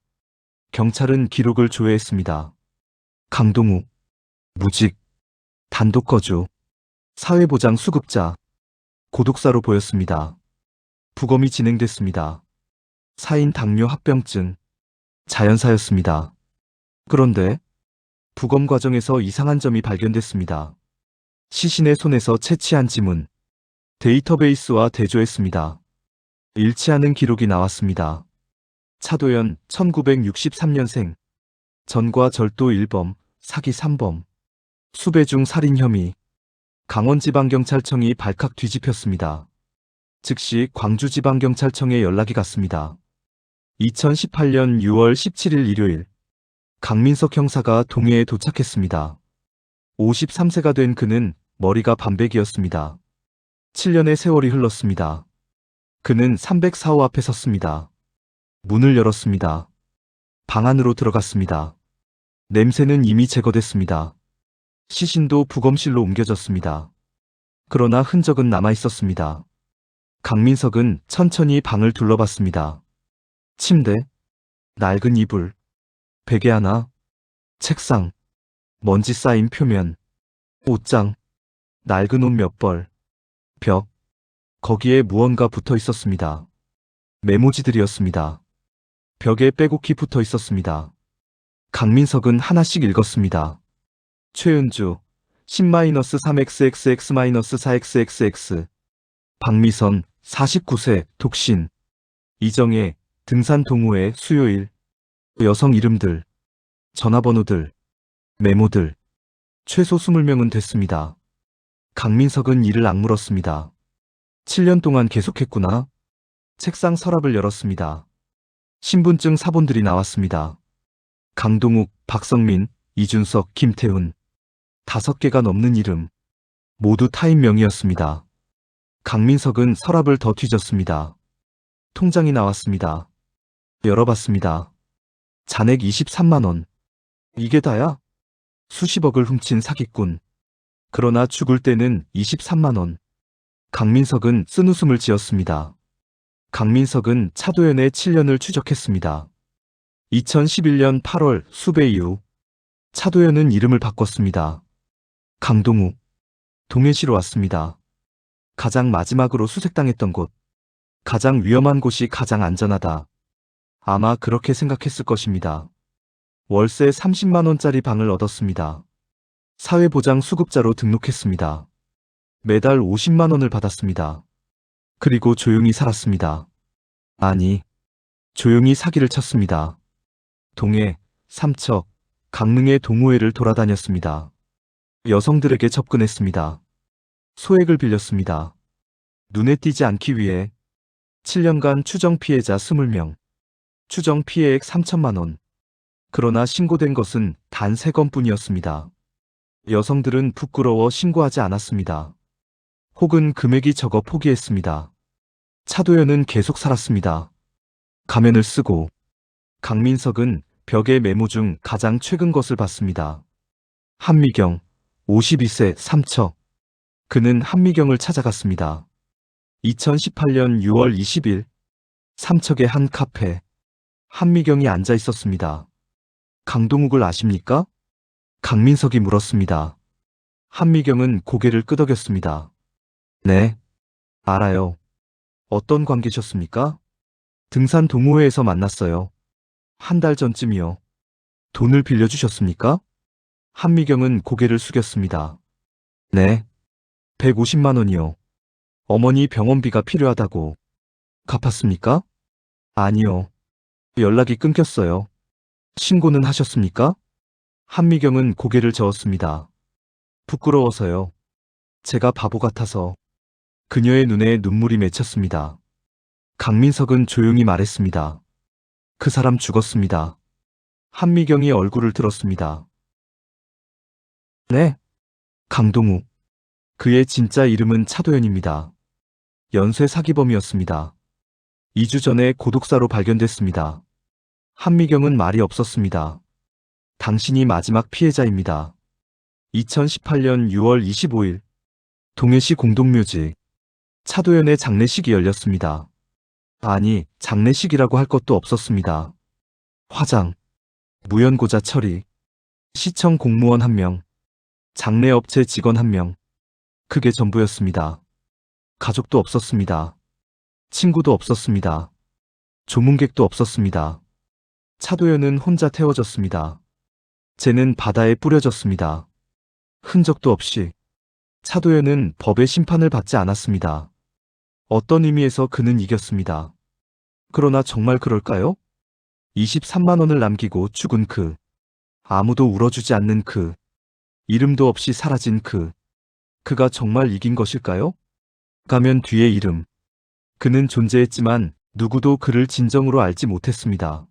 [SPEAKER 1] 경찰은 기록을 조회했습니다. 강동욱. 무직. 단독 거주. 사회보장 수급자. 고독사로 보였습니다. 부검이 진행됐습니다. 사인 당뇨 합병증. 자연사였습니다. 그런데 부검 과정에서 이상한 점이 발견됐습니다. 시신의 손에서 채취한 지문. 데이터베이스와 대조했습니다. 일치하는 기록이 나왔습니다. 차도연 1963년생. 전과 절도 1범, 사기 3범. 수배 중 살인 혐의. 강원지방경찰청이 발칵 뒤집혔습니다. 즉시 광주지방경찰청에 연락이 갔습니다. 2018년 6월 17일 일요일. 강민석 형사가 동해에 도착했습니다. 53세가 된 그는 머리가 반백이었습니다. 7년의 세월이 흘렀습니다. 그는 304호 앞에 섰습니다. 문을 열었습니다. 방 안으로 들어갔습니다. 냄새는 이미 제거됐습니다. 시신도 부검실로 옮겨졌습니다. 그러나 흔적은 남아 있었습니다. 강민석은 천천히 방을 둘러봤습니다. 침대, 낡은 이불, 베개 하나, 책상, 먼지 쌓인 표면, 옷장, 낡은 옷 몇 벌, 벽, 거기에 무언가 붙어 있었습니다. 메모지들이었습니다. 벽에 빼곡히 붙어 있었습니다. 강민석은 하나씩 읽었습니다. 최은주, 10-3xx-4xx. 박미선, 49세, 독신. 이정혜, 등산 동호회, 수요일. 여성 이름들, 전화번호들, 메모들. 최소 20명은 됐습니다. 강민석은 이를 악물었습니다. 7년 동안 계속했구나. 책상 서랍을 열었습니다. 신분증 사본들이 나왔습니다. 강동욱, 박성민, 이준석, 김태훈. 5개가 넘는 이름. 모두 타인명이었습니다. 강민석은 서랍을 더 뒤졌습니다. 통장이 나왔습니다. 열어봤습니다. 잔액 23만 원. 이게 다야? 수십억을 훔친 사기꾼. 그러나 죽을 때는 23만 원. 강민석은 쓴웃음을 지었습니다. 강민석은 차도연의 7년을 추적했습니다. 2011년 8월 수배 이후 차도연은 이름을 바꿨습니다. 강동욱. 동해시로 왔습니다. 가장 마지막으로 수색당했던 곳. 가장 위험한 곳이 가장 안전하다. 아마 그렇게 생각했을 것입니다. 월세 30만 원짜리 방을 얻었습니다. 사회보장 수급자로 등록했습니다. 매달 50만 원을 받았습니다. 그리고 조용히 살았습니다. 아니, 조용히 사기를 쳤습니다. 동해, 삼척, 강릉의 동호회를 돌아다녔습니다. 여성들에게 접근했습니다. 소액을 빌렸습니다. 눈에 띄지 않기 위해 7년간 추정 피해자 20명, 추정 피해액 3천만 원. 그러나 신고된 것은 단 3건뿐이었습니다. 여성들은 부끄러워 신고하지 않았습니다. 혹은 금액이 적어 포기했습니다. 차도연은 계속 살았습니다. 가면을 쓰고. 강민석은 벽에 메모 중 가장 최근 것을 봤습니다. 한미경, 52세, 삼척. 그는 한미경을 찾아갔습니다. 2018년 6월 20일, 삼척의 한 카페. 한미경이 앉아 있었습니다. 강동욱을 아십니까? 강민석이 물었습니다. 한미경은 고개를 끄덕였습니다. 네, 알아요. 어떤 관계셨습니까? 등산 동호회에서 만났어요. 한 달 전쯤이요. 돈을 빌려주셨습니까? 한미경은 고개를 숙였습니다. 네, 150만 원이요. 어머니 병원비가 필요하다고. 갚았습니까? 아니요. 연락이 끊겼어요. 신고는 하셨습니까? 한미경은 고개를 저었습니다. 부끄러워서요. 제가 바보 같아서. 그녀의 눈에 눈물이 맺혔습니다. 강민석은 조용히 말했습니다. 그 사람 죽었습니다. 한미경이 얼굴을 들었습니다. 네. 강동욱. 그의 진짜 이름은 차도연입니다. 연쇄 사기범이었습니다. 2주 전에 고독사로 발견됐습니다. 한미경은 말이 없었습니다. 당신이 마지막 피해자입니다. 2018년 6월 25일 동해시 공동묘지. 차도연의 장례식이 열렸습니다. 아니, 장례식이라고 할 것도 없었습니다. 화장, 무연고자 처리, 시청 공무원 1명, 장례업체 직원 1명. 그게 전부였습니다. 가족도 없었습니다. 친구도 없었습니다. 조문객도 없었습니다. 차도연은 혼자 태워졌습니다. 쟤는 바다에 뿌려졌습니다. 흔적도 없이. 차도연은 법의 심판을 받지 않았습니다. 어떤 의미에서 그는 이겼습니다. 그러나 정말 그럴까요? 23만 원을 남기고 죽은 그. 아무도 울어주지 않는 그. 이름도 없이 사라진 그. 그가 정말 이긴 것일까요? 가면 뒤의 이름. 그는 존재했지만 누구도 그를 진정으로 알지 못했습니다.